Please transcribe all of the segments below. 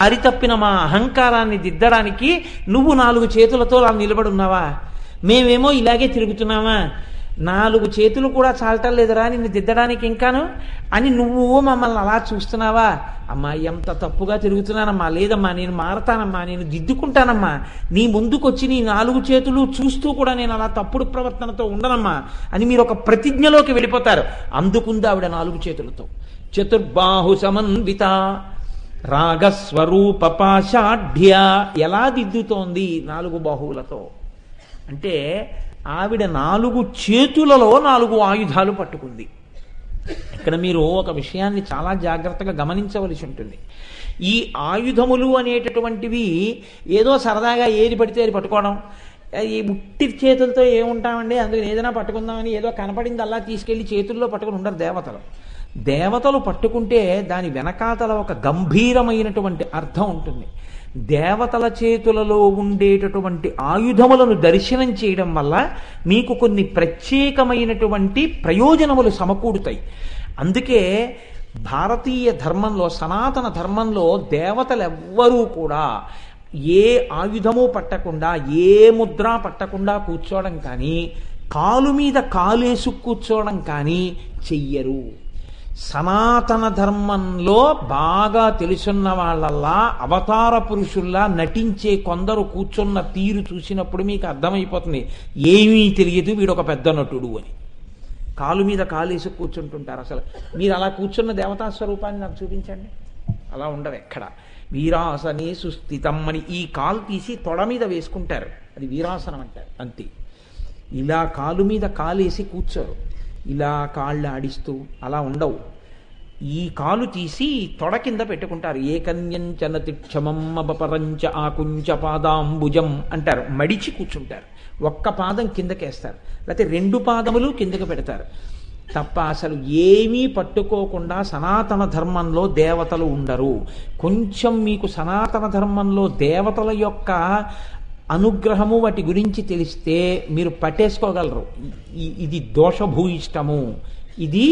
అరితప్పిన మా అహంకారాన్ని దిద్దడానికి నువ్వు 4 చేతులతో అలా నిలబడున్నావా? మేమేమో ఇలాగే తిరుగుతున్నామా? 4 చేతులు కూడా చాలటం లేదురా నిన్ను దిద్దడానికి ఇంకాను అని నువ్వు మమ్మల్ని అలా చూస్తున్నావా? అమ్మా, ఎంత తప్పుగా తిరుగుతున్నానమ్మా. లేదమ్మా, నేను మారతానమ్మా, నేను దిద్దుకుంటానమ్మా. నీ ముందుకొచ్చి నీ 4 చేతులు చూస్తూ కూడా నేను అలా తప్పుడు ప్రవర్తనతో ఉండనమ్మా అని మీరు ఒక ప్రతిజ్ఞలోకి వెళ్ళిపోతారు. అందుకుంది ఆవిడ 4 చేతులతో. చతుర్బాహు సమన్విత రాగస్వరూప పాషాఢ్య. ఎలా దిద్దుతోంది 4 బాహువులతో అంటే ఆవిడ 4 చేతులలో 4 ఆయుధాలు పట్టుకుంది. ఇక్కడ మీరు ఒక విషయాన్ని చాలా జాగ్రత్తగా గమనించవలసి ఉంటుంది. ఈ ఆయుధములు అనేటటువంటివి ఏదో సరదాగా ఏది పడితే అది పట్టుకోవడం, ఈ ఉట్టి చేతులతో ఏముంటామండి, అందుకని ఏదైనా పట్టుకుందామని ఏదో కనపడింది అలా తీసుకెళ్లి చేతుల్లో పట్టుకుని ఉండరు దేవతలు. దేవతలు పట్టుకుంటే దాని వెనకాతల ఒక గంభీరమైనటువంటి అర్థం ఉంటుంది. దేవతల చేతులలో ఉండేటటువంటి ఆయుధములను దర్శనం చేయడం వల్ల మీకు కొన్ని ప్రత్యేకమైనటువంటి ప్రయోజనములు సమకూడుతాయి. అందుకే భారతీయ ధర్మంలో, సనాతన ధర్మంలో దేవతలెవ్వరూ కూడా ఏ ఆయుధము పట్టకుండా, ఏ ముద్ర పట్టకుండా కూర్చోవడం కానీ, కాలు మీద కాలేసు కూర్చోవడం కానీ చెయ్యరు. సనాతన ధర్మంలో బాగా తెలుసున్న వాళ్ళల్లా అవతార పురుషుల్లా నటించే కొందరు కూర్చున్న తీరు చూసినప్పుడు మీకు అర్థమైపోతుంది ఏమీ తెలియదు వీడు ఒక పెద్ద నటుడు అని. కాలు మీద కాలేసి కూర్చుంటుంటారు. అసలు మీరు అలా కూర్చున్న దేవతా స్వరూపాన్ని నాకు చూపించండి. అలా ఉండవు ఎక్కడ. వీరాసనే సుస్థితం అని ఈ కాలు తీసి తొడ మీద వేసుకుంటారు, అది వీరాసనం అంటారు. అంతే. ఇలా కాలు మీద కాలేసి కూర్చోరు, ఇలా కాళ్ళు ఆడిస్తూ అలా ఉండవు. ఈ కాలు తీసి తొడ కింద పెట్టుకుంటారు. ఏకన్యంచనతిక్షమమ్మపరంచ ఆకుంచ పాదాంబుజం అంటారు. మడిచి కూర్చుంటారు. ఒక్క పాదం కిందకేస్తారు, లేకపోతే 2 పాదములు కిందకి పెడతారు తప్ప అసలు ఏమీ పట్టుకోకుండా సనాతన ధర్మంలో దేవతలు ఉండరు. కొంచెం మీకు సనాతన ధర్మంలో దేవతల యొక్క అనుగ్రహము వాటి గురించి తెలిస్తే మీరు పట్టేసుకోగలరు. ఇది దోషభూయిష్టము, ఇది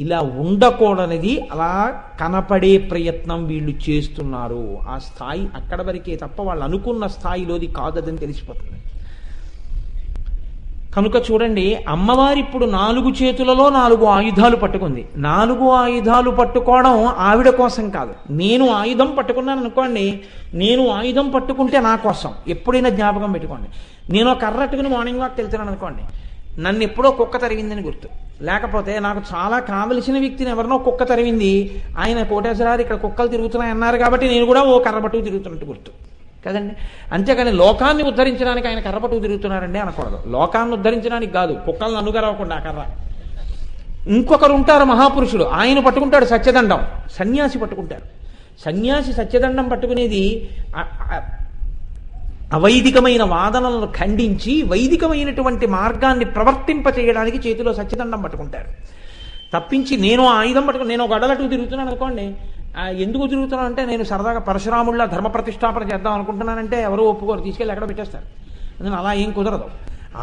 ఇలా ఉండకూడనిది, అలా కనపడే ప్రయత్నం వీళ్ళు చేస్తున్నారు. ఆ స్థాయి అక్కడ వరకే తప్ప వాళ్ళు అనుకున్న స్థాయిలోది కాదని తెలిసిపోతుంది. కనుక చూడండి, అమ్మవారి ఇప్పుడు 4 చేతులలో 4 ఆయుధాలు పట్టుకుంది. 4 ఆయుధాలు పట్టుకోవడం ఆవిడ కోసం కాదు. నేను ఆయుధం పట్టుకున్నాను అనుకోండి, నేను ఆయుధం పట్టుకుంటే నా కోసం. ఎప్పుడైనా జ్ఞాపకం పెట్టుకోండి. నేను కర్రట్టుకుని మార్నింగ్ వాక్ వెళ్తున్నాను అనుకోండి, నన్ను ఎప్పుడో కుక్క తరిగిందని గుర్తు. లేకపోతే నాకు చాలా కావలసిన వ్యక్తిని ఎవరినో కుక్క తరిగింది, ఆయన కోటేశ్వరారు ఇక్కడ కుక్కలు తిరుగుతున్నాయి అన్నారు కాబట్టి నేను కూడా ఓ కర్రబట్టు తిరుగుతున్నట్టు గుర్తు కదండి. అంతేకాని లోకాన్ని ఉద్ధరించడానికి ఆయన కర్రపట్టు తిరుగుతున్నారండి అనకూడదు. లోకాన్ని ఉద్ధరించడానికి కాదు, కుక్కలను అనుగరవకుండా కర్ర. ఇంకొకరు ఉంటారు మహాపురుషుడు, ఆయన పట్టుకుంటాడు సత్యదండం. సన్యాసి పట్టుకుంటారు. సన్యాసి సత్యదండం పట్టుకునేది అవైదికమైన వాదనలను ఖండించి వైదికమైనటువంటి మార్గాన్ని ప్రవర్తింపచేయడానికి చేతిలో సత్యదండం పట్టుకుంటారు. తప్పించి నేను ఆయుధం పట్టుకుని నేను గడలటు తిరుగుతున్నాను అనుకోండి, ఎందుకు తిరుగుతున్నాను అంటే నేను సరదాగా పరశురాముళ్ళ ధర్మ ప్రతిష్టాపన చేద్దాం అనుకుంటున్నానంటే ఎవరు ఒప్పుకోరు, తీసుకెళ్ళి ఎక్కడ పెట్టేస్తారు. అందుకని అలా ఏం కుదరదు.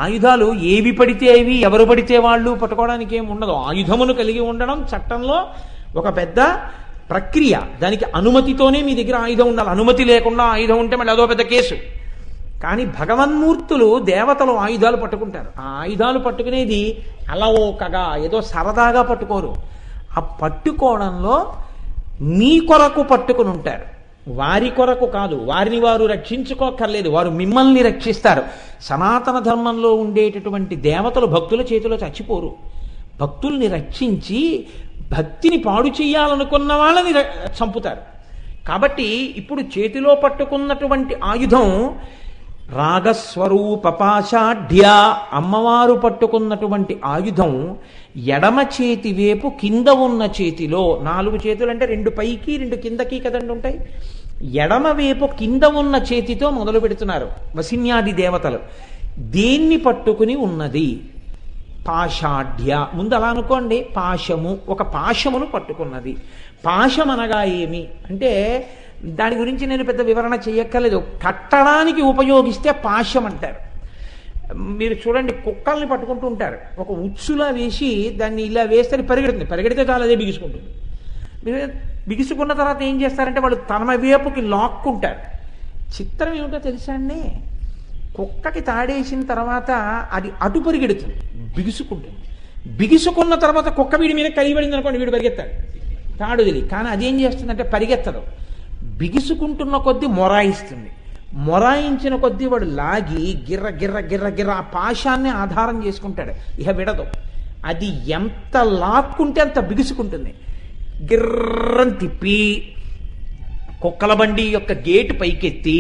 ఆయుధాలు ఏవి పడితే అవి, ఎవరు పడితే వాళ్ళు పట్టుకోవడానికి ఏమి ఉండదు. ఆయుధమును కలిగి ఉండడం చట్టంలో ఒక పెద్ద ప్రక్రియ. దానికి అనుమతితోనే మీ దగ్గర ఆయుధం ఉండాలి. అనుమతి లేకుండా ఆయుధం ఉంటే మళ్ళీ అదో పెద్ద కేసు. కానీ భగవన్మూర్తులు దేవతలు ఆయుధాలు పట్టుకుంటారు. ఆ ఆయుధాలు పట్టుకునేది అలవోకగా ఏదో సరదాగా పట్టుకోరు. ఆ పట్టుకోవడంలో మీ కొరకు పట్టుకుని ఉంటారు, వారి కొరకు కాదు. వారిని వారు రక్షించుకోక్కర్లేదు, వారు మిమ్మల్ని రక్షిస్తారు. సనాతన ధర్మంలో ఉండేటటువంటి దేవతలు భక్తుల చేతిలో చచ్చిపోరు. భక్తుల్ని రక్షించి భక్తిని పాడు చేయాలనుకున్న వాళ్ళని చంపుతారు. కాబట్టి ఇప్పుడు చేతిలో పట్టుకున్నటువంటి ఆయుధం రాగస్వరూప పాషాఢ్య. అమ్మవారు పట్టుకున్నటువంటి ఆయుధం ఎడమ చేతి వైపు కింద ఉన్న చేతిలో, 4 చేతులు అంటే 2 పైకి 2 కిందకి కదండి ఉంటాయి. ఎడమ వైపు కింద ఉన్న చేతితో మొదలు పెడుతున్నారు వసిన్యాది దేవతలు. దేన్ని పట్టుకుని ఉన్నది? పాషాఢ్య. ముందు అలా అనుకోండి, పాశము, ఒక పాశమును పట్టుకున్నది. పాశం అనగా ఏమి అంటే దాని గురించి నేను పెద్ద వివరణ చేయక్కర్లేదు. కట్టడానికి ఉపయోగిస్తే పాశం అంటారు. మీరు చూడండి, కుక్కల్ని పట్టుకుంటూ ఉంటారు, ఒక ఉచ్చులా వేసి దాన్ని ఇలా వేస్తే పరిగెడుతుంది, పరిగెడితే చాలా అదే బిగుసుకుంటుంది. మీరు బిగుసుకున్న తర్వాత ఏం చేస్తారంటే వాళ్ళు తన వైపుకి లాక్కుంటారు. చిత్రం ఏమిటో తెలుసా అండి, కుక్కకి తాడేసిన తర్వాత అది అటు పరిగెడుతుంది, బిగుసుకుంటుంది. బిగుసుకున్న తర్వాత కుక్క వీడి మీద కలిపడింది అనుకోండి, వీడు పరిగెత్తాడు తాడు వదిలి. కానీ అదేం చేస్తుందంటే పరిగెత్తదు, బిగుసుకుంటున్న కొద్దీ మొరాయిస్తుంది. మొరాయించిన కొద్దీ వాడు లాగి గిర్ర గిర్ర గిర్ర గిర్ర ఆ పాశాన్ని ఆధారం చేసుకుంటాడు, ఇక విడదు. అది ఎంత లాక్కుంటే అంత బిగుసుకుంటుంది. గిర్రని తిప్పి కుక్కల బండి యొక్క గేటు పైకెత్తి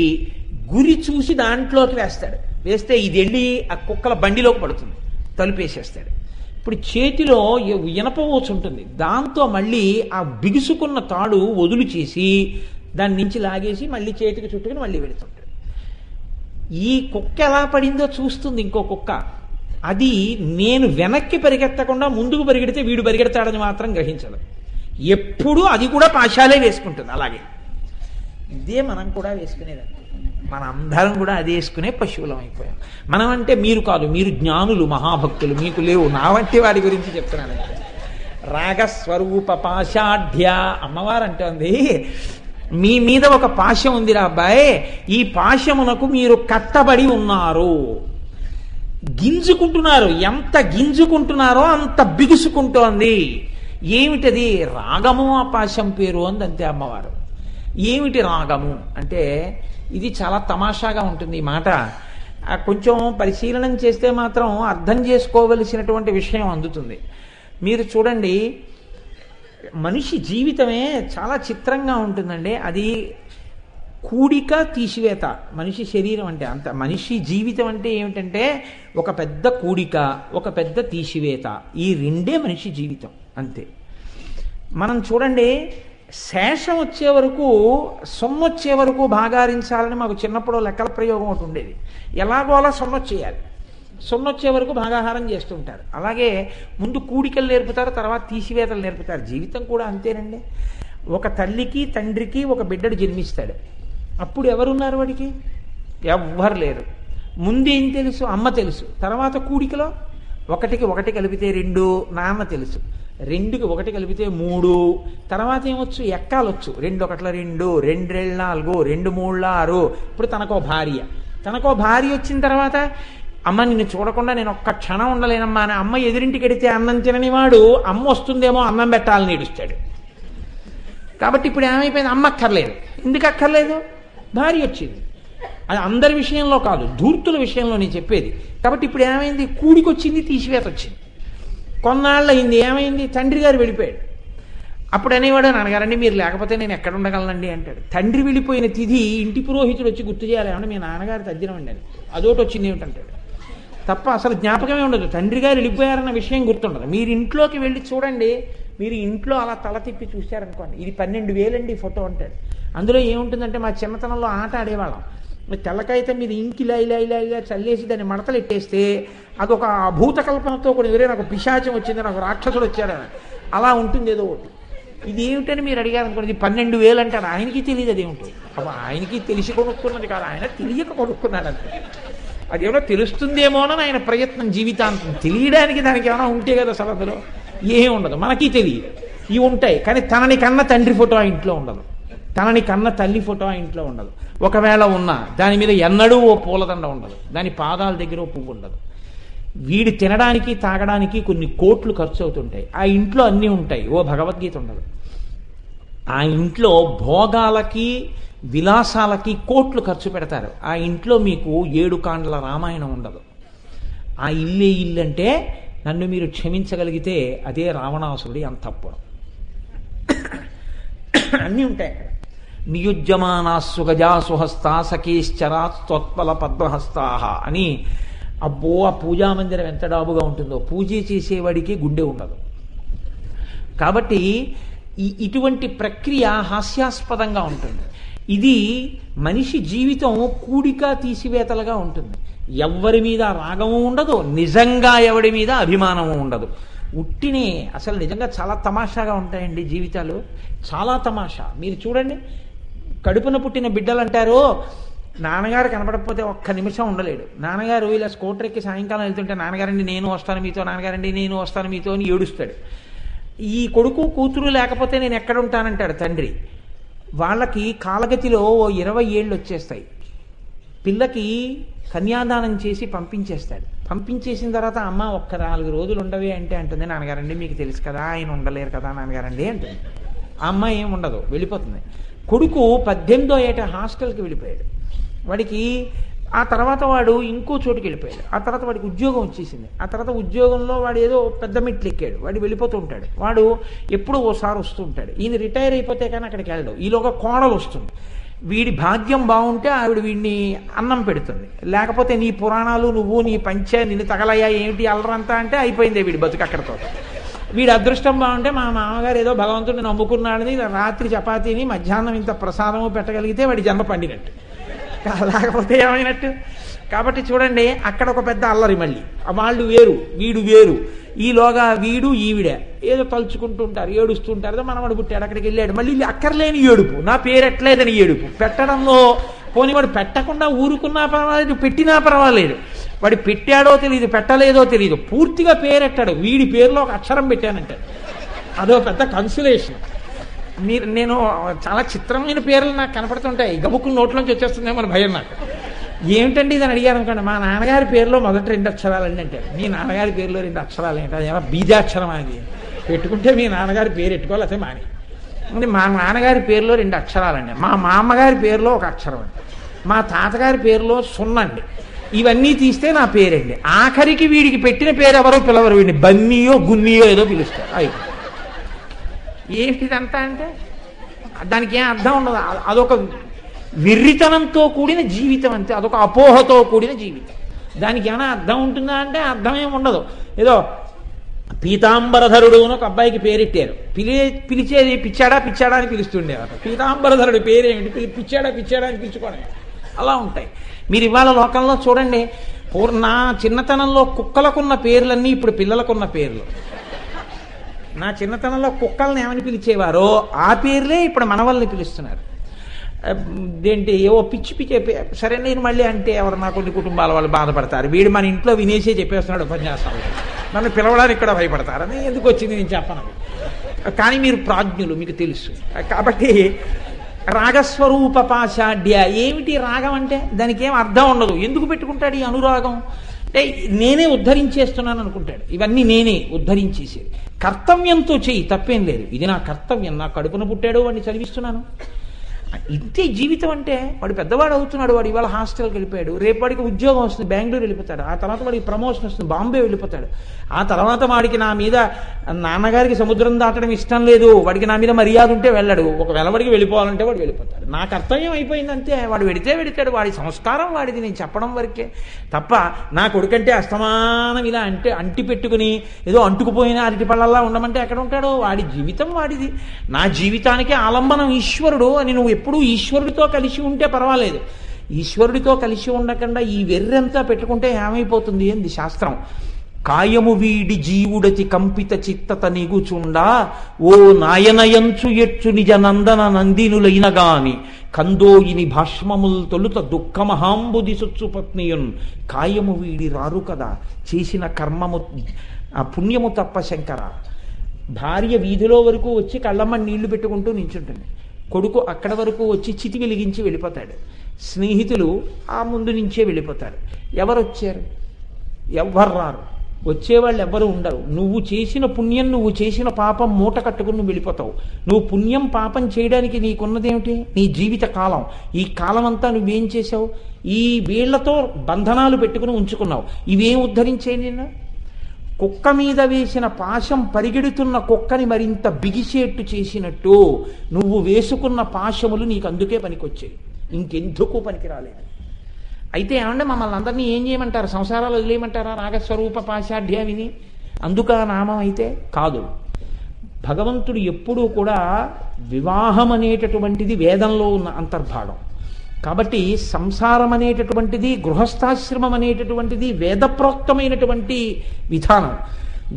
గురి చూసి దాంట్లోకి వేస్తాడు. వేస్తే ఇది వెళ్ళి ఆ కుక్కల బండిలోకి పడుతుంది, తలుపేసేస్తాడు. ఇప్పుడు చేతిలో ఇనపవోచు ఉంటుంది, దాంతో మళ్ళీ ఆ బిగుసుకున్న తాడు వదులు చేసి దాని నుంచి లాగేసి మళ్ళీ చేతికి చుట్టుకుని మళ్ళీ వెళుతుంటాడు. ఈ కుక్క ఎలా పడిందో చూస్తుంది ఇంకో కుక్క. అది నేను వెనక్కి పరిగెత్తకుండా ముందుకు పరిగెడితే వీడు పరిగెడతాడని మాత్రం గ్రహించదు. ఎప్పుడూ అది కూడా పాశాలే వేసుకుంటుంది. అలాగే ఇదే మనం కూడా వేసుకునేదండి. మన అందరం కూడా అది వేసుకునే పశువులం అయిపోయాం. మనం అంటే మీరు కాదు, మీరు జ్ఞానులు, మహాభక్తులు, మీకు లేవు. నా వంటి వారి గురించి చెప్తున్నాను. రాగస్వరూప పాశాఢ్య అమ్మవారు అంటోంది, మీ మీద ఒక పాశం ఉందిరా అబ్బాయి, ఈ పాశమునకు మీరు కట్టబడి ఉన్నారు. గింజుకుంటున్నారు, ఎంత గింజుకుంటున్నారో అంత బిగుసుకుంటోంది. ఏమిటది? రాగము ఆ పాశం పేరు అంది. అంతే అమ్మవారు. ఏమిటి రాగము అంటే ఇది చాలా తమాషాగా ఉంటుంది ఈ మాట. కొంచెం పరిశీలనం చేస్తే మాత్రం అర్థం చేసుకోవలసినటువంటి విషయం అందుతుంది. మీరు చూడండి, మనిషి జీవితమే చాలా చిత్రంగా ఉంటుందండి. అది కూడిక తీసివేత. మనిషి శరీరం అంటే అంత. మనిషి జీవితం అంటే ఏమిటంటే ఒక పెద్ద కూడిక, ఒక పెద్ద తీసివేత. ఈ రెండే మనిషి జీవితం అంతే. మనం చూడండి, శేషం వచ్చే వరకు, సొమ్ము వచ్చే వరకు భాగారించాలని మాకు చిన్నప్పుడు లెక్కల ప్రయోగం ఒకటి ఉండేది. ఎలాగో అలా సొమ్మొచ్చేయాలి, సొన్నొచ్చే వరకు భాగాహారం చేస్తుంటారు. అలాగే ముందు కూడికలు నేర్పుతారు, తర్వాత తీసివేతలు నేర్పుతారు. జీవితం కూడా అంతేనండి. ఒక తల్లికి తండ్రికి ఒక బిడ్డడు జన్మిస్తాడు. అప్పుడు ఎవరున్నారు వాడికి? ఎవ్వరు లేరు. ముందేం తెలుసు? అమ్మ తెలుసు. తర్వాత కూడికలో ఒకటికి ఒకటి కలిపితే 2, నాన్న తెలుసు. 2కి 1 కలిపితే 3. తర్వాత ఏమొచ్చు? ఎక్కాలొచ్చు. 2 1 2, 2 2 4, 2 3 6. ఇప్పుడు తనకో భార్య. తనకో భార్య వచ్చిన తర్వాత, అమ్మ నిన్ను చూడకుండా నేను ఒక్క క్షణం ఉండలేనమ్మా అని అమ్మ ఎదురింటికి వెడితే అన్నం తినని వాడు అమ్మ వస్తుందేమో అన్నం పెట్టాలని ఏడుస్తాడు. కాబట్టి ఇప్పుడు ఏమైపోయింది? అమ్మ అక్కర్లేదు. ఎందుకు అక్కర్లేదు? భార్య వచ్చింది. అది అందరి విషయంలో కాదు, ధూర్తుల విషయంలో నేను చెప్పేది. కాబట్టి ఇప్పుడు ఏమైంది? కూడికొచ్చింది, తీసివేత వచ్చింది. కొన్నాళ్ళు అయింది, ఏమైంది? తండ్రి గారు వెళ్ళిపోయాడు. అప్పుడు అనేవాడు, నాన్నగారండి మీరు లేకపోతే నేను ఎక్కడ ఉండగలనండి అంటాడు. తండ్రి వెళ్ళిపోయిన తిథి ఇంటి పురోహితుడు వచ్చి గుర్తు చేయాలి, ఏమన్నా మీ నాన్నగారు తద్దినమండి అని. అదోటి వచ్చింది ఏమిటంటాడు. తప్ప అసలు జ్ఞాపకమే ఉండదు. తండ్రి గారు వెళ్ళిపోయారన్న విషయం గుర్తుండదు. మీరు ఇంట్లోకి వెళ్ళి చూడండి, మీరు ఇంట్లో అలా తల తిప్పి చూశారనుకోండి, ఇది 12,000 అండి ఫోటో అంటాడు. అందులో ఏముంటుందంటే, మా చిన్నతనంలో ఆట ఆడేవాళ్ళం. తెల్లకాయితం మీద ఇంకి ఇలా ఇలా ఇలా ఇలా చల్లేసి దాన్ని మడతలు ఎట్టేస్తే అదొక భూత కల్పనతో కూడా, ఎవరే నాకు పిశాచం వచ్చింది, నాకు రాక్షసుడు వచ్చాడని అలా ఉంటుంది ఏదో ఒకటి. ఇది ఏమిటని మీరు అడిగారు అనుకోండి, 12,000 అంటాడు. ఆయనకి తెలియదు అదేమిటి. అప్పుడు ఆయనకి తెలిసి కొనుక్కున్నది కాదు, ఆయన తెలియక కొనుక్కున్నాడు అంతే. అదేమో తెలుస్తుందేమోనని ఆయన ప్రయత్నం జీవితాంతం. తెలియడానికి దానికి ఏమైనా ఉంటే కదా అసలు అందులో ఏం ఉండదు. మనకి తెలియదు. ఇవి ఉంటాయి, కానీ తనని కన్న తండ్రి ఫోటో ఆ ఇంట్లో ఉండదు, తనని కన్న తల్లి ఫోటో ఆ ఇంట్లో ఉండదు. ఒకవేళ ఉన్నా దాని మీద ఎన్నడూ ఓ పూలదండ ఉండదు, దాని పాదాల దగ్గర ఓ పువ్వు ఉండదు. వీడి తినడానికి తాగడానికి కొన్ని కోట్లు ఖర్చు అవుతుంటాయి, ఆ ఇంట్లో అన్నీ ఉంటాయి, ఓ భగవద్గీత ఉండదు. ఆ ఇంట్లో భోగాలకి విలాసాలకి కోట్లు ఖర్చు పెడతారు, ఆ ఇంట్లో మీకు 7 కాండల రామాయణం ఉండదు. ఆ ఇల్లే ఇల్లు అంటే నన్ను మీరు క్షమించగలిగితే అదే రావణాసురుడి అంతఃపురం. అన్నీ ఉంటాయి అక్కడ. నియుజ్యమానాస్సు గజాసుహస్తా సఖీశ్చరాత్వత్పల పద్మహస్తాహ అని. అబ్బో, ఆ పూజా మందిరం ఎంత డాబుగా ఉంటుందో. పూజ చేసేవాడికి గుండె ఉండదు. కాబట్టి ఇటువంటి ప్రక్రియ హాస్యాస్పదంగా ఉంటుంది. ఇది మనిషి జీవితం కూడిక తీసివేతలుగా ఉంటుంది. ఎవ్వరి మీద రాగము ఉండదు, నిజంగా ఎవడి మీద అభిమానము ఉండదు. ఉట్టినే అసలు నిజంగా చాలా తమాషాగా ఉంటాయండి జీవితాలు, చాలా తమాషా. మీరు చూడండి, కడుపున పుట్టిన బిడ్డలు అంటారు, నాన్నగారు కనపడకపోతే ఒక్క నిమిషం ఉండలేడు. నాన్నగారు ఇలా స్కూటర్ ఎక్కి సాయంకాలం వెళ్తుంటే, నాన్నగారండి నేను వస్తాను మీతో, నాన్నగారండి నేను వస్తాను మీతో అని ఏడుస్తాడు. ఈ కొడుకు కూతురు లేకపోతే నేను ఎక్కడుంటానంటాడు తండ్రి. వాళ్ళకి కాలగతిలో ఓ 20 ఏళ్ళు వచ్చేస్తాయి. పిల్లకి కన్యాదానం చేసి పంపించేస్తాడు. పంపించేసిన తర్వాత అమ్మ ఒక్క 4 రోజులు ఉండవే అంటే అంటుంది, నాన్నగారండి మీకు తెలుసు కదా ఆయన ఉండలేరు కదా నాన్నగారండి అంటుంది. ఆ అమ్మాయి ఏం ఉండదు, వెళ్ళిపోతుంది. కొడుకు 18వ ఏట హాస్టల్కి వెళ్ళిపోయాడు. వాడికి ఆ తర్వాత వాడు ఇంకో చోటుకి వెళ్ళిపోయాడు. ఆ తర్వాత వాడికి ఉద్యోగం వచ్చేసింది. ఆ తర్వాత ఉద్యోగంలో వాడు ఏదో పెద్ద మెట్లు ఎక్కాడు. వాడు వెళ్ళిపోతూ ఉంటాడు. వాడు ఎప్పుడో ఓసారి వస్తూ ఉంటాడు. ఈయన రిటైర్ అయిపోతే కానీ అక్కడికి వెళ్ళడు. ఈలోగా కోడలు వస్తుంది. వీడి భాగ్యం బాగుంటే ఆవిడ వీడిని అన్నం పెడుతుంది. లేకపోతే నీ పురాణాలు నువ్వు నీ నిన్ను తగలయ్యా ఏమిటి అల్లరంతా అంటే అయిపోయిందే వీడి బతుకు అక్కడితో. వీడి అదృష్టం బాగుంటే మా మామగారు ఏదో భగవంతుడిని నమ్ముకున్నాడని రాత్రి చపాతీని మధ్యాహ్నం ఇంత ప్రసాదము పెట్టగలిగితే వాడి జన్మ పండినట్టు, లేకపోతే ఏమైనట్టు. కాబట్టి చూడండి అక్కడ ఒక పెద్ద అల్లరి. మళ్ళీ వాళ్ళు వేరు వీడు వేరు. ఈలోగా వీడు ఈవిడ ఏదో తలుచుకుంటూ ఉంటారు, ఏడుస్తుంటారు. మనవాడు పుట్టాడు అక్కడికి వెళ్ళాడు. మళ్ళీ అక్కర్లేని ఏడుపు, నా పేరు ఎట్లేదని ఏడుపు. పెట్టడంలో పోనీ వాడు పెట్టకుండా ఊరుకున్నా పర్వాలేదు, పెట్టినా పర్వాలేదు. వాడు పెట్టాడో తెలియదు, పెట్టలేదో తెలియదు, పూర్తిగా పేరెట్టాడు. వీడి పేరులో ఒక అక్షరం పెట్టానంటాడు. అదో పెద్ద కన్సులేషన్. నేను చాలా చిత్రమైన పేర్లు నాకు కనపడుతుంటాయి. గబుక్కుని నోట్లోంచి వచ్చేస్తుందేమో మన భయం నాకు. ఏమిటండి ఇదని అడిగారు అనుకోండి, మా నాన్నగారి పేరులో మొదటి 2 అక్షరాలండి అంటే. మీ నాన్నగారి పేరులో 2 అక్షరాలు ఏంటి? అది ఏమో బీజాక్షరం అది. పెట్టుకుంటే మీ నాన్నగారి పేరు పెట్టుకోవాలి, అదే మాని. మా నాన్నగారి పేరులో 2 అక్షరాలండి. మా మామగారి పేరులో 1 అక్షరం అండి. మా తాతగారి పేరులో 0 అండి. ఇవన్నీ తీస్తే నా పేరండి. ఆఖరికి వీడికి పెట్టిన పేరు ఎవరో పిలవరు, వీడిని బన్నీయో గున్నీయో ఏదో పిలుస్తారు. అయ్యి ఏమిటిదంతా అంటే దానికి ఏం అర్థం ఉండదు. అదొక విర్రితనంతో కూడిన జీవితం అంతే. అదొక అపోహతో కూడిన జీవితం. దానికి ఏమైనా అర్థం ఉంటుందా అంటే అర్థమేం ఉండదు. ఏదో పీతాంబరధరుడు అని ఒక అబ్బాయికి పేరెట్టారు. పిలిచేది పిచ్చాడా పిచ్చాడా అని పిలుస్తుండేవారు. పీతాంబరధరుడు పేరేమిటి? పిచ్చాడా పిచ్చాడా అని పిలుచుకోవడం. అలా ఉంటాయి. మీరు ఇవాళ లోకంలో చూడండి, నా చిన్నతనంలో కుక్కలకున్న పేర్లన్నీ ఇప్పుడు పిల్లలకున్న పేర్లు. నా చిన్నతనంలో కుక్కల్ని ఏమని పిలిచేవారో ఆ పేర్లే ఇప్పుడు మనవల్ని పిలుస్తున్నారు. ఏంటి ఏవో పిచ్చి పిచ్చి. సరే నేను మళ్ళీ అంటే ఎవరు నా కొన్ని కుటుంబాల వాళ్ళు బాధపడతారు. వీడు మన ఇంట్లో వినేసే చెప్పేస్తున్నాడు ఉపన్యాసాలు, నన్ను పిలవడానికి కూడా భయపడతారని ఎందుకు వచ్చింది నేను చెప్పను. కానీ మీరు ప్రాజ్ఞులు, మీకు తెలుసు. కాబట్టి రాగస్వరూప పాషాఢ్య. ఏమిటి రాగం అంటే? దానికి ఏం అర్థం ఉండదు. ఎందుకు పెట్టుకుంటాడు ఈ అనురాగం అంటే? నేనే ఉద్ధరించేస్తున్నాను అనుకుంటాడు. ఇవన్నీ నేనే ఉద్ధరించేసేది. కర్తవ్యంతో చెయ్యి, తప్పేం లేదు. ఇది నా కర్తవ్యం, నా కడుపున పుట్టాడు వాడిని చదివిస్తున్నాను. ఇంతే జీవితం అంటే. వాడు పెద్దవాడు అవుతున్నాడు. వాడు ఇవాళ హాస్టల్కి వెళ్ళిపోయాడు. రేపు వాడికి ఉద్యోగం వస్తుంది, బెంగళూరు వెళ్ళిపోతాడు. ఆ తర్వాత వాడికి ప్రమోషన్ వస్తుంది, బాంబే వెళ్ళిపోతాడు. ఆ తర్వాత వాడికి నా మీద, నాన్నగారికి సముద్రం దాటడం ఇష్టం లేదు, వాడికి నా మీద మర్యాద ఉంటే వెళ్ళడు. ఒకవేళ వాడికి వెళ్ళిపోవాలంటే వాడు వెళ్ళిపోతాడు. నా కర్తవ్యం అయిపోయింది అంతే. వాడు వెడితాడు. వాడి సంస్కారం వాడిది, నేను చెప్పడం వరకే తప్ప నా కొడుకంటే అస్తమానం ఇలా అంటే అంటి పెట్టుకుని ఏదో అంటుకుపోయిన అరటి పళ్ళల్లా ఉండమంటే ఎక్కడ ఉంటాడో. వాడి జీవితం వాడిది. నా జీవితానికి ఆలంబనం ఈశ్వరుడు అని నువ్వు ఎప్పుడూ ఈశ్వరుడితో కలిసి ఉంటే పర్వాలేదు. ఈశ్వరుడితో కలిసి ఉండకుండా ఈ వెర్రంతా పెట్టుకుంటే ఏమైపోతుంది అంది శాస్త్రం. కాయము వీడి జీవుడతి కంపిత చిత్తత నిగుచుండా ఓ నాయనయంచు ఎచ్చు నిజ నందన నందినులైన గాని కందోయిని భాష్మముల్ తొలుత దుఃఖమహాంబుది సుత్సుపత్నియున్ కాయము వీడి రారు కదా చేసిన కర్మము పుణ్యము తప్ప శంకర. భార్య వీధిలో వరకు వచ్చి కళ్ళమ్మ నీళ్లు పెట్టుకుంటూ నించుంటుంది. కొడుకు అక్కడ వరకు వచ్చి చితి వెలిగించి వెళ్ళిపోతాడు. స్నేహితులు ఆ ముందు నుంచే వెళ్ళిపోతారు. ఎవరు వచ్చారు? ఎవ్వరు రారు. వచ్చేవాళ్ళు ఎవ్వరు ఉండరు. నువ్వు చేసిన పుణ్యం, నువ్వు చేసిన పాపం మూట కట్టుకుని నువ్వు వెళ్ళిపోతావు. నువ్వు పుణ్యం పాపం చేయడానికి నీకున్నదేమిటి? నీ జీవిత కాలం. ఈ కాలం అంతా నువ్వేం చేసావు? ఈ వీళ్లతో బంధనాలు పెట్టుకుని ఉంచుకున్నావు. ఇవేం ఉద్ధరించే నిన్ను? కుక్క మీద వేసిన పాశం పరిగెడుతున్న కుక్కని మరింత బిగిసేట్టు చేసినట్టు నువ్వు వేసుకున్న పాశములు నీకు అందుకే పనికొచ్చాయి, ఇంకెందుకు పనికి రాలేదు. అయితే ఏమంటే మమ్మల్ని అందరినీ ఏం చేయమంటారు? సంసారాలు వదిలేయమంటారా? రాగస్వరూప పాషాఢ్య విని అందుక నామం అయితే కాదు. భగవంతుడు ఎప్పుడూ కూడా వివాహం అనేటటువంటిది వేదంలో ఉన్న అంతర్భాగం. కాబట్టి సంసారం అనేటటువంటిది, గృహస్థాశ్రమం అనేటటువంటిది వేదప్రోక్తమైనటువంటి విధానం.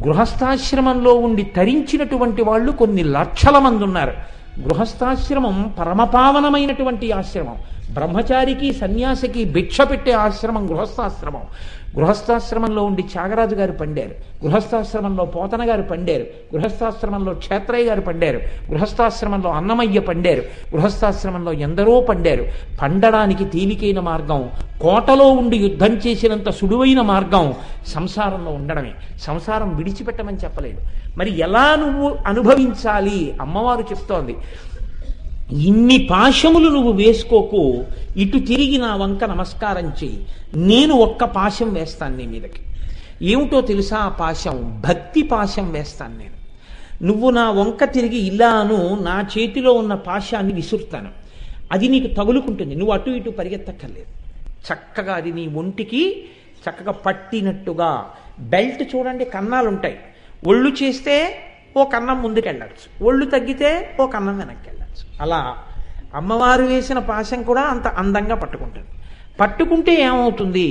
గృహస్థాశ్రమంలో ఉండి తరించినటువంటి వాళ్ళు కొన్ని లక్షల మంది ఉన్నారు. గృహస్థాశ్రమం పరమపావనమైనటువంటి ఆశ్రమం. బ్రహ్మచారికి సన్యాసికి భిక్ష పెట్టే ఆశ్రమం గృహస్థాశ్రమం. గృహస్థాశ్రమంలో ఉండి త్యాగరాజు గారు పండారు, గృహస్థాశ్రమంలో పోతన గారు పండారు, గృహస్థాశ్రమంలో క్షేత్రయ్య గారు పండారు, గృహస్థాశ్రమంలో అన్నమయ్య పండారు, గృహస్థాశ్రమంలో ఎందరో పండారు. పండడానికి తేలికైన మార్గం, కోటలో ఉండి యుద్ధం చేసినంత సులువైన మార్గం సంసారంలో ఉండడమే. సంసారం విడిచిపెట్టమని చెప్పలేదు. మరి ఎలా నువ్వు అనుభవించాలి? అమ్మవారు చెప్తోంది, ఇన్ని పాశములు నువ్వు వేసుకోకు, ఇటు తిరిగి నా వంక నమస్కారం చెయ్యి, నేను ఒక్క పాశం వేస్తాను నీ మీదకి. ఏమిటో తెలుసా ఆ పాశం? భక్తి పాశం వేస్తాను నేను. నువ్వు నా వంక తిరిగి ఇలాను నా చేతిలో ఉన్న పాశాన్ని విసురుతాను, అది నీకు తగులుకుంటుంది, నువ్వు అటు ఇటు పరిగెత్తక్కర్లేదు. చక్కగా అది నీ ఒంటికి చక్కగా పట్టినట్టుగా. బెల్ట్ చూడండి, కన్నాలు ఉంటాయి. ఒళ్ళు చేస్తే ఓ కన్నం ముందుకెళ్ళచ్చు, ఒళ్ళు తగ్గితే ఓ కన్నం వెనక్కి వెళ్ళచ్చు. అలా అమ్మవారు వేసిన పాశం కూడా అంత అందంగా పట్టుకుంటుంది. పట్టుకుంటే ఏమవుతుంది?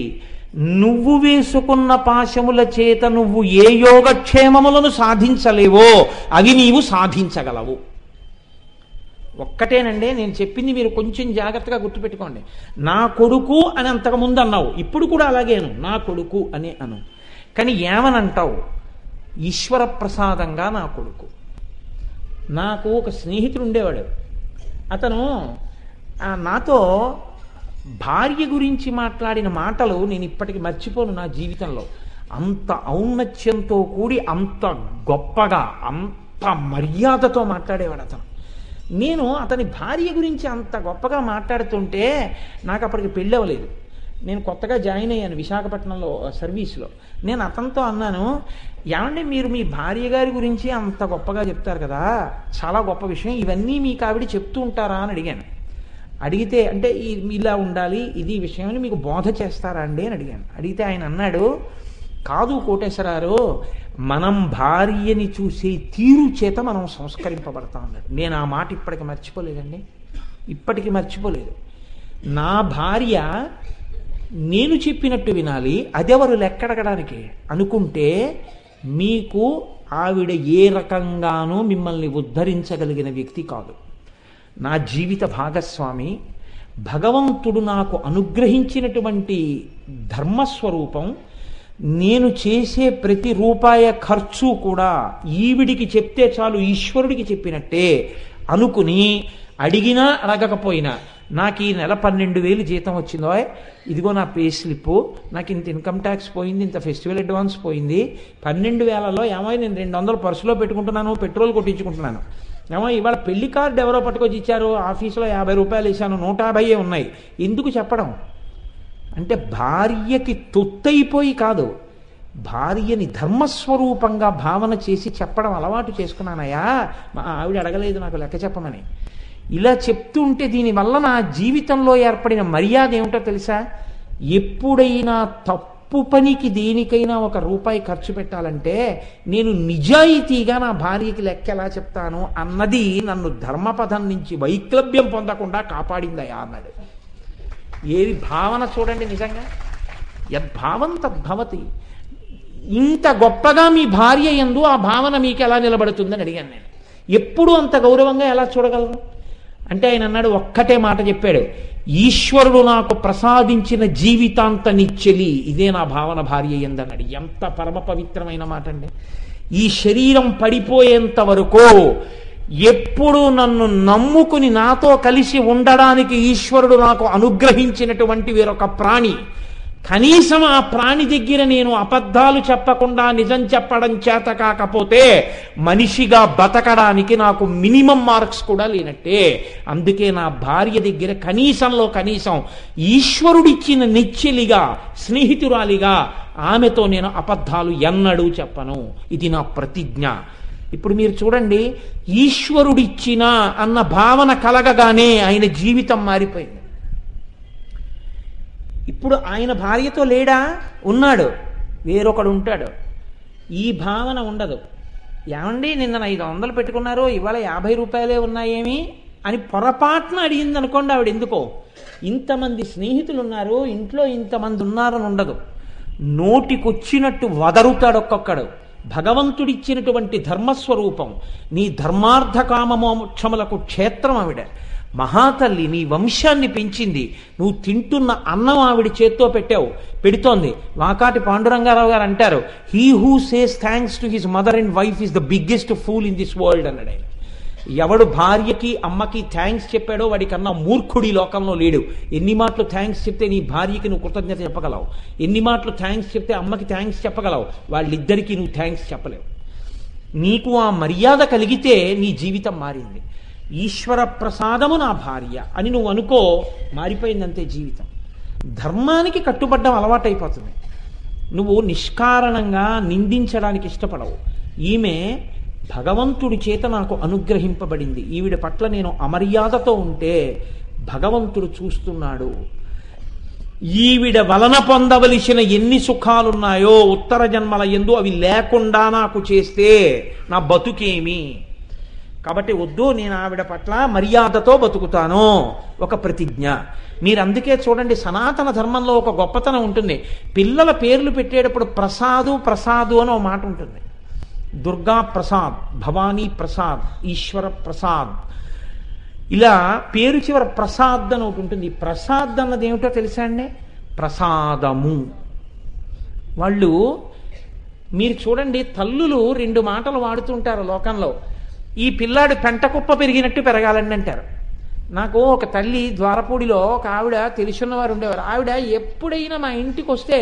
నువ్వు వేసుకున్న పాశముల చేత నువ్వు ఏ యోగక్షేమములను సాధించలేవో అవి నీవు సాధించగలవు. ఒక్కటేనండి నేను చెప్పింది, మీరు కొంచెం జాగ్రత్తగా గుర్తుపెట్టుకోండి. నా కొడుకు అని అంతకుముందు అన్నావు, ఇప్పుడు కూడా అలాగేను నా కొడుకు అనే అను. కానీ ఏమనంటావు? ఈశ్వర ప్రసాదంగా నా కొడుకు. నాకు ఒక స్నేహితుడు ఉండేవాడు, అతను నాతో భార్య గురించి మాట్లాడిన మాటలు నేను ఇప్పటికి మర్చిపోను నా జీవితంలో. అంత ఔన్నత్యంతో కూడి అంత గొప్పగా అంత మర్యాదతో మాట్లాడేవాడు అతను. నేను అతని భార్య గురించి అంత గొప్పగా మాట్లాడుతుంటే నాకు అప్పటికి పెళ్ళి అవ్వలేదు. నేను కొత్తగా జాయిన్ అయ్యాను విశాఖపట్నంలో సర్వీస్లో. నేను అతనితో అన్నాను, ఏమంటే మీరు మీ భార్య గారి గురించి అంత గొప్పగా చెప్తారు కదా, చాలా గొప్ప విషయం, ఇవన్నీ మీకు ఆవిడ చెప్తూ ఉంటారా అని అడిగాను. అడిగితే అంటే ఇలా ఉండాలి ఇది విషయం అని మీకు బోధ చేస్తారా అండి అని అడిగాను. అడిగితే ఆయన అన్నాడు, కాదు కోటేశ్వరారు, మనం భార్యని చూసే తీరు చేత మనం సంస్కరింపబడతా అన్నాడు. నేను ఆ మాట ఇప్పటికి మర్చిపోలేదండి, ఇప్పటికి మర్చిపోలేదు. నా భార్య నేను చెప్పినట్టు వినాలి, అదెవరు లెక్కడగడానికి అనుకుంటే మీకు ఆవిడ ఏ రకంగానూ మిమ్మల్ని ఉద్ధరించగలిగిన వ్యక్తి కాదు. నా జీవిత భాగస్వామి, భగవంతుడు నాకు అనుగ్రహించినటువంటి ధర్మస్వరూపం. నేను చేసే ప్రతి రూపాయ ఖర్చు కూడా ఈవిడికి చెప్తే చాలు ఈశ్వరుడికి చెప్పినట్టే అనుకుని, అడిగినా అడగకపోయినా, నాకు ఈ నెల 12,000 జీతం వచ్చిందో, ఇదిగో నా పే స్లిప్పు, నాకు ఇంత ఇన్కమ్ ట్యాక్స్ పోయింది, ఇంత ఫెస్టివల్ అడ్వాన్స్ పోయింది, 12,000లో ఏమో నేను 200 పర్సులో పెట్టుకుంటున్నాను, పెట్రోల్ కొట్టించుకుంటున్నాను, ఏమో ఇవాళ పెళ్లి కార్డు ఎవరో పట్టుకొచ్చి ఇచ్చారు, ఆఫీసులో 50 రూపాయలు వేసాను, 150 ఉన్నాయి. ఎందుకు చెప్పడం? అంటే భార్యకి తొత్తైపోయి కాదు, భార్యని ధర్మస్వరూపంగా భావన చేసి చెప్పడం అలవాటు చేసుకున్నానయ్యా. మా ఆవిడ అడగలేదు నాకు లెక్క చెప్పమని. ఇలా చెప్తుంటే దీనివల్ల నా జీవితంలో ఏర్పడిన మర్యాద ఏమిటో తెలుసా? ఎప్పుడైనా తప్పు పనికి దేనికైనా 1 రూపాయి ఖర్చు పెట్టాలంటే నేను నిజాయితీగా నా భార్యకి లెక్క ఎలా చెప్తాను అన్నది నన్ను ధర్మపథం నుంచి వైక్లభ్యం పొందకుండా కాపాడిందయ్యా అన్నాడు. ఏది భావన చూడండి, నిజంగా యద్భావం తద్భవతి. ఇంత గొప్పగా మీ భార్య యందు ఆ భావన మీకు ఎలా నిలబడుతుందని అడిగాను నేను. ఎప్పుడు అంత గౌరవంగా ఎలా చూడగలరు అంటే ఆయన అన్నాడు, ఒక్కటే మాట చెప్పాడు, ఈశ్వరుడు నాకు ప్రసాదించిన జీవితాంత నిచ్చెలి ఇదే నా భావన భార్య యందన్నాడు. ఎంత పరమ పవిత్రమైన మాట అండి. ఈ శరీరం పడిపోయేంత వరకు ఎప్పుడు నన్ను నమ్ముకుని నాతో కలిసి ఉండడానికి ఈశ్వరుడు నాకు అనుగ్రహించినటువంటి వేరొక ప్రాణి, కనీసం ఆ ప్రాణి దగ్గర నేను అబద్ధాలు చెప్పకుండా నిజం చెప్పడం చేత కాకపోతే మనిషిగా బతకడానికి నాకు మినిమం మార్క్స్ కూడా లేనట్టే. అందుకే నా భార్య దగ్గర కనీసంలో కనీసం ఈశ్వరుడిచ్చిన నిచ్చెలిగా, స్నేహితురాలిగా ఆమెతో నేను అబద్ధాలు ఎన్నడూ చెప్పను. ఇది నా ప్రతిజ్ఞ. ఇప్పుడు మీరు చూడండి, ఈశ్వరుడిచ్చిన అన్న భావన కలగగానే ఆయన జీవితం మారిపోయింది. ఇప్పుడు ఆయన భార్యతో లేడా? ఉన్నాడు, వేరొకడు ఉంటాడు. ఈ భావన ఉండదు. ఏమండి నిన్న 500 పెట్టుకున్నారు, ఇవాళ 50 రూపాయలే ఉన్నాయేమి అని పొరపాటున అడిగింది అనుకోండి ఆవిడ, ఎందుకో ఇంతమంది స్నేహితులు ఉన్నారు, ఇంట్లో ఇంతమంది ఉన్నారని ఉండదు. నోటికొచ్చినట్టు వదరుతాడు ఒక్కొక్కడు. భగవంతుడిచ్చినటువంటి ధర్మస్వరూపం. నీ ధర్మార్థ కామమోక్షములకు క్షేత్రం ఆవిడ. మహాతల్లి నీ వంశాన్ని పెంచింది. నువ్వు తింటున్న అన్నం ఆవిడ చేత్తో పెడుతోంది. వాకాటి పాండురంగారావు గారు అంటారు, he who says thanks to his mother and wife is the biggest pool in this world అన్నాడు ఆయన. ఎవడు భార్యకి అమ్మకి థ్యాంక్స్ చెప్పాడో వాడికన్నా మూర్ఖుడి లోకంలో లేడు. ఎన్ని మాటలు థ్యాంక్స్ చెప్తే నీ భార్యకి నువ్వు కృతజ్ఞత చెప్పగలవు? ఎన్ని మాటలు థ్యాంక్స్ చెప్తే అమ్మకి థ్యాంక్స్ చెప్పగలవు? వాళ్ళిద్దరికీ నువ్వు థ్యాంక్స్ చెప్పలేవు. నీకు ఆ మర్యాద కలిగితే నీ జీవితం మారింది. ఈశ్వర ప్రసాదము నా భార్య అని నువ్వు అనుకో, మారిపోయిందంతే జీవితం. ధర్మానికి కట్టుబడ్డం అలవాటైపోతుంది. నువ్వు నిష్కారణంగా నిందించడానికి ఇష్టపడవు. ఈమె భగవంతుడి చేత నాకు అనుగ్రహింపబడింది, ఈవిడ పట్ల నేను అమర్యాదతో ఉంటే భగవంతుడు చూస్తున్నాడు. ఈవిడ వలన పొందవలసిన ఎన్ని సుఖాలున్నాయో ఉత్తర జన్మల యందు అవి లేకుండా నాకు చేస్తే నా బతుకేమి? కాబట్టి వద్దు, నేను ఆవిడ పట్ల మర్యాదతో బతుకుతాను. ఒక ప్రతిజ్ఞ. మీరు అందుకే చూడండి, సనాతన ధర్మంలో ఒక గొప్పతనం ఉంటుంది. పిల్లల పేర్లు పెట్టేటప్పుడు ప్రసాదు ప్రసాదు అని ఒక మాట ఉంటుంది. దుర్గా ప్రసాద్, భవానీ ప్రసాద్, ఈశ్వర ప్రసాద్, ఇలా పేరు చివర ప్రసాద్ అని ఒకటి ఉంటుంది. ప్రసాద్ అన్నది ఏమిటో తెలుసా అండి? ప్రసాదము. వాళ్ళు మీరు చూడండి, తల్లులు 2 మాటలు వాడుతుంటారు లోకంలో. ఈ పిల్లాడు పెంటకుప్ప పెరిగినట్టు పెరగాలండి అంటారు. నాకు ఒక తల్లి ద్వారపూడిలో ఒక ఆవిడ తెలుసున్నవారు ఉండేవారు. ఆవిడ ఎప్పుడైనా మా ఇంటికి వస్తే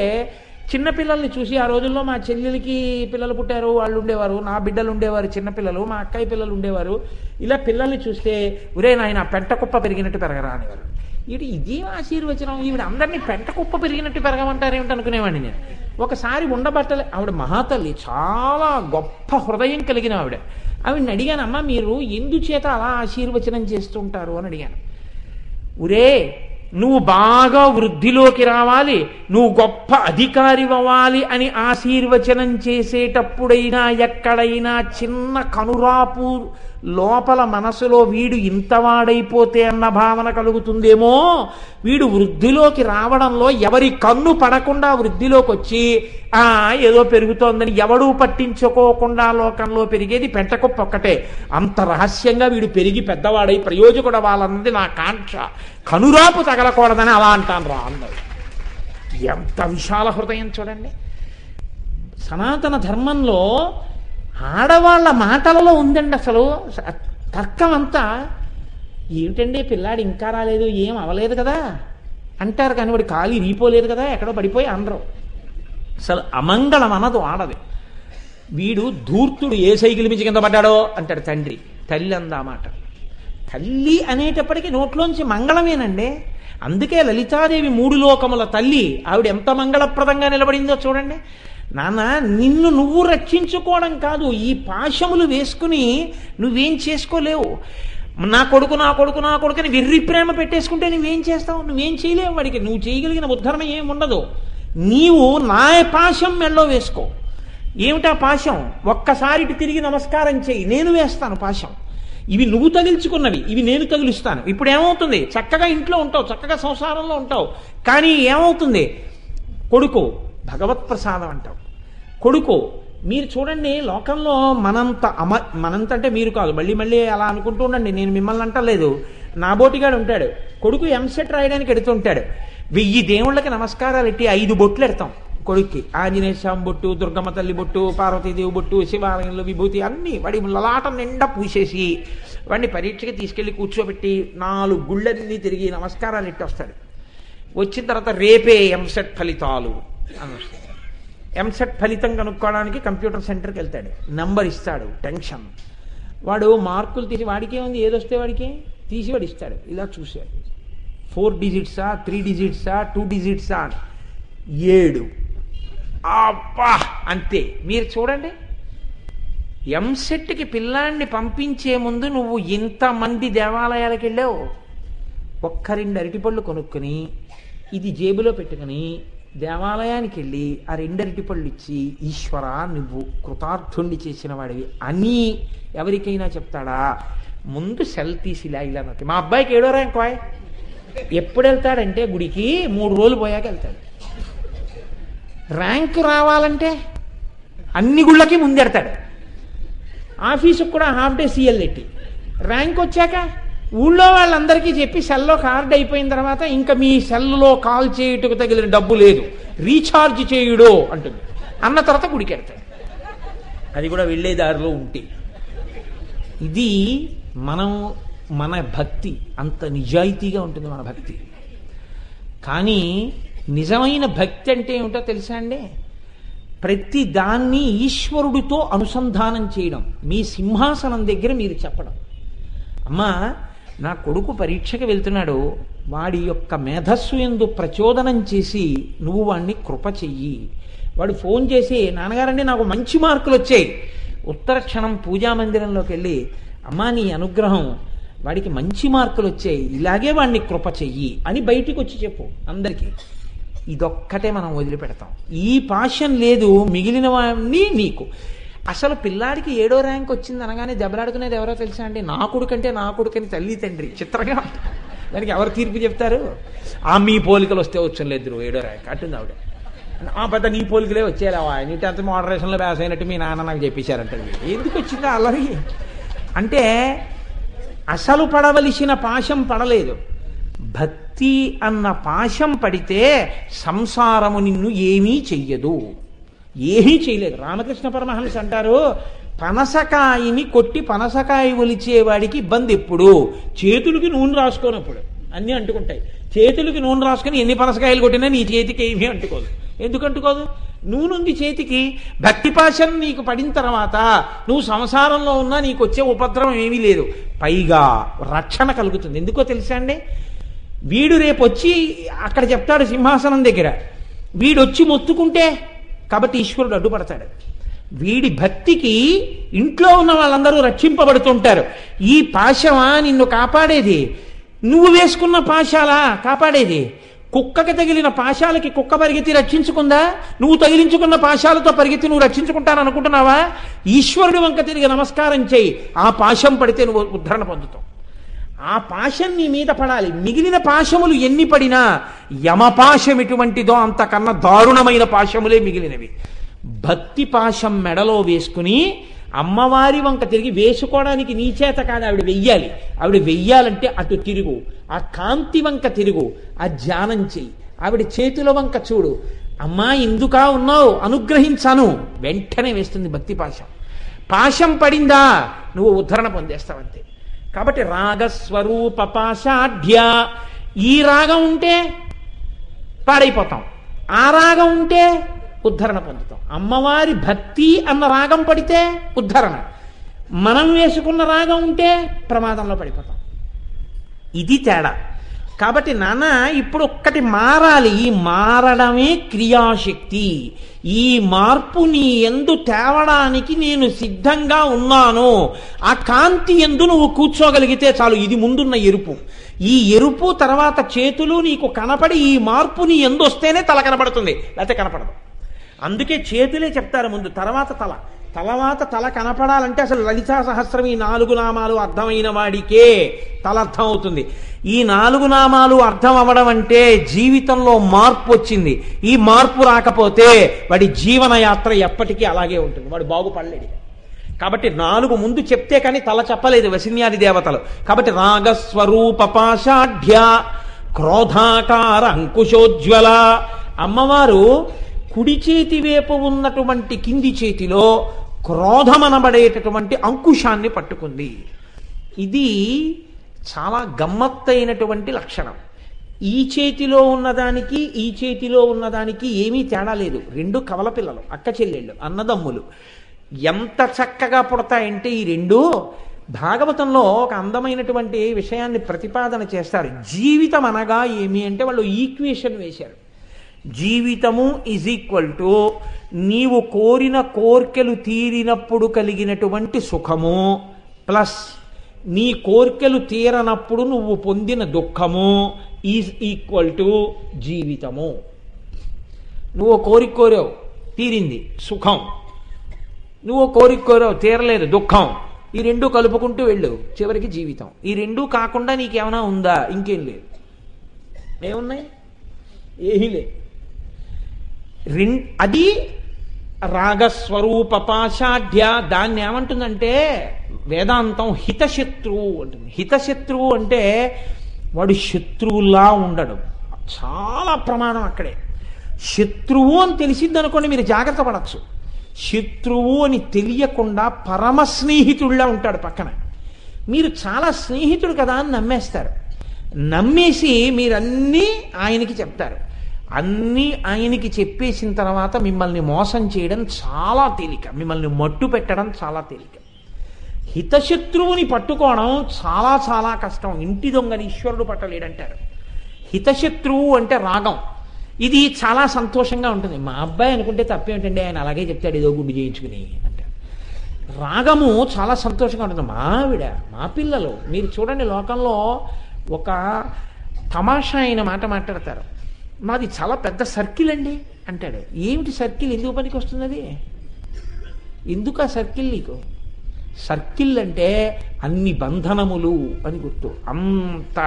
చిన్నపిల్లల్ని చూసి, ఆ రోజుల్లో మా చెల్లెలకి పిల్లలు పుట్టారు, వాళ్ళు ఉండేవారు, నా బిడ్డలు ఉండేవారు చిన్నపిల్లలు, మా అక్కయ్య పిల్లలు ఉండేవారు. ఇలా పిల్లల్ని చూస్తే, ఒరే నాయన పెంటకుప్ప పెరిగినట్టు పెరగరా అనేవారు. ఇదేం ఆశీర్వచనం, ఈవిడ అందరినీ పెంటకుప్ప పెరిగినట్టు పెరగమంటారేమిటి అనుకునేవాడిని నేను. ఒకసారి ఉండబట్టలే, ఆవిడ మహాతల్లి, చాలా గొప్ప హృదయం కలిగిన ఆవిడ. ఆవిడని అడిగాను, అమ్మ మీరు ఎందుచేత అలా ఆశీర్వచనం చేస్తుంటారు అని అడిగాను. ఒరే, నువ్వు బాగా వృద్ధిలోకి రావాలి, నువ్వు గొప్ప అధికారి అవ్వాలి అని ఆశీర్వచనం చేసేటప్పుడైనా ఎక్కడైనా చిన్న కనురాపు లోపల మనసులో వీడు ఇంతవాడైపోతే అన్న భావన కలుగుతుందేమో. వీడు వృద్ధిలోకి రావడంలో ఎవరి కన్ను పడకుండా వృద్ధిలోకి వచ్చి ఏదో పెరుగుతోందని ఎవడూ పట్టించుకోకుండా లోకంలో పెరిగేది పెంటకుప్ప ఒక్కటే. అంత రహస్యంగా వీడు పెరిగి పెద్దవాడై ప్రయోజకుడు అవ్వాలన్నది నా కాంక్ష, కనురాపు తగలకూడదని అలా అంటాను రా అన్నది. ఎంత విశాల హృదయం చూడండి. సనాతన ధర్మంలో ఆడవాళ్ల మాటలలో ఉందండి అసలు తర్కం అంతా. ఏమిటండి పిల్లాడు ఇంకా రాలేదు, ఏం అవలేదు కదా అంటారు, కానీ వాడు ఖాళీ రీపోలేదు కదా, ఎక్కడో పడిపోయి అనరు. అసలు అమంగళం అన్నది ఆడది. వీడు ధూర్తుడు ఏ సైకిల్ మించి కింద పడ్డాడో అంటాడు తండ్రి. తల్లి అందా మాట. తల్లి అనేటప్పటికీ నోట్లోంచి మంగళమేనండి. అందుకే లలితాదేవి 3 లోకముల తల్లి. ఆవిడ ఎంత మంగళప్రదంగా నిలబడిందో చూడండి. నాన్న, నిన్ను నువ్వు రక్షించుకోవడం కాదు, ఈ పాశములు వేసుకుని నువ్వేం చేసుకోలేవు. నా కొడుకు నా కొడుకు నా కొడుకుని వెర్రి ప్రేమ పెట్టేసుకుంటే నువ్వేం చేస్తావు? నువ్వేం చేయలేవు వాడికి. నువ్వు చేయగలిగిన ఉద్ధరణ ఏం ఉండదు. నీవు నా పాశం మెళ్ళో వేసుకో. ఏమిటా పాశం? ఒక్కసారి ఇటు తిరిగి నమస్కారం చేయి, నేను వేస్తాను పాశం. ఇవి నువ్వు తగిల్చుకున్నవి, ఇవి నేను తగిలిస్తాను. ఇప్పుడు ఏమవుతుంది? చక్కగా ఇంట్లో ఉంటావు, చక్కగా సంసారంలో ఉంటావు. కానీ ఏమవుతుంది? కొడుకు భగవత్ ప్రసాదం అంటావు. కొడుకు, మీరు చూడండి లోకంలో మనంత అంటే మీరు కాదు, మళ్ళీ మళ్ళీ అలా అనుకుంటూ ఉండండి, నేను మిమ్మల్ని అంటలేదు. నాబోటిగాడు ఉంటాడు, కొడుకు ఎంసెట్ రాయడానికి ఎడుతుంటాడు. 1000 దేవుళ్ళకి నమస్కారాలు ఎట్టి 5 బొట్లు ఎడతాం కొడుక్కి. ఆంజనేయ స్వామి బొట్టు, దుర్గమ్మ తల్లి బొట్టు, పార్వతీదేవి బొట్టు, శివాలయంలో విభూతి అన్నీ వాడి లలాటం నిండా పూసేసి వాడిని పరీక్షకి తీసుకెళ్లి కూర్చోబెట్టి 4 గుళ్ళన్నీ తిరిగి నమస్కారాలు ఎట్టి వస్తాడు. వచ్చిన తర్వాత రేపే ఎంసెట్ ఫలితాలు అని వస్తాయి. ఎంసెట్ ఫలితం కనుక్కోవడానికి కంప్యూటర్ సెంటర్కి వెళ్తాడు, నంబర్ ఇస్తాడు, టెన్షన్. వాడు మార్కులు తీసి, వాడికే ఉంది ఏదొస్తే వాడికి తీసి వాడు ఇస్తాడు. ఇలా చూశాడు, 4 డిజిట్సా 3 డిజిట్సా 2 డిజిట్సా 7. అబ్బా అంతే. మీరు చూడండి, ఎంసెట్కి పిల్లాన్ని పంపించే ముందు నువ్వు ఇంతమంది దేవాలయాలకు వెళ్ళావు. 1-2 అరటిపళ్ళు కొనుక్కొని ఇది జేబులో పెట్టుకుని దేవాలయానికి వెళ్ళి ఆ 2 అరటిపళ్ళు ఇచ్చి, ఈశ్వర నువ్వు కృతార్థుణ్ణి చేసిన వాడివి అని ఎవరికైనా చెప్తాడా? ముందు సెల్ తీసి ఇలా నొక్కి. మా అబ్బాయికి 7వ ర్యాంక్ వాయ్. ఎప్పుడు వెళ్తాడంటే గుడికి 3 రోజులు పోయాక వెళ్తాడు. ర్యాంకు రావాలంటే అన్ని గుళ్ళకి ముందెడతాడు. ఆఫీసుకు కూడా హాఫ్ డే సీఎల్ఎట్టి. ర్యాంక్ వచ్చాక ఊళ్ళో వాళ్ళందరికీ చెప్పి సెల్లో కార్డు అయిపోయిన తర్వాత ఇంకా మీ సెల్లో కాల్ చేయుటకు తగిలిన డబ్బు లేదు, రీఛార్జ్ చేయుడో అంటుంది. అన్న తర్వాత గుడికెడతాడు. అది కూడా వెళ్ళే దారిలో ఉంటే. ఇది మన భక్తి అంత నిజాయితీగా ఉంటుంది మన భక్తి. కానీ నిజమైన భక్తి అంటే ఏమిటో తెలుసా అండి? ప్రతి దాన్ని ఈశ్వరుడితో అనుసంధానం చేయడం. మీ సింహాసనం దగ్గర మీరు చెప్పడం, అమ్మా నా కొడుకు పరీక్షకు వెళ్తున్నాడు, వాడి యొక్క మేధస్సు యందు ప్రచోదనం చేసి నువ్వు వాడిని కృప చెయ్యి. వాడు ఫోన్ చేసి నాన్నగారండి నాకు మంచి మార్కులు వచ్చాయి, ఉత్తర క్షణం పూజామందిరంలోకి వెళ్ళి అమ్మా నీ అనుగ్రహం వాడికి మంచి మార్కులు వచ్చాయి, ఇలాగే వాడిని కృప చెయ్యి అని బయటికి వచ్చి చెప్పు అందరికీ. ఇదొక్కటే మనం వదిలిపెడతాం. ఈ పాషన్ లేదు మిగిలిన వాడిని నీకు. అసలు పిల్లాడికి 7వ ర్యాంక్ వచ్చింది అనగానే దెబ్బలాడుకునేది ఎవరో తెలుసా అండి? నా కొడుకంటే నా కొడుకని తల్లి తండ్రి. చిత్రంగా దానికి ఎవరు తీర్పు చెప్తారు? మీ పోలికలు వస్తే వచ్చలేదు 7వ ర్యాంక్ అంటుంది ఆవిడ. పెద్ద నీ పోలికలే వచ్చేలా నీ 10th మోడరేషన్లో పాస్ అయినట్టు మీ నాన్న నాకు చెప్పేశారంటే ఎందుకు వచ్చిందా అల్లరి? అంటే అసలు పడవలసిన పాశం పడలేదు. భక్తి అన్న పాశం పడితే సంసారము నిన్ను ఏమీ చెయ్యదు, ఏమీ చేయలేదు. రామకృష్ణ పరమహంస అంటారు, పనసకాయని కొట్టి పనసకాయ ఒలిచేవాడికి ఇబ్బంది ఎప్పుడు? చేతులకి నూనె రాసుకోనప్పుడు. అన్నీ అంటుకుంటాయి. చేతులకి నూనె రాసుకొని ఎన్ని పనసకాయలు కొట్టినా నీ చేతికి ఏమీ అంటుకోదు. ఎందుకు అంటుకోదు? నూనె ఉంది చేతికి. భక్తి పాశం నీకు పడిన తర్వాత నువ్వు సంసారంలో ఉన్నా నీకు వచ్చే ఉపద్రవం ఏమీ లేదు, పైగా రక్షణ కలుగుతుంది. ఎందుకో తెలుసా అండి? వీడు రేపు వచ్చి అక్కడ చెప్తాడు సింహాసనం దగ్గర, వీడొచ్చి మొత్తుకుంటే కాబట్టి ఈశ్వరుడు అడ్డుపడతాడు. వీడి భక్తికి ఇంట్లో ఉన్న వాళ్ళందరూ రక్షింపబడుతుంటారు. ఈ పాశమా నిన్ను కాపాడేది? నువ్వు వేసుకున్న పాశాలా కాపాడేది? కుక్కకి తగిలిన పాశాలకి కుక్క పరిగెత్తి రక్షించుకుందా? నువ్వు తగిలించుకున్న పాశాలతో పరిగెత్తి నువ్వు రక్షించుకుంటాననుకుంటున్నావా? ఈశ్వరుడి వంక తిరిగి నమస్కారం చేయి. ఆ పాశం పడితే నువ్వు ఉద్ధరణ పొందుతావు. ఆ పాశం నీ మీద పడాలి. మిగిలిన పాశములు ఎన్ని పడినా యమపాశం ఎటువంటిదో అంతకన్నా దారుణమైన పాశములే మిగిలినవి. భక్తి పాశం మెడలో వేసుకుని అమ్మవారి వంక తిరిగి వేసుకోవడానికి నీ చేత కాదు, ఆవిడ వెయ్యాలి. ఆవిడ వెయ్యాలంటే అటు తిరుగు, ఆ కాంతి వంక తిరుగు, ఆ ధ్యానం చెయ్యి. ఆవిడ చేతుల వంక చూడు, అమ్మా ఎందుకా ఉన్నావు అనుగ్రహించాను, వెంటనే వేస్తుంది భక్తి పాశం. పాశం పడిందా నువ్వు ఉద్ధరణ పొందేస్తావంతే. కాబట్టి రాగస్వరూప పాశాఢ్య. ఈ రాగం ఉంటే పాడైపోతాం, ఆ రాగం ఉంటే ఉద్ధరణ పొందుతాం. అమ్మవారి భక్తి అన్న రాగం పడితే ఉద్ధరణ, మనం వేసుకున్న రాగం ఉంటే ప్రమాదంలో పడిపోతాం. ఇది తేడా. కాబట్టి నాన్న ఇప్పుడు ఒక్కటి మారాలి. ఈ మారడమే క్రియాశక్తి. ఈ మార్పు నీ యందు తేవడానికి నేను సిద్ధంగా ఉన్నాను. ఆ కాంతి యందు నువ్వు కూర్చోగలిగితే చాలు. ఇది ముందున్న ఎరుపు. ఈ ఎరుపు తర్వాత చేతులు నీకు కనపడి ఈ మార్పు నీ యందు వస్తేనే తల కనపడుతుంది, లేకపోతే కనపడదు. అందుకే చేతులే చెప్తారు ముందు, తర్వాత తల. తర్వాత తల కనపడాలంటే అసలు లలితా సహస్రం ఈ 4 నామాలు అర్థమైన వాడికే తల అర్థం అవుతుంది. ఈ 4 నామాలు అర్థం అవ్వడం అంటే జీవితంలో మార్పు వచ్చింది. ఈ మార్పు రాకపోతే వాడి జీవనయాత్ర ఎప్పటికీ అలాగే ఉంటుంది, వాడు బాగుపడలేడు. కాబట్టి 4 ముందు చెప్తే కానీ తల చెప్పలేదు వసిన్యాది దేవతలు. కాబట్టి రాగస్వరూప పాశాఢ్య క్రోధాకార అంకుశోజ్వల. అమ్మవారు కుడి చేతి వైపు ఉన్నటువంటి కింది చేతిలో క్రోధమనబడేటటువంటి అంకుశాన్ని పట్టుకుంది. ఇది చాలా గమ్మత్తైనటువంటి లక్షణం. ఈ చేతిలో ఉన్నదానికి ఈ చేతిలో ఉన్నదానికి ఏమీ తేడా లేదు. 2 కవల పిల్లలు, అక్క చెల్లెళ్ళు, అన్నదమ్ములు. ఎంత చక్కగా పుడతాయంటే ఈ 2. భాగవతంలో ఒక అందమైనటువంటి విషయాన్ని ప్రతిపాదన చేస్తారు. జీవితం అనగా ఏమి అంటే వాళ్ళు ఈక్వేషన్ వేశారు. జీవితము ఈజ్ ఈక్వల్ టు నీవు కోరిన కోర్కెలు తీరినప్పుడు కలిగినటువంటి సుఖము ప్లస్ నీ కోర్కెలు తీరనప్పుడు నువ్వు పొందిన దుఃఖము ఈజ్ ఈక్వల్ టు జీవితము. నువ్వు కోరిక కోరావు తీరింది సుఖం, నువ్వు కోరిక కోరావు తీరలేదు దుఃఖం. ఈ 2 కలుపుకుంటూ వెళ్ళు, చివరికి జీవితం. ఈ 2 కాకుండా నీకేమైనా ఉందా? ఇంకేం లేదు. ఏమున్నాయి? ఏమీ లేదు. అది రాగస్వరూపపాషాఢ్య దాన్ని ఏమంటుందంటే వేదాంతం హితశత్రువు అంటుంది. హితశత్రువు అంటే వాడు శత్రువులా ఉండడు. చాలా ప్రమాణం అక్కడే. శత్రువు అని తెలిసింది అనుకోండి, మీరు జాగ్రత్త పడచ్చు. శత్రువు అని తెలియకుండా పరమ స్నేహితుడిలా ఉంటాడు పక్కన. మీరు చాలా స్నేహితుడు కదా అని నమ్మేస్తారు. నమ్మేసి మీరన్నీ ఆయనకి చెప్తారు. అన్నీ ఆయనకి చెప్పేసిన తర్వాత మిమ్మల్ని మోసం చేయడం చాలా తేలిక, మిమ్మల్ని మట్టు పెట్టడం చాలా తేలిక. హితశత్రువుని పట్టుకోవడం చాలా చాలా కష్టం. ఇంటి దొంగని ఈశ్వరుడు పట్టలేడంటారు. హితశత్రువు అంటే రాగం. ఇది చాలా సంతోషంగా ఉంటుంది. మా అబ్బాయి అనుకుంటే తప్పేమిటండి, ఆయన అలాగే చెప్తాడు ఏదో గుండు చేయించుకుని అంటే. రాగము చాలా సంతోషంగా ఉంటుంది. మా ఆవిడ, మా పిల్లలు, మీరు చూడండి లోకంలో ఒక తమాషా అయిన మాట మాట్లాడతారు. మాది చాలా పెద్ద సర్కిల్ అండి అంటాడు. ఏమిటి సర్కిల్, ఎందుకు పనికి వస్తుంది అది? ఎందుకు ఆ సర్కిల్ నీకు? సర్కిల్ అంటే అన్ని బంధనములు అని గుర్తు. అంత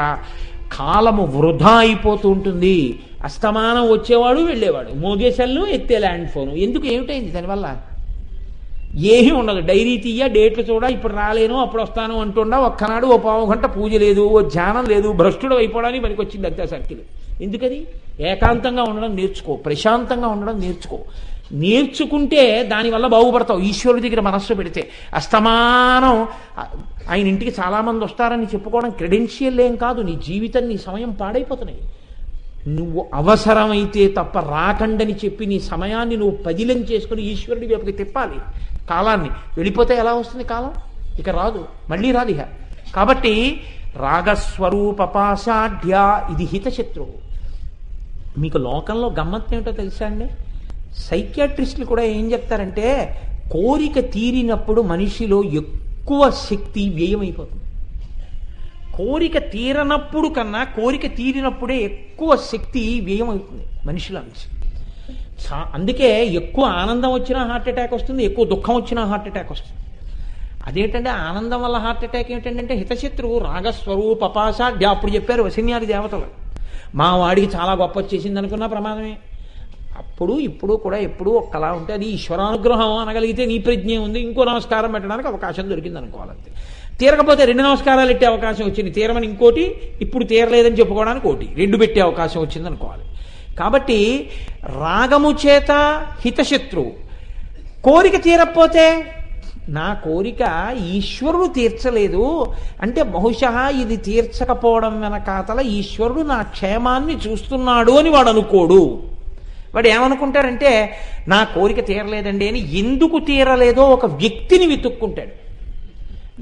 కాలము వృధా అయిపోతూ ఉంటుంది. అస్తమానం వచ్చేవాడు వెళ్ళేవాడు, మోగేసెల్లు ఎత్తే ల్యాండ్ ఫోను. ఎందుకు, ఏమిటైంది దానివల్ల? ఏమీ ఉండదు. డైరీ తీయ, డేట్లు చూడ, ఇప్పుడు రాలేను అప్పుడు వస్తాను అంటుండా ఒక్కనాడు ఓ పావు గంట పూజ లేదు, ఓ ధ్యానం లేదు, భ్రష్టుడు అయిపోవడానికి పనికి వచ్చింది అంతే సర్కిల్. ఎందుకది? ఏకాంతంగా ఉండడం నేర్చుకో, ప్రశాంతంగా ఉండడం నేర్చుకో. నేర్చుకుంటే దానివల్ల బాగుపడతావు. ఈశ్వరుడి దగ్గర మనస్సు పెడితే అస్తమానం ఆయన ఇంటికి చాలామంది వస్తారని చెప్పుకోవడం క్రెడెన్షియల్ ఏం కాదు. నీ జీవితం, నీ సమయం పాడైపోతున్నాయి. నువ్వు అవసరమైతే తప్ప రాకండని చెప్పి నీ సమయాన్ని నువ్వు పదిలం చేసుకుని ఈశ్వరుడి వైపుకి తిప్పాలి కాలాన్ని. వెళ్ళిపోతే ఎలా వస్తుంది కాలం? ఇక రాదు, మళ్ళీ రాదు ఇక. కాబట్టి రాగస్వరూపపాషాఢ్య ఇది హితశత్రువు. మీకు లోకంలో గమ్మత్తు ఏమిటో తెలుసా అండి? సైకియాట్రిస్టులు కూడా ఏం చెప్తారంటే కోరిక తీరినప్పుడు మనిషిలో ఎక్కువ శక్తి వ్యయమైపోతుంది. కోరిక తీరనప్పుడు కన్నా కోరిక తీరినప్పుడే ఎక్కువ శక్తి వ్యయం అవుతుంది మనిషిలో నుంచి. అందుకే ఎక్కువ ఆనందం వచ్చినా హార్ట్ అటాక్ వస్తుంది, ఎక్కువ దుఃఖం వచ్చినా హార్ట్ అటాక్ వస్తుంది. అదేంటంటే ఆనందం వల్ల హార్ట్ అటాక్ ఏమిటంటే హితశత్రువు రాగస్వరూపపాషాఢ్య. అప్పుడు చెప్పారు వసిన్యాది దేవతలు, మా వాడికి చాలా గొప్ప వచ్చేసింది అనుకున్నా ప్రమాదమే. అప్పుడు ఇప్పుడు కూడా ఎప్పుడూ ఒక్కలా ఉంటే అది ఈశ్వరానుగ్రహం అనగలిగితే నీ ప్రజ్ఞ ఉంది, ఇంకో నమస్కారం పెట్టడానికి అవకాశం దొరికింది అనుకోవాలంతే. తీరకపోతే 2 నమస్కారాలు పెట్టే అవకాశం వచ్చింది, తీరమని ఇంకోటి, ఇప్పుడు తీరలేదని చెప్పుకోవడానికి ఒకటి, 2 పెట్టే అవకాశం వచ్చింది అనుకోవాలి. కాబట్టి రాగము చేత హితశత్రువు. కోరిక తీరకపోతే నా కోరిక ఈశ్వరుడు తీర్చలేదు అంటే బహుశా ఇది తీర్చకపోవడం వెనకాతల ఈశ్వరుడు నా క్షేమాన్ని చూస్తున్నాడు అని వాడు అనుకోడు. వాడు ఏమనుకుంటారంటే నా కోరిక తీరలేదండి అని. ఎందుకు తీరలేదో ఒక వ్యక్తిని వెతుక్కుంటాడు.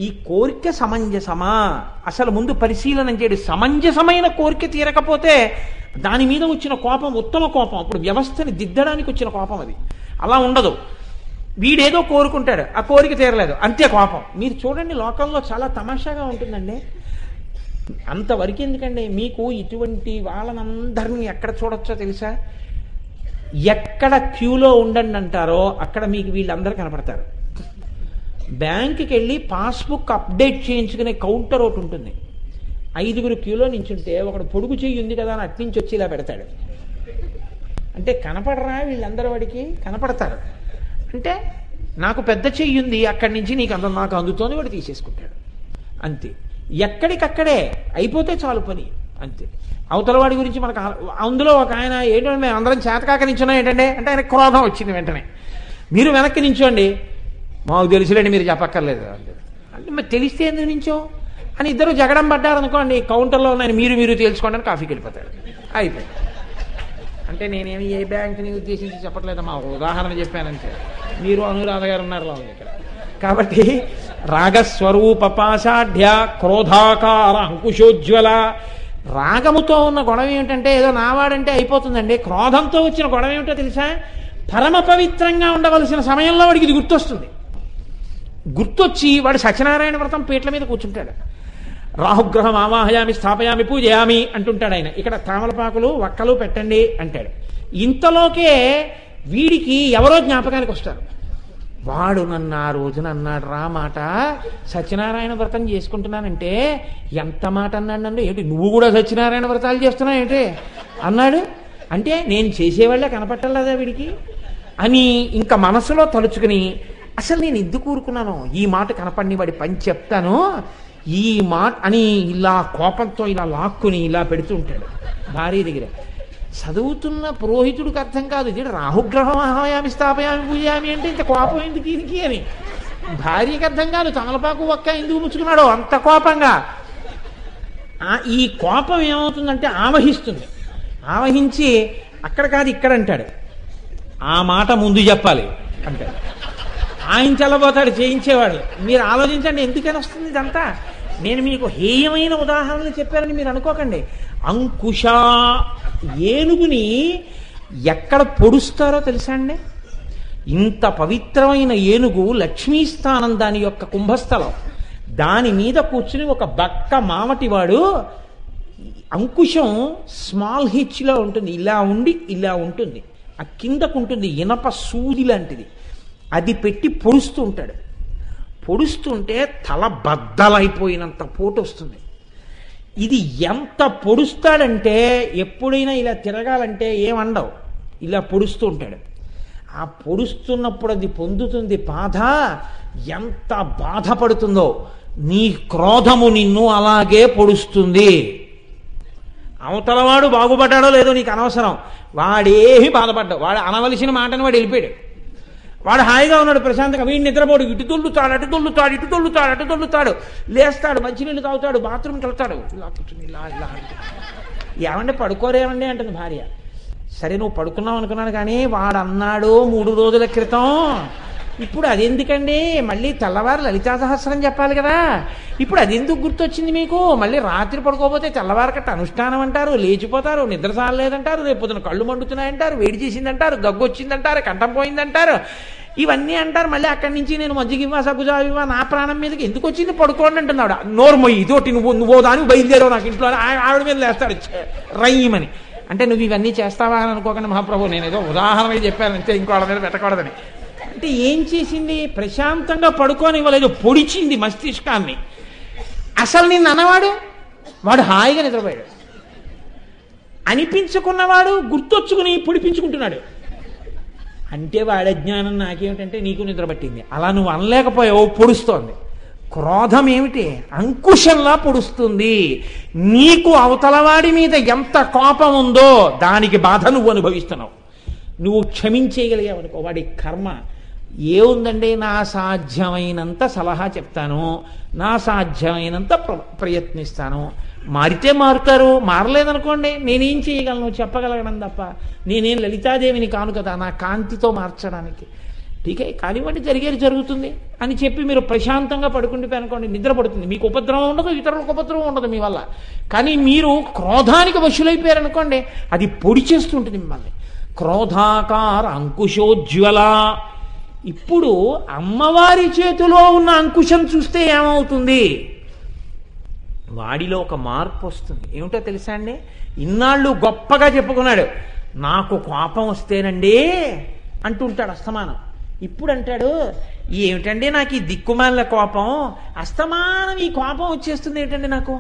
ఈ కోరిక సమంజసమా అసలు ముందు పరిశీలన చేయడు. సమంజసమైన కోరిక తీరకపోతే దాని మీద వచ్చిన కోపం ఉత్తమ కోపం, అప్పుడు వ్యవస్థని దిద్దడానికి వచ్చిన కోపం అది. అలా ఉండదు. వీడేదో కోరుకుంటాడు, ఆ కోరిక తీరలేదు, అంతే కోపం. మీరు చూడండి లోకంలో చాలా తమాషాగా ఉంటుందండి. అంతవరకు ఎందుకండి, మీకు ఇటువంటి వాళ్ళనందరినీ ఎక్కడ చూడొచ్చో తెలుసా? ఎక్కడ క్యూలో ఉండండి అంటారో అక్కడ మీకు వీళ్ళందరూ కనపడతారు. బ్యాంకుకి వెళ్ళి పాస్బుక్ అప్డేట్ చేయించుకునే కౌంటర్ ఒకటి ఉంటుంది. 5గురు క్యూలో నించుంటే ఒకడు పొడుగు చెయ్యి ఉంది కదా అని అట్నుంచి వచ్చి ఇలా పెడతాడు. అంటే కనపడరా వీళ్ళందరూ? వాడికి కనపడతారు. అంటే నాకు పెద్ద చెయ్యి ఉంది, అక్కడి నుంచి నీకు నాకు అందుతోంది, వాడు తీసేసుకుంటాడు అంతే. ఎక్కడికక్కడే అయిపోతే చాలు పని అంతే. అవతల వాడి గురించి మనకు అందులో ఒక ఆయన ఏంటంటే మేము అందరం చేతకాక నించున్నాం ఏంటంటే అంటే ఆయన క్రోధం వచ్చింది వెంటనే, మీరు వెనక్కి నించోండి, మాకు తెలుసులేండి మీరు చెప్పక్కర్లేదు అంటే. అంటే మరి తెలిస్తే ఎందుకు నించో అని ఇద్దరు జగడం పడ్డారనుకోండి, కౌంటర్లో ఉన్నాయని మీరు తేల్చుకోండి అని కాఫీకి వెళ్ళిపోతాడు, అయిపోయింది. అంటే నేనేమి ఏ బ్యాంకుని ఉద్దేశించి చెప్పట్లేదు, మా ఉదాహరణ చెప్పానంటే. మీరు అనురాధ గారు ఉన్నారులా ఉంది ఇక్కడ. కాబట్టి రాగస్వరూపపాషాఢ్య క్రోధాకార అంకుశోజ్వల. రాగముతో ఉన్న గొడవ ఏమిటంటే ఏదో నావాడంటే అయిపోతుందండి. క్రోధంతో వచ్చిన గొడవ ఏమిటో తెలుసా? పరమ పవిత్రంగా ఉండవలసిన సమయంలో వాడికి ఇది గుర్తొస్తుంది. గుర్తొచ్చి వాడు సత్యనారాయణ వ్రతం పీటల మీద కూర్చుంటాడు. రాహుగ్రహం ఆవాహయామి స్థాపయామి పూజయామి అంటుంటాడు ఆయన. ఇక్కడ తామలపాకులు వక్కలు పెట్టండి అంటాడు. ఇంతలోకే వీడికి ఎవరో జ్ఞాపకానికి వస్తారు. వాడు నన్ను ఆ రోజున అన్నాడు రా మాట, సత్యనారాయణ వ్రతం చేసుకుంటున్నానంటే ఎంత మాట అన్నాడు నన్ను. ఏంటి నువ్వు కూడా సత్యనారాయణ వ్రతాలు చేస్తున్నావు ఏంటి అన్నాడు. అంటే నేను చేసేవాళ్ళే కనపట్టలేదా వీడికి? అని ఇంకా మనసులో తలుచుకుని అసలు నేను ఎందుకు ఊరుకున్నాను, ఈ మాట కనపడిని వాడి పని చెప్తాను, ఈ మాట అని ఇలా కోపంతో ఇలా లాక్కుని ఇలా పెడుతూ ఉంటాడు భార్య దగ్గర. చదువుతున్న పురోహితుడికి అర్థం కాదు, ఇది రాహుగ్రహం ఆహయామి స్థాపయామి పూజయామి అంటే ఇంత కోపం ఎందుకు దీనికి అని. భార్యకి అర్థం కాదు, తమలపాకు ఒక్క ఎందుకు ముచ్చుకున్నాడో అంత కోపంగా. ఈ కోపం ఏమవుతుందంటే ఆవహిస్తుంది. ఆవహించి అక్కడ కాదు ఇక్కడ అంటాడు, ఆ మాట ముందు చెప్పాలి అంటాడు. ఆయన చల్లబోతాడు చేయించేవాడు. మీరు ఆలోచించండి ఎందుకని వస్తుంది ఇదంతా. నేను మీకు హేయమైన ఉదాహరణలు చెప్పారని మీరు అనుకోకండి. అంకుశ ఏనుగుని ఎక్కడ పొడుస్తారో తెలుసా అండి? ఇంత పవిత్రమైన ఏనుగు లక్ష్మీస్థానం దాని యొక్క కుంభస్థలం, దాని మీద కూర్చుని ఒక బక్క మామటివాడు అంకుశం స్మాల్ హిచ్లో ఉంటుంది, ఇలా ఉండి ఇలా ఉంటుంది, ఆ కిందకు ఉంటుంది ఇనప సూది లాంటిది, అది పెట్టి పొడుస్తూ ఉంటాడు. పొడుస్తుంటే తల బద్దలైపోయినంత పోటు వస్తుంది. ఇది ఎంత పొడుస్తాడంటే ఎప్పుడైనా ఇలా తిరగాలంటే ఏమండవు, ఇలా పొడుస్తూ ఉంటాడు. ఆ పొడుస్తున్నప్పుడు అది పొందుతుంది బాధ, ఎంత బాధపడుతుందో. నీ క్రోధము నిన్ను అలాగే పొడుస్తుంది. అవతలవాడు బాగుపడ్డాడో లేదో నీకు అనవసరం, వాడేమి బాధపడ్డావు, వాడు అనవలసిన మాటని వాడు వెళ్ళిపోయాడు. వాడు హాయిగా ఉన్నాడు ప్రశాంతంగా, వీడిని నిద్రపోడు, ఇటు దొల్లుతాడు అటు దొల్లుతాడు ఇటు దొల్లుతాడు అటు దొల్లుతాడు, లేస్తాడు మంచినీళ్ళు తాగుతాడు బాత్రూమ్కి వెళ్తాడు, ఇలా కూర్చుని ఇలా ఇలా ఏమంటే పడుకోరేమండి అంటుంది భార్య. సరే నువ్వు పడుకున్నావు అనుకున్నాను, కానీ వాడు అన్నాడు 3 రోజుల క్రితం, ఇప్పుడు అది ఎందుకండి, మళ్ళీ తెల్లవారు లలితా సహస్రం చెప్పాలి కదా, ఇప్పుడు అది ఎందుకు గుర్తొచ్చింది మీకు, మళ్ళీ రాత్రి పడుకోపోతే తెల్లవారు కట్ట అనుష్ఠానం అంటారు, లేచిపోతారు, నిద్ర సాలేదంటారు, రేపు పొద్దున కళ్ళు మండుతున్నాయంటారు, వేడి చేసిందంటారు, గగ్గు వచ్చిందంటారు, కంఠం పోయిందంటారు, ఇవన్నీ అంటారు. మళ్ళీ అక్కడి నుంచి నేను మజ్జిగివ్వా సగ్గుజావివ్వా నా ప్రాణం మీదకి ఎందుకు వచ్చింది, పడుకోండి అంటున్నాడు. నోర్మొయ్యి ఇదోటి నువ్వు దానికి బయలుదేరావు నాకు ఇంట్లో ఆవిడ మీద లేస్తాడు రయ్యమని. అంటే నువ్వు ఇవన్నీ చేస్తావా అని అనుకోకండి మహాప్రభు, నేను ఏదో ఉదాహరణ చెప్పాను అంతే, ఇంకో వాళ్ళ మీద పెట్టకూడదని. అంటే ఏం చేసింది, ప్రశాంతంగా పడుకోనివ్వలేదు, పొడిచింది మస్తిష్కాన్ని. అసలు నిన్ను అన్నవాడు వాడు హాయిగా నిద్రపోయాడు, అనిపించుకున్నవాడు గుర్తొచ్చుకుని పొడిపించుకుంటున్నాడు. అంటే వాడి అజ్ఞానం నాకేమిటంటే నీకు నిద్ర పట్టింది, అలా నువ్వు అనలేకపోయావు, పొడుస్తోంది. క్రోధం ఏమిటి, అంకుశంలా పొడుస్తుంది. నీకు అవతలవాడి మీద ఎంత కోపం ఉందో దానికి బాధ నువ్వు అనుభవిస్తున్నావు. నువ్వు క్షమించేయగలిగావనుకో, వాడి కర్మ ఏముందండి, నా సాధ్యమైనంత సలహా చెప్తాను, నా సాధ్యమైనంత ప్రయత్నిస్తాను. మారితే మారుతారు, మారలేదనుకోండి నేనేం చేయగలను, చెప్పగలగడం తప్ప. నేనేం లలితాదేవిని కాను కదా నా కాంతితో మార్చడానికి. ఠీకే కానివ్వండి, జరిగేది జరుగుతుంది అని చెప్పి మీరు ప్రశాంతంగా పడుకుంటే అనుకోండి, నిద్ర పడుతుంది, మీకు ఉపద్రవం ఉండదు, ఇతరులకు ఉపద్రవం ఉండదు మీ వల్ల. కానీ మీరు క్రోధానికి వశులైపోయారనుకోండి, అది పొడి చేస్తుంటుంది మిమ్మల్ని. క్రోధాకార అంకుశోజ్వల. ఇప్పుడు అమ్మవారి చేతిలో ఉన్న అంకుశం చూస్తే ఏమవుతుంది, వాడిలో ఒక మార్పు వస్తుంది. ఏమిటో తెలుసా అండి, ఇన్నాళ్ళు గొప్పగా చెప్పుకున్నాడు, నాకు కోపం వస్తేనండి అంటుంటాడు అస్తమానం. ఇప్పుడు అంటాడు, ఏమిటండి నాకు ఈ దిక్కుమాలిన కోపం, అస్తమానం ఈ కోపం వచ్చేస్తుంది ఏమిటండి, నాకు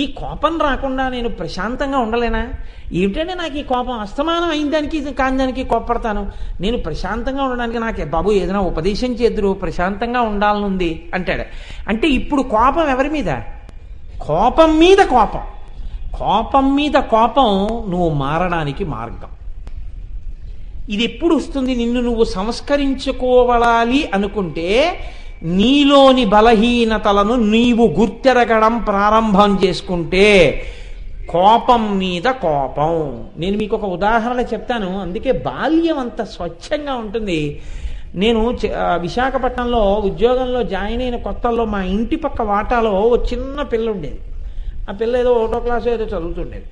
ఈ కోపం రాకుండా నేను ప్రశాంతంగా ఉండలేనా, ఏమిటంటే నాకు ఈ కోపం అస్తమానం అయిన దానికి కాని దానికి కోపడతాను, నేను ప్రశాంతంగా ఉండడానికి నాకు బాబు ఏదైనా ఉపదేశం చేద్దురు, ప్రశాంతంగా ఉండాలనుంది అంటాడు. అంటే ఇప్పుడు కోపం ఎవరి మీద, కోపం మీద కోపం, కోపం మీద కోపం నువ్వు మారడానికి మార్గం. ఇది ఎప్పుడు వస్తుంది, నిన్ను నువ్వు సంస్కరించుకోవాలి అనుకుంటే నీలోని బలహీనతలను నీవు గుర్తెరగడం ప్రారంభం చేసుకుంటే. కోపం మీద కోపం. నేను మీకు ఒక ఉదాహరణ చెప్తాను, అందుకే బాల్యం అంత స్వచ్ఛంగా ఉంటుంది. నేను విశాఖపట్నంలో ఉద్యోగంలో జాయిన్ అయిన కొత్తల్లో మా ఇంటి పక్క వాటాలో ఓ చిన్న పిల్ల ఉండేది. ఆ పిల్ల ఏదో 1వ క్లాసు ఏదో చదువుతుండేది.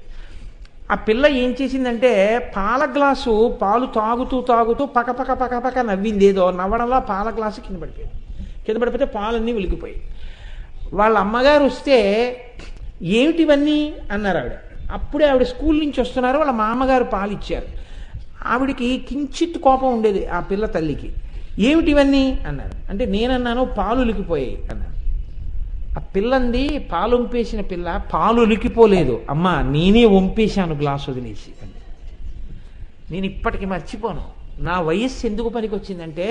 ఆ పిల్ల ఏం చేసిందంటే పాల గ్లాసు పాలు తాగుతూ తాగుతూ పక్క నవ్వింది. ఏదో నవ్వడంలో పాల గ్లాసు కింద పడిపోయింది. కింద పడిపోతే పాలన్నీ వెలిగిపోయాయి. వాళ్ళ అమ్మగారు వస్తే ఏమిటివన్నీ అన్నారు ఆవిడ. అప్పుడే ఆవిడ స్కూల్ నుంచి వస్తున్నారు, వాళ్ళ మామగారు పాలు ఇచ్చారు. ఆవిడికి కించిత్ కోపం ఉండేది ఆ పిల్ల తల్లికి. ఏమిటివన్నీ అన్నారు. అంటే నేనన్నాను పాలు ఉలికిపోయాయి అన్నాను. ఆ పిల్లంది పాలు వంపేసిన పిల్ల, పాలు ఉలికిపోలేదు అమ్మా, నేనే వంపేశాను గ్లాసు వదిలేసి అని. నేను ఇప్పటికి మర్చిపోను. నా వయస్సు ఎందుకు పనికొచ్చిందంటే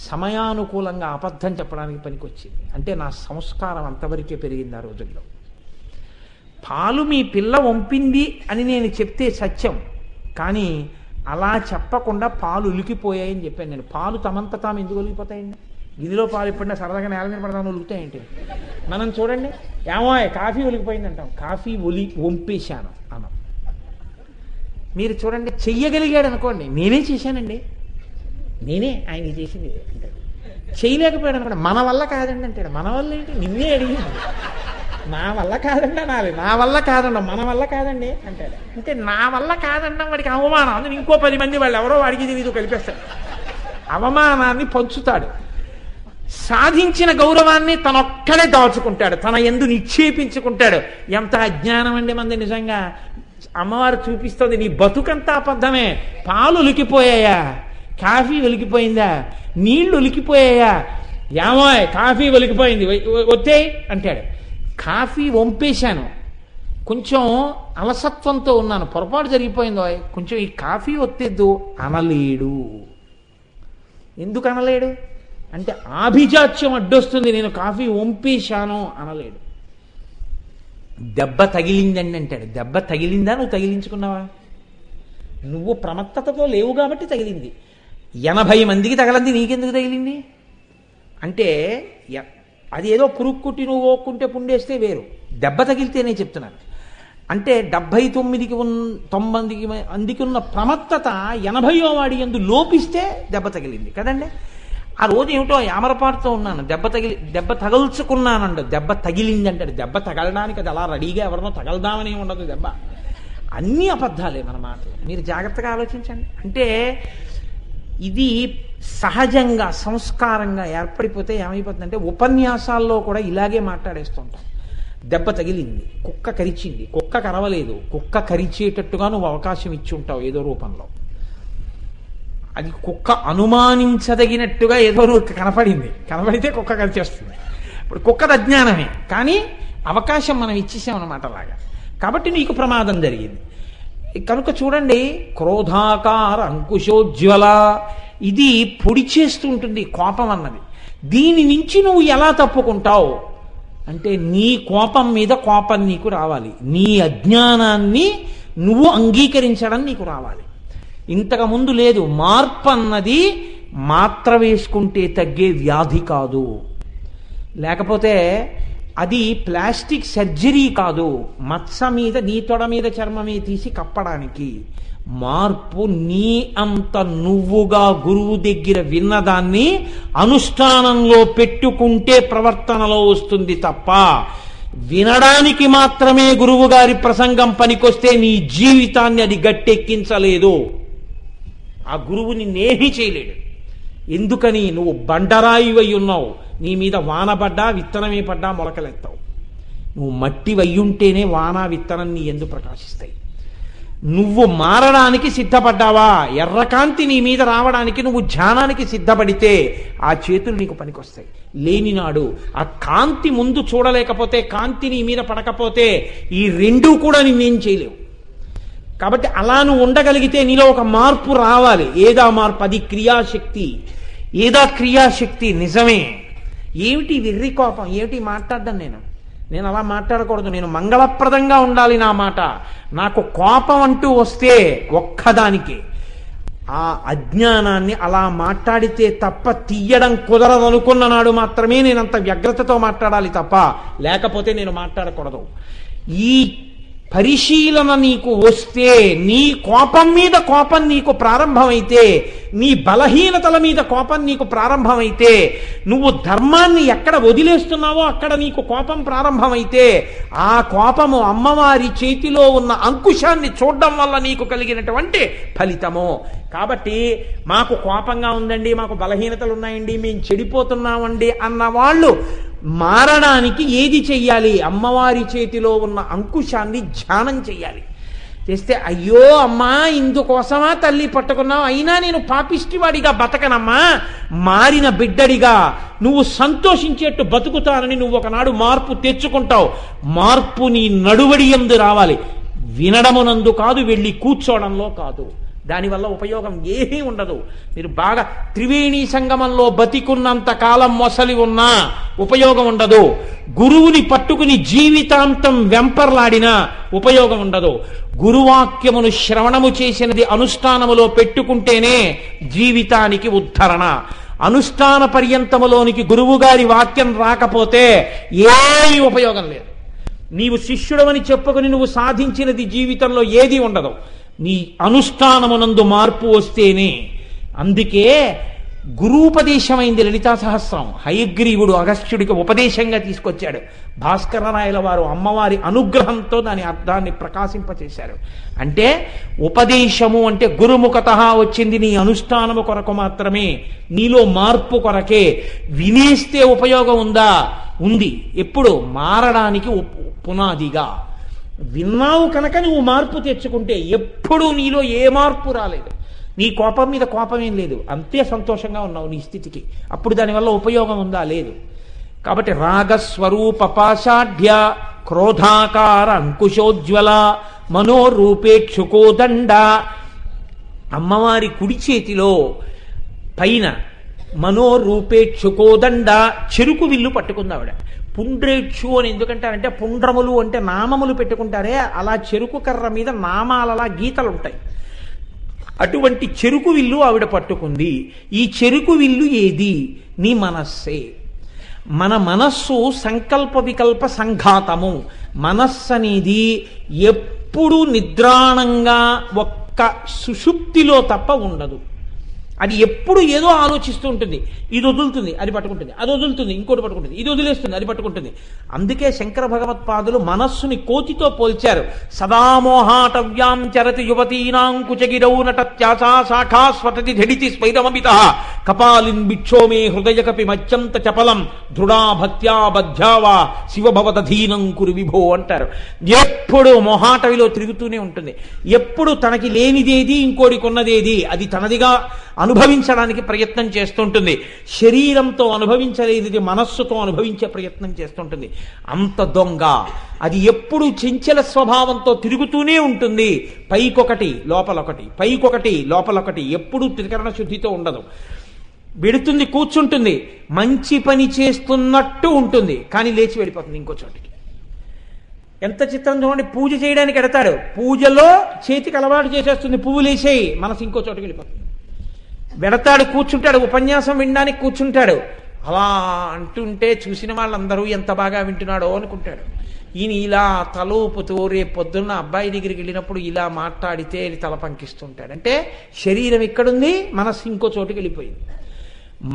సమయానుకూలంగా అబద్ధం చెప్పడానికి పనికొచ్చింది. అంటే నా సంస్కారం అంతవరకే పెరిగింది ఆ రోజుల్లో. పాలు మీ పిల్ల వంపింది అని నేను చెప్తే సత్యం, కానీ అలా చెప్పకుండా పాలు ఉలికిపోయాయని చెప్పాను నేను. పాలు తమంత తాము ఎందుకు ఒలికిపోతాయండి? గిదిలో పాలు ఎప్పుడైనా సరదాగా నేల మీద పడతాను ఒలుగుతాయేంటి? మనం చూడండి, ఏమో కాఫీ ఒలికిపోయింది అంటాం, కాఫీ వంపేశాను అన్నాం. మీరు చూడండి, చెయ్యగలిగాడు అనుకోండి, నేనే చేశానండి, నేనే ఆయన చేసింది అంటాడు. చేయలేకపోయాడు అనుకోండి, మన వల్ల కాదండి అంటాడు. మన వల్ల ఏంటి? నిన్నే అడిగింది. నా వల్ల కాదండి అనాలి. నా వల్ల కాదండి, మన వల్ల కాదండి అంటాడు. అంటే నా వల్ల కాదన్నా వాడికి అవమానం. అందులో ఇంకో 10 మంది వాళ్ళు ఎవరో వాడికి తెలియదు కలిపేస్తాడు, అవమానాన్ని పంచుతాడు. సాధించిన గౌరవాన్ని తనొక్కడే దాచుకుంటాడు, తన యందు నిక్షేపించుకుంటాడు. ఎంత అజ్ఞానం అండి మంది నిజంగా. అమ్మవారు చూపిస్తుంది, నీ బతుకంతా అబద్ధమే. పాలు ఉలికిపోయాయా? కాఫీ ఒలికిపోయిందా? నీళ్లు ఉలికిపోయాయా? ఏమో కాఫీ ఒలికిపోయింది వచ్చేయి అంటాడు. కాఫీ వంపేశాను, కొంచెం అలసత్వంతో ఉన్నాను, పొరపాటు జరిగిపోయిందో, కొంచెం ఈ కాఫీ ఒత్తేద్దు అనలేడు. ఎందుకు అనలేడు అంటే ఆభిజాత్యం అడ్డొస్తుంది. నేను కాఫీ వంపేశాను అనలేడు. దెబ్బ తగిలిందండి అంటాడు. దెబ్బ తగిలిందా? నువ్వు తగిలించుకున్నావా? నువ్వు ప్రమత్తతతో లేవు కాబట్టి తగిలింది. 80 మందికి తగలంది, నీకెందుకు తగిలింది అంటే అది ఏదో పురుగు కుట్టి నువ్వు ఓక్కుంటే పుండేస్తే వేరు, దెబ్బ తగిలితేనే చెప్తున్నాను. అంటే 79కి 90 మందికి ఉన్న ప్రమత్తత 80వ వాడి యందు లోపిస్తే దెబ్బ తగిలింది కదండి. ఆ రోజు ఏమిటో యామరపాటుతో ఉన్నాను, దెబ్బ తగల్చుకున్నానంట. దెబ్బ తగిలింది అంటాడు. దెబ్బ తగలడానికి అది అలా రెడీగా ఎవరినో తగలదామని ఉండదు దెబ్బ. అన్నీ అబద్ధాలే మన మాటలు. మీరు జాగ్రత్తగా ఆలోచించండి. అంటే ఇది సహజంగా సంస్కారంగా ఏర్పడిపోతే ఏమైపోతుందంటే ఉపన్యాసాల్లో కూడా ఇలాగే మాట్లాడేస్తుంటాం. దెబ్బ తగిలింది, కుక్క కరిచింది, కుక్క కరవలేదు, కుక్క కరిచేటట్టుగా నువ్వు అవకాశం ఇచ్చి ఉంటావు ఏదో రూపంలో. అది కుక్క అనుమానించదగినట్టుగా ఏదో నువ్వు కనపడితే కుక్క కరిచేస్తుంది. ఇప్పుడు కుక్కది అజ్ఞానమే, కానీ అవకాశం మనం ఇచ్చేసామన్నమాట అలాగా. కాబట్టి నీకు ప్రమాదం జరిగింది. కనుక చూడండి, క్రోధాకార అంకుశోజ్వల, ఇది పొడి చేస్తూ ఉంటుంది కోపం అన్నది. దీని నుంచి నువ్వు ఎలా తప్పుకుంటావు అంటే నీ కోపం మీద కోపం నీకు రావాలి, నీ అజ్ఞానాన్ని నువ్వు అంగీకరించడం నీకు రావాలి. ఇంతకుముందు లేదు. మార్పు అన్నది మాత్ర వేసుకుంటే తగ్గే వ్యాధి కాదు, లేకపోతే అది ప్లాస్టిక్ సర్జరీ కాదు, మత్స మీద నీ తొడ మీద చర్మమే తీసి కప్పడానికి. మార్పు నీ అంత నువ్వుగా గురువు దగ్గర విన్నదాన్ని అనుష్ఠానంలో పెట్టుకుంటే ప్రవర్తనలో వస్తుంది తప్ప, వినడానికి మాత్రమే గురువు గారి ప్రసంగం పనికొస్తే నీ జీవితాన్ని అది గట్టెక్కించలేదు. ఆ గురువుని నేహి చేయలేడు. ఎందుకని? నువ్వు బండరాయివై ఉన్నావు. నీ మీద వాన పడ్డా విత్తనమే పడ్డా మొలకలెత్తావు. నువ్వు మట్టి వయ్యుంటేనే వాన విత్తనం నీ ఎందు ప్రకాశిస్తాయి. నువ్వు మారడానికి సిద్ధపడ్డావా? ఎర్రకాంతి నీ మీద రావడానికి నువ్వు ధ్యానానికి సిద్ధపడితే ఆ చేతులు నీకు పనికొస్తాయి. లేనినాడు ఆ కాంతి ముందు చూడలేకపోతే, కాంతి నీ మీద పడకపోతే ఈ రెండూ కూడా నిన్నేం చేయలేవు. కాబట్టి అలా నువ్వు ఉండగలిగితే నీలో ఒక మార్పు రావాలి. ఏదా మార్పు? అది క్రియాశక్తి. ఏదా క్రియాశక్తి? నిజమే. ఏమిటి వెర్రి కోపం? ఏమిటి మాట్లాడ్డాను నేను అలా మాట్లాడకూడదు. నేను మంగళప్రదంగా ఉండాలి నా మాట. నాకు కోపం అంటూ వస్తే ఒక్కదానికి ఆ అజ్ఞానాన్ని అలా మాట్లాడితే తప్ప తీయడం కుదరదనుకున్న నాడు మాత్రమే నేనంత వ్యగ్రతతో మాట్లాడాలి తప్ప, లేకపోతే నేను మాట్లాడకూడదు. ఈ పరిశీలన నీకు వస్తే, నీ కోపం మీద కోపం నీకు ప్రారంభమైతే, నీ బలహీనతల మీద కోపం నీకు ప్రారంభమైతే, నువ్వు ధర్మాన్ని ఎక్కడ వదిలేస్తున్నావో అక్కడ నీకు కోపం ప్రారంభమైతే, ఆ కోపము అమ్మవారి చేతిలో ఉన్న అంకుశాన్ని చూడడం వల్ల నీకు కలిగినటువంటి ఫలితము. కాబట్టి మాకు కోపంగా ఉందండి, మాకు బలహీనతలు ఉన్నాయండి, మేము చెడిపోతున్నామండి అన్న వాళ్ళు మారడానికి ఏది చెయ్యాలి? అమ్మవారి చేతిలో ఉన్న అంకుశాన్ని ధ్యానం చెయ్యాలి. చేస్తే అయ్యో అమ్మా, ఇందుకోసమా తల్లి పట్టుకున్నావు, అయినా నేను పాపిష్టివాడిగా బతకనమ్మా, మారిన బిడ్డడిగా నువ్వు సంతోషించేట్టు బతుకుతానని నువ్వు ఒకనాడు మార్పు తెచ్చుకుంటావు. మార్పు నీ నడువడి యందు రావాలి, వినడమునందు కాదు, వెళ్ళి కూర్చోవడంలో కాదు. దానివల్ల ఉపయోగం ఏమీ ఉండదు. మీరు బాగా త్రివేణి సంగమంలో బతికున్నంత కాలం మొసలి ఉన్నా ఉపయోగం ఉండదు. గురువుని పట్టుకుని జీవితాంతం వెంపర్లాడినా ఉపయోగం ఉండదు. గురువాక్యమును శ్రవణము చేసినది అనుష్ఠానములో పెట్టుకుంటేనే జీవితానికి ఉద్ధరణ. అనుష్ఠాన పర్యంతములోనికి గురువుగారి వాక్యం రాకపోతే ఏమీ ఉపయోగం లేదు. నీవు శిష్యుడవని చెప్పుకుని నువ్వు సాధించినది జీవితంలో ఏదీ ఉండదు. నీ అనుష్ఠానమునందు మార్పు వస్తేనే. అందుకే గురూపదేశమైంది లలితా సహస్రం. హయగ్రీవుడు అగస్త్యుడికి ఉపదేశంగా తీసుకొచ్చాడు. భాస్కరరాయల వారు అమ్మవారి అనుగ్రహంతో దాని అర్థాన్ని ప్రకాశింపచేశారు. అంటే ఉపదేశము అంటే గురుముఖతః వచ్చింది నీ అనుష్ఠానము కొరకు మాత్రమే, నీలో మార్పు కొరకే. వినేస్తే ఉపయోగం ఉందా? ఉంది. ఎప్పుడు? మారడానికి పునాదిగా. విన్నావు కనుక నువ్వు మార్పు తెచ్చుకుంటే ఎప్పుడూ నీలో ఏ మార్పు రాలేదు. నీ కోపం మీద కోపమేం లేదు, అంతే సంతోషంగా ఉన్నావు నీ స్థితికి. అప్పుడు దానివల్ల ఉపయోగం ఉందా? లేదు. కాబట్టి రాగస్వరూప పాషాఢ్య క్రోధాకార అంకుశోజ్వల మనోరూపేక్షుకోదండ. అమ్మవారి కుడి చేతిలో పైన మనోరూపేక్షుకోదండ చెరుకు విల్లు పట్టుకుంది ఆవిడ. పుండ్రేక్షు అని ఎందుకంటారంటే పుండ్రములు అంటే నామములు పెట్టుకుంటారే, అలా చెరుకు కర్ర మీద నామాలలా గీతలు ఉంటాయి. అటువంటి చెరుకు విల్లు ఆవిడ పట్టుకుంది. ఈ చెరుకు విల్లు ఏది? నీ మనస్సే. మన మనస్సు సంకల్ప వికల్ప సంఘాతము. మనస్సు అనేది ఎప్పుడు నిద్రాణంగా ఒక్క సుషుప్తిలో తప్ప ఉండదు. అది ఎప్పుడు ఏదో ఆలోచిస్తూ ఉంటుంది. ఇది వదులుతుంది, అది పట్టుకుంటుంది, అది వదులుతుంది, ఇంకోటి పట్టుకుంటుంది, ఇది వదిలేస్తుంది, అది పట్టుకుంటుంది. అందుకే శంకర భగవత్పాదులు మనస్సుని కోతితో పోల్చారు. సదామోహాటవ్యాం చరతి యువతీనాం కుచగిరౌ నటత్యాసా శాఖా స్వటతి ఝడితి స్వైరమమిత కపాలిన్ బిక్షోమే హృదయ కపి మత్యంత చపలం దృఢా భక్త్యా బధ్యావా శివభవదధీనం కురు విభో అంటారు. ఎప్పుడు మొహాటవిలో తిరుగుతూనే ఉంటుంది. ఎప్పుడు తనకి లేనిదేది ఇంకోటికి ఉన్నదేది అది తనదిగా అనుభవించడానికి ప్రయత్నం చేస్తుంటుంది. శరీరంతో అనుభవించలేనిది మనస్సుతో అనుభవించే ప్రయత్నం చేస్తుంటుంది. అంత దొంగ. అది ఎప్పుడు చంచల స్వభావంతో తిరుగుతూనే ఉంటుంది. పైకొకటి లోపలొకటి, పైకొకటి లోపలొకటి. ఎప్పుడూ త్రికరణ శుద్ధితో ఉండదు. వెడుతుంది, కూర్చుంటుంది, మంచి పని చేస్తున్నట్టు ఉంటుంది, కానీ లేచి వెళ్ళిపోతుంది ఇంకో చోటికి. ఎంత చిత్రం చూడండి. పూజ చేయడానికి ఎడతాడు, పూజలో చేతికి అలవాటు చేసేస్తుంది, పువ్వులేసేయి, మనసు ఇంకో చోటుకి వెళ్ళిపోతుంది. వెడతాడు, కూర్చుంటాడు, ఉపన్యాసం వినడానికి కూర్చుంటాడు. అలా అంటుంటే చూసిన వాళ్ళందరూ ఎంత బాగా వింటున్నాడో అనుకుంటాడు. ఈయన ఇలా తలూపుతూ రేపు పొద్దున్న అబ్బాయి దగ్గరికి వెళ్ళినప్పుడు ఇలా మాట్లాడితే తల పంకిస్తుంటాడు. అంటే శరీరం ఇక్కడుంది, మనస్సు ఇంకో చోటుకి వెళ్ళిపోయింది.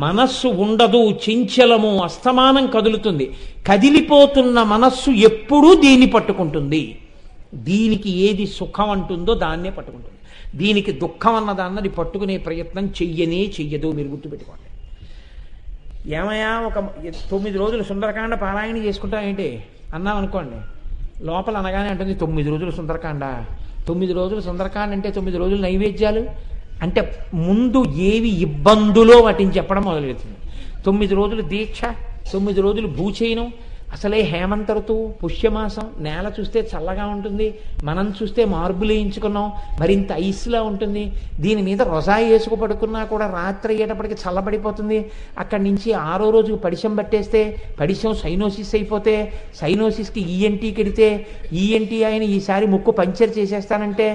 మనస్సు ఉండదు, చంచలము, అస్తమానం కదులుతుంది. కదిలిపోతున్న మనస్సు ఎప్పుడూ దీన్ని పట్టుకుంటుంది. దీనికి ఏది సుఖం అంటుందో దాన్నే పట్టుకుంటుంది. దీనికి దుఃఖం అన్నదాన్నది పట్టుకునే ప్రయత్నం చెయ్యదు. మీరు గుర్తుపెట్టుకోండి. ఏమయ్యా ఒక 9 రోజులు సుందరకాండ పారాయణ చేసుకుంటాం ఏంటి అన్నాం అనుకోండి, లోపల అనగానే అంటుంది 9 రోజులు సుందరకాండ. 9 రోజులు సుందరకాండ అంటే 9 రోజులు నైవేద్యాలు అంటే ముందు ఏవి ఇబ్బందులో వాటిని చెప్పడం మొదలెడుతుంది. 9 రోజులు దీక్ష, 9 రోజులు భూచయనం. అసలే హేమంత ఋతువు, పుష్యమాసం, నేల చూస్తే చల్లగా ఉంటుంది, మనం చూస్తే మార్బులు వేయించుకున్నాం, మరింత ఐస్లా ఉంటుంది. దీని మీద రొజాయి వేసుకు పడుకున్నా కూడా రాత్రి అయ్యేటప్పటికి చల్లబడిపోతుంది. అక్కడి నుంచి 6వ రోజుకు పడిశం పట్టేస్తే పడిశం సైనోసిస్ అయిపోతే, సైనోసిస్కి ఈఎన్టీ కెడితే ఈఎన్టీ ఆయన ఈసారి ముక్కు పంక్చర్ చేసేస్తానంటే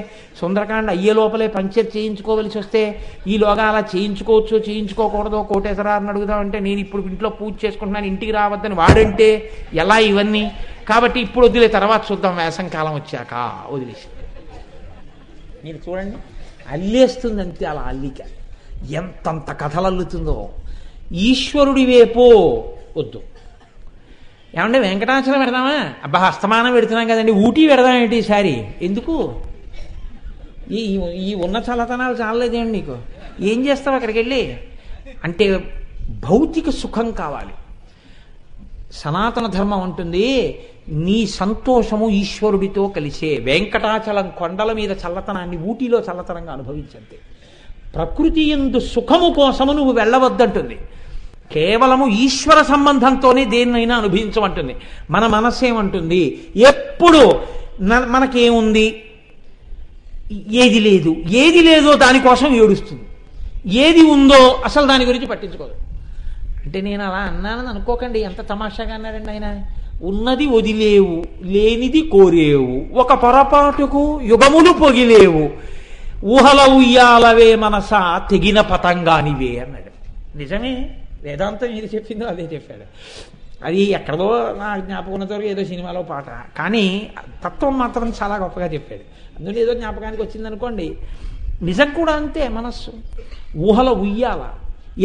సుందరకాండ అయ్యే లోపలే పంక్చర్ చేయించుకోవలసి వస్తే ఈలోగా అలా చేయించుకోవచ్చో చేయించుకోకూడదో కోటేశ్వరాన్ని అడుగుదామంటే నేను ఇప్పుడు ఇంట్లో పూజ చేసుకుంటున్నాను, ఇంటికి రావద్దని వాడంటే ఎలా ఇవన్నీ. కాబట్టి ఇప్పుడు వదిలే, తర్వాత చూద్దాం వేసం కాలం వచ్చాక వదిలేసి. మీరు చూడండి, అల్లేస్తుంది అంతే. అలా అల్లిక ఎంతంత కథలు అల్లుతుందో. ఈశ్వరుడి వైపు వద్దు. ఏమంటే వెంకటాచలం పెడదామా? అబ్బా అస్తమానం పెడుతున్నాం కదండి, ఊటీ పెడదాం ఏంటి ఈసారి? ఎందుకు? ఈ ఉన్న చల్లతనాలు చాలలేదేండి నీకు? ఏం చేస్తావు అక్కడికి వెళ్ళి? అంటే భౌతిక సుఖం కావాలి. సనాతన ధర్మం ఉంటుంది నీ సంతోషము ఈశ్వరుడితో కలిసే. వెంకటాచలం కొండల మీద చల్లతనాన్ని ఊటీలో చల్లతనంగా అనుభవించంతే. ప్రకృతి యందు సుఖము కోసము నువ్వు వెళ్ళవద్దంటుంది. కేవలము ఈశ్వర సంబంధంతోనే దేన్నైనా అనుభవించమంటుంది. మన మనస్సు ఏమంటుంది? ఎప్పుడు మనకేముంది, ఏది లేదు, ఏది లేదో దానికోసం ఏడుస్తుంది, ఏది ఉందో అసలు దాని గురించి పట్టించుకోదు. అంటే నేను అలా అన్నానని అనుకోకండి, ఎంత తమాషాగా అన్నాడండి ఆయన. ఉన్నది వదిలేవు, లేనిది కోరేవు, ఒక పొరపాటుకు యుగములు పొగిలేవు, ఊహల ఉయ్యాలవే మనసా తెగిన పతంగానివే అన్నాడు. నిజమే, వేదాంతం ఏది చెప్పిందో అదే చెప్పాడు. అది ఎక్కడో నా జ్ఞాపకం ఉన్నంతవరకు ఏదో సినిమాలో పాట, కానీ తత్వం మాత్రం చాలా గొప్పగా చెప్పాడు. అందులో ఏదో జ్ఞాపకానికి వచ్చిందనుకోండి, నిజం కూడా అంతే. మనస్సు ఊహల ఉయ్యాల,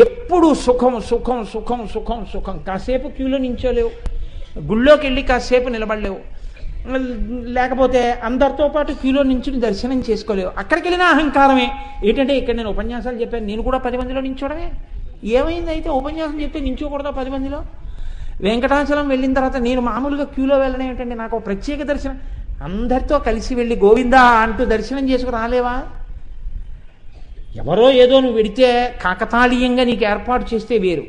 ఎప్పుడు సుఖం సుఖం సుఖం సుఖం సుఖం. కాసేపు క్యూలో నించోలేవు, గుళ్ళోకి వెళ్ళి కాసేపు నిలబడలేవు, లేకపోతే అందరితో పాటు క్యూలో నించుని దర్శనం చేసుకోలేవు. అక్కడికి వెళ్ళిన అహంకారమే. ఏంటంటే ఇక్కడ నేను ఉపన్యాసాలు చెప్పాను, నేను కూడా 10 మందిలో నించోడమే. ఏమైంది అయితే ఉపన్యాసం చెప్తే నించోకూడదా 10 మందిలో? వెంకటాచలం వెళ్ళిన తర్వాత నేను మామూలుగా క్యూలో వెళ్ళడం ఏంటంటే, నాకు ఒక ప్రత్యేక దర్శనం. అందరితో కలిసి వెళ్ళి గోవిందా అంటూ దర్శనం చేసుకుని రాలేవా? ఎవరో ఏదో నువ్వు వెడితే కాకతాళీయంగా నీకు ఏర్పాటు చేస్తే వేరు.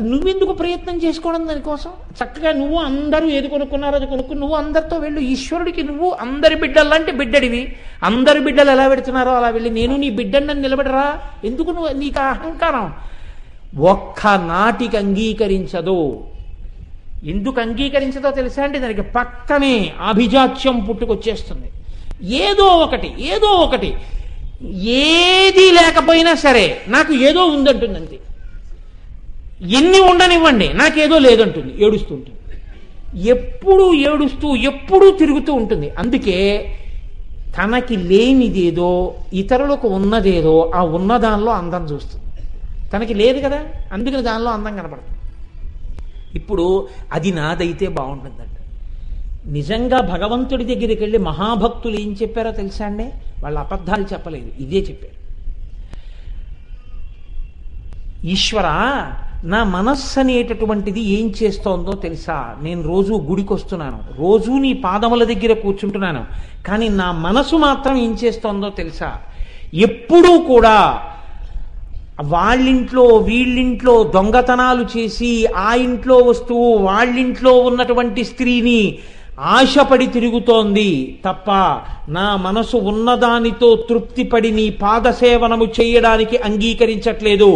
నువ్వెందుకు ప్రయత్నం చేసుకోవడం దానికోసం? చక్కగా నువ్వు అందరూ ఏది కొనుక్కున్నారో అది కొనుక్కుని నువ్వు అందరితో వెళ్ళు. ఈశ్వరుడికి నువ్వు అందరి బిడ్డలంటే బిడ్డడివి. అందరి బిడ్డలు ఎలా పెడుతున్నారో అలా వెళ్ళి నేను నీ బిడ్డని నిలబెడరా? ఎందుకు నువ్వు నీకు అహంకారం? ఒక్క నాటికి అంగీకరించదు. ఎందుకు అంగీకరించదో తెలుసా అంటే, దానికి పక్కనే ఆభిజాత్యం పుట్టుకొచ్చేస్తుంది. ఏదో ఒకటి ఏది లేకపోయినా సరే నాకు ఏదో ఉందంటుంది. ఎన్ని ఉండనివ్వండి, నాకేదో లేదంటుంది, ఏడుస్తూ ఉంటుంది. ఎప్పుడు ఏడుస్తూ ఎప్పుడూ తిరుగుతూ ఉంటుంది. అందుకే తనకి లేనిదేదో ఇతరులకు ఉన్నదేదో ఆ ఉన్నదానిలో అందం చూస్తుంది. తనకి లేదు కదా, అందుకని దానిలో అందం కనపడుతుంది. ఇప్పుడు అది నాదైతే బాగుంటుందంట. నిజంగా భగవంతుడి దగ్గరికి వెళ్ళి మహాభక్తులు ఏం చెప్పారో తెలుసా అండి? వాళ్ళు అబద్ధాలు చెప్పలేదు, ఇదే చెప్పారు. ఈశ్వరా, నా మనస్సు అనేటటువంటిది ఏం చేస్తోందో తెలుసా? నేను రోజు గుడికి వస్తున్నాను, రోజు నీ పాదముల దగ్గర కూర్చుంటున్నాను, కానీ నా మనసు మాత్రం ఏం చేస్తోందో తెలుసా? ఎప్పుడూ కూడా వాళ్ళింట్లో వీళ్ళింట్లో దొంగతనాలు చేసి ఆ ఇంట్లో వస్తువు వాళ్ళింట్లో ఉన్నటువంటి స్త్రీని ఆశపడి తిరుగుతోంది తప్ప నా మనసు ఉన్నదానితో తృప్తిపడి నీ పాదసేవనము చేయడానికి అంగీకరించట్లేదు.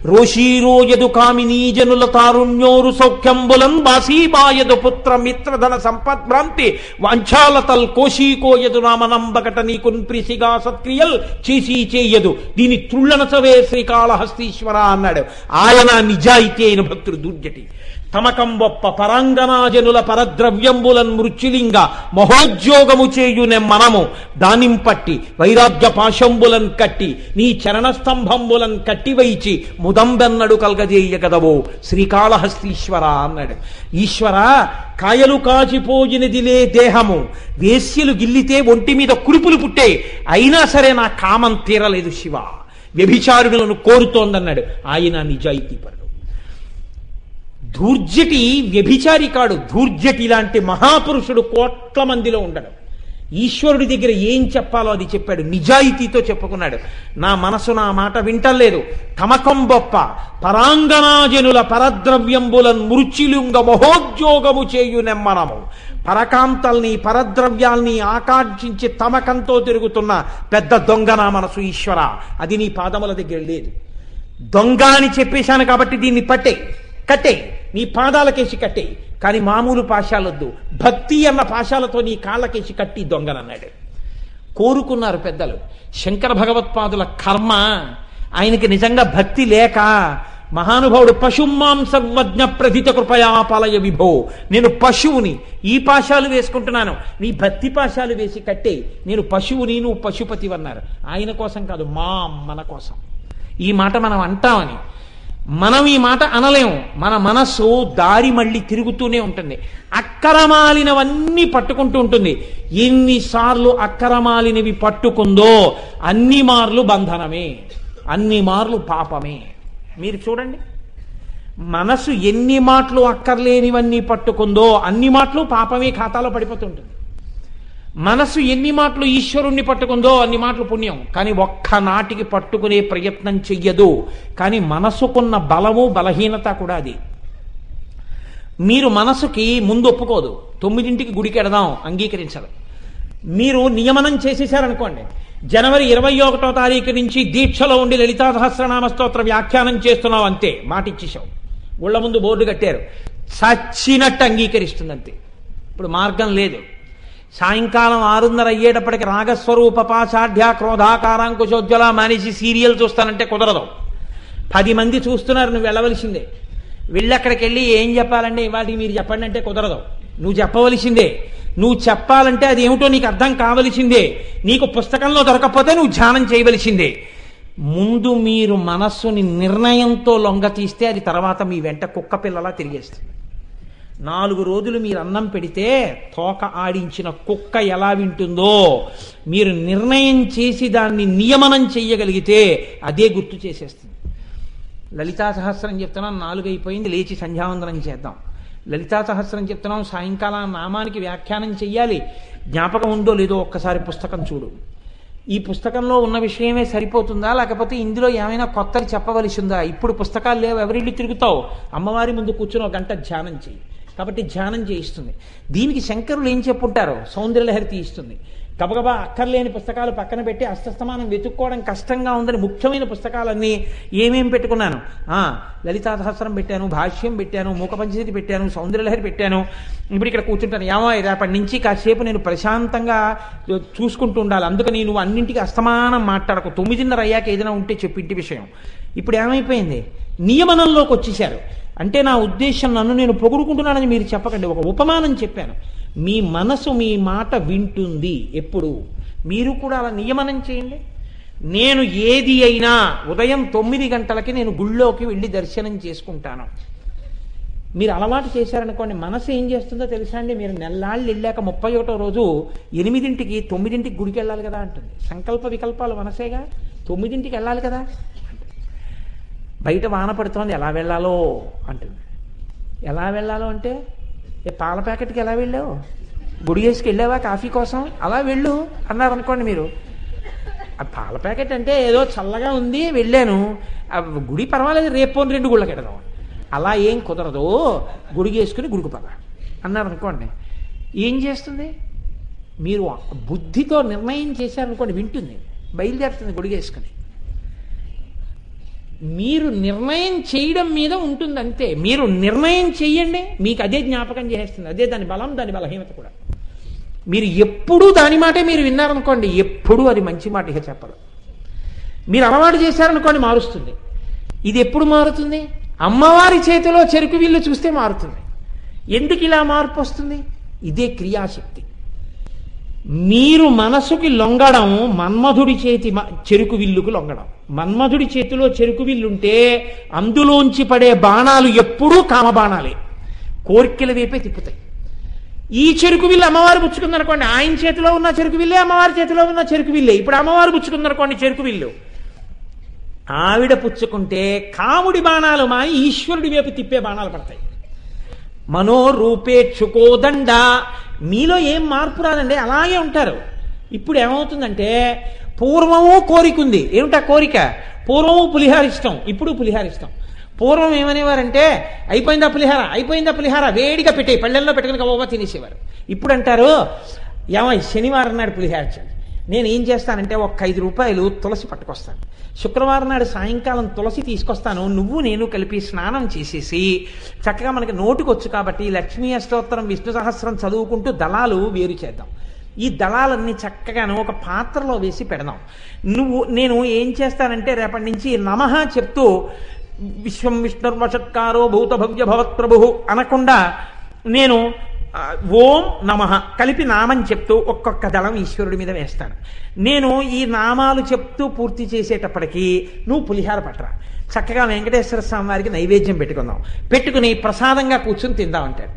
రోషీరోయదు కామినీ జనుల తారుణ్యోరు సౌఖ్యంబులం బాసీబాయదు పుత్ర మిత్రధన సంపద్భ్రాంతి వాంఛాలతల్ కోశీకోయదు నామనంబకట నీకున్ ప్రిసిగా సత్క్రియల్ చేసి చేయదు. దీని త్రుళ్ళనచవే శ్రీకాళహస్తీశ్వర అన్నాడు. ఆయన నిజాయితీ అయిన భక్తుడు దుర్జటి. తమకంబొప్ప పరాంగనాజనుల పరద్రవ్యంబులన్ మృత్యులింగ మహోద్యోగము చేయునె మనము దానింపట్టి వైరాగ్య పాశంబులన్ కట్టి నీ చరణస్తంభంబులన్ కట్టివైచి ముదంబెన్నడు కల్గజేయగదవో శ్రీకాళహస్తీశ్వర అన్నాడు. ఈశ్వర, కాయలు కాచిపోయినదిలే దేహము, వేశ్యలు గిల్లితే ఒంటి మీద కురుపులు పుట్టే, అయినా సరే నా కామం తీరలేదు శివ, వ్యభిచారులను కోరుతోందన్నాడు. ఆయన నిజాయితీపరుడు. ధూర్జటి వ్యభిచారి కాడు. ధూర్జటి లాంటి మహాపురుషుడు కోట్ల మందిలో ఉండడు. ఈశ్వరుడి దగ్గర ఏం చెప్పాలో అది చెప్పాడు, నిజాయితీతో చెప్పుకున్నాడు. నా మనసు నా మాట వింటలేదు. తమకంబొప్ప పరాంగనాజనుల పరద్రవ్యంబులన్ మృత్యులుంగ మహోద్యోగము చేయునెమ్మనము. పరకాంతల్ని పరద్రవ్యాల్ని ఆకాంక్షించి తమకంతో తిరుగుతున్న పెద్ద దొంగ నా మనసు ఈశ్వర. అది నీ పాదముల దగ్గర లేదు. దొంగ అని చెప్పేశాను కాబట్టి దీన్ని కట్టే, నీ పాదాలకేసి కట్టే, కానీ మామూలు పాశాలొద్దు, భక్తి అన్న పాశాలతో నీ కాళ్ళకేసి కట్టి దొంగనన్నాడు. కోరుకున్నారు పెద్దలు. శంకర భగవత్పాదుల కర్మ, ఆయనకి నిజంగా భక్తి లేక మహానుభావుడు పశుమాం సర్వజ్ఞ ప్రథిత కృపయా పాలయ విభో, నేను పశువుని, ఈ పాశాలు వేసుకుంటున్నాను, నీ భక్తి పాశాలు వేసి కట్టే, నేను పశువుని, నువ్వు పశుపతి అన్నారు. ఆయన కోసం కాదు, మన కోసం. ఈ మాట మనం అంటామని, మనం ఈ మాట అనలేము. మన మనస్సు దారి మళ్ళీ తిరుగుతూనే ఉంటుంది. అక్కరమాలినవన్నీ పట్టుకుంటూ ఉంటుంది. ఎన్నిసార్లు అక్కరమాలినవి పట్టుకుందో అన్ని మార్లు బంధనమే, అన్ని మార్లు పాపమే. మీరు చూడండి, మనసు ఎన్ని మాటలు అక్కర్లేనివన్నీ పట్టుకుందో అన్ని మాటలు పాపమే ఖాతాలో పడిపోతుంటుంది. మనసు ఎన్ని మాటలు ఈశ్వరుణ్ణి పట్టుకుందో అన్ని మాటలు పుణ్యం. కానీ ఒక్క నాటికి పట్టుకునే ప్రయత్నం చెయ్యదు. కానీ మనసుకున్న బలము బలహీనత కూడా అది. మీరు మనసుకి ముందు ఒప్పుకోదు. 9ంటికి గుడికి ఎడదాం, అంగీకరించదు. మీరు నియమనం చేసేసారనుకోండి, జనవరి 21వ తారీఖు నుంచి దీక్షలో ఉండి లలితా సహస్రనామ స్తోత్ర వ్యాఖ్యానం చేస్తున్నావు అంతే, మాట ఇచ్చేసావు. ఊళ్ళ ముందు బోర్డు కట్టారు, చచ్చినట్టు అంగీకరిస్తుంది అంతే. ఇప్పుడు మార్గం లేదు. సాయంకాలం 6:30 అయ్యేటప్పటికి రాగస్వరూప పాచాఢ్య క్రోధాకారాంకుశోజ్వల మానేసి సీరియల్ చూస్తానంటే కుదరదు. 10 మంది చూస్తున్నారు, నువ్వు వెళ్ళవలసిందే. వెళ్ళి అక్కడికి వెళ్ళి ఏం చెప్పాలంటే వాటికి మీరు చెప్పండి అంటే కుదరదు. నువ్వు చెప్పవలసిందే. నువ్వు చెప్పాలంటే అది ఏమిటో నీకు అర్థం కావలసిందే. నీకు పుస్తకంలో దొరకకపోతే నువ్వు ధ్యానం చేయవలసిందే. ముందు మీరు మనస్సుని నిర్ణయంతో లొంగ తీస్తే అది తర్వాత మీ వెంట కుక్క పిల్లలా తిరిగేస్తుంది. 4 రోజులు మీరు అన్నం పెడితే తోక ఆడించిన కుక్క ఎలా వింటుందో మీరు నిర్ణయం చేసి దాన్ని నియమనం చెయ్యగలిగితే అదే గుర్తు చేసేస్తుంది. లలితా సహస్రం చెప్తున్నాం, 4 అయిపోయింది, లేచి సంధ్యావందనం చేద్దాం. లలితా సహస్రం చెప్తున్నాం, సాయంకాలం నామానికి వ్యాఖ్యానం చెయ్యాలి. జ్ఞాపకం ఉందో లేదో ఒక్కసారి పుస్తకం చూడు. ఈ పుస్తకంలో ఉన్న విషయమే సరిపోతుందా, లేకపోతే ఇందులో ఏమైనా కొత్తది చెప్పవలసి ఉందా? ఇప్పుడు పుస్తకాలు లేవు, ఎవరిల్లు తిరుగుతావు? అమ్మవారి ముందు కూర్చుని 1 గంట ధ్యానం చెయ్యి. కాబట్టి ధ్యానం చేయిస్తుంది. దీనికి శంకరులు ఏం చెప్పుంటారో సౌందర్యలహరి తీయిస్తుంది. గబగబా అక్కర్లేని పుస్తకాలు పక్కన పెట్టి అస్తస్తమానం వెతుక్కోవడం కష్టంగా ఉందని ముఖ్యమైన పుస్తకాలన్నీ ఏమేం పెట్టుకున్నాను? లలితా సహస్రం పెట్టాను, భాష్యం పెట్టాను, మూకపంచశతి పెట్టాను, సౌందర్యలహరి పెట్టాను. ఇప్పుడు ఇక్కడ కూర్చుంటాను. ఏమో రేపటి నుంచి కాసేపు నేను ప్రశాంతంగా చూసుకుంటూ ఉండాలి. అందుకని నువ్వు అన్నింటికి అస్తమానం మాట్లాడకు. 9:30 అయ్యాక ఏదైనా ఉంటే చెప్పు ఇంటి విషయం. ఇప్పుడు ఏమైపోయింది? నియమనంలోకి వచ్చేశారు. అంటే నా ఉద్దేశం నన్ను నేను పొగుడుకుంటున్నానని మీరు చెప్పకండి. ఒక ఉపమానం చెప్పాను. మీ మనసు మీ మాట వింటుంది ఎప్పుడు. మీరు కూడా అలా నియమనం చేయండి. నేను ఏది అయినా ఉదయం 9 గంటలకి నేను గుళ్ళోకి వెళ్ళి దర్శనం చేసుకుంటాను. మీరు అలవాటు చేశారనుకోండి, మనసు ఏం చేస్తుందో తెలుసా అండి? మీరు నెల్లాళ్ళు వెళ్ళాక 31వ రోజు 8ంటికి 9ంటికి గుడికి వెళ్ళాలి కదా అంటుంది. సంకల్ప వికల్పాలు మనసేగా. 9ంటికి వెళ్ళాలి కదా. బయట వాన పడుతోంది, ఎలా వెళ్ళాలో అంటుంది. ఎలా వెళ్ళాలో అంటే, పాల ప్యాకెట్కి ఎలా వెళ్ళావు? గుడి వేసుకు వెళ్ళావా కాఫీ కోసం? అలా వెళ్ళు అన్నారు అనుకోండి. మీరు ఆ పాల ప్యాకెట్ అంటే ఏదో చల్లగా ఉంది వెళ్ళాను, గుడి పర్వాలేదు రేపు 2 గుళ్ళకి వెడదాం. అలా ఏం కుదరదు, గుడి వేసుకుని గుడికి పద అన్నారు అనుకోండి. ఏం చేస్తుంది? మీరు బుద్ధితో నిర్ణయం చేశారనుకోండి, వింటుంది, బయలుదేరుతుంది గుడి వేసుకుని. మీరు నిర్ణయం చేయడం మీద ఉంటుంది అంతే. మీరు నిర్ణయం చెయ్యండి, మీకు అదే జ్ఞాపకం చేసేస్తుంది. అదే దాని బలం, దాని బలహీనత కూడా. మీరు ఎప్పుడూ దాని మాటే మీరు విన్నారనుకోండి, ఎప్పుడూ అది మంచి మాట ఇక చెప్పరు. మీరు అలవాటు చేశారనుకోండి, మారుస్తుంది. ఇది ఎప్పుడు మారుతుంది? అమ్మవారి చేతిలో చెరుకు విల్లు చూస్తే మారుతుంది. ఎందుకు ఇలా మార్పు వస్తుంది? ఇదే క్రియాశక్తి. మీరు మనసుకి లొంగడం మన్మధుడి చేతి చెరుకు విల్లుకు లొంగడం. మన్మధుడి చేతిలో చెరుకు విల్లుంటే అందులోంచి పడే బాణాలు ఎప్పుడూ కామబాణాలే, కోరికల వైపే తిప్పుతాయి. ఈ చెరుకు విల్లు అమ్మవారు పుచ్చుకుందనుకోండి, ఆయన చేతిలో ఉన్న చెరుకు విల్లే అమ్మవారి చేతిలో ఉన్న చెరుకు విల్లే. ఇప్పుడు అమ్మవారు పుచ్చుకుందనుకోండి చెరుకు విల్లు, ఆవిడ పుచ్చుకుంటే కాముడి బాణాలు మాని ఈశ్వరుడి వైపు తిప్పే బాణాలు పడతాయి. మనోరూపేక్షుకోదండ. మీలో ఏం మార్పు రాదండి, అలాగే ఉంటారు. ఇప్పుడు ఏమవుతుందంటే, పూర్వము కోరిక ఉంది. ఏమిటా కోరిక? పూర్వము పులిహార ఇష్టం, ఇప్పుడు పులిహార ఇష్టం. పూర్వం ఏమనేవారంటే, అయిపోయిందా పులిహార, అయిపోయిందా పులిహార, వేడిగా పెట్టే పళ్ళెల్లో పెట్టుకుని కవ్వగా తినేసేవారు. ఇప్పుడు అంటారు, ఏమో శనివారం నాడు పులిహార ఇచ్చాను. నేను ఏం చేస్తానంటే, ఒక 5 రూపాయలు తులసి పట్టుకొస్తాను. శుక్రవారం నాడు సాయంకాలం తులసి తీసుకొస్తాను. నువ్వు నేను కలిపి స్నానం చేసేసి చక్కగా మనకి నోటికొచ్చు కాబట్టి లక్ష్మీ అష్టోత్తరం విష్ణు సహస్రం చదువుకుంటూ దళాలు వేరు చేద్దాం. ఈ దళాలన్నీ చక్కగాను ఒక పాత్రలో వేసి పెడదాం. నేను ఏం చేస్తానంటే, రేపటి నుంచి నమః చెప్తూ విశ్వం విష్ణుర్వషత్కారో భూత భవ్య భవత్ప్రభు అనకుండా నేను ఓం నమః కలిపి నామం చెప్తూ ఒక్కొక్క దళం ఈశ్వరుడి మీద వేస్తాను. నేను ఈ నామాలు చెప్తూ పూర్తి చేసేటప్పటికీ నువ్వు పులిహార పట్టరా, చక్కగా వెంకటేశ్వర స్వామి వారికి నైవేద్యం పెట్టుకుందాం, పెట్టుకుని ప్రసాదంగా కూర్చుని తిందాం అంటాడు.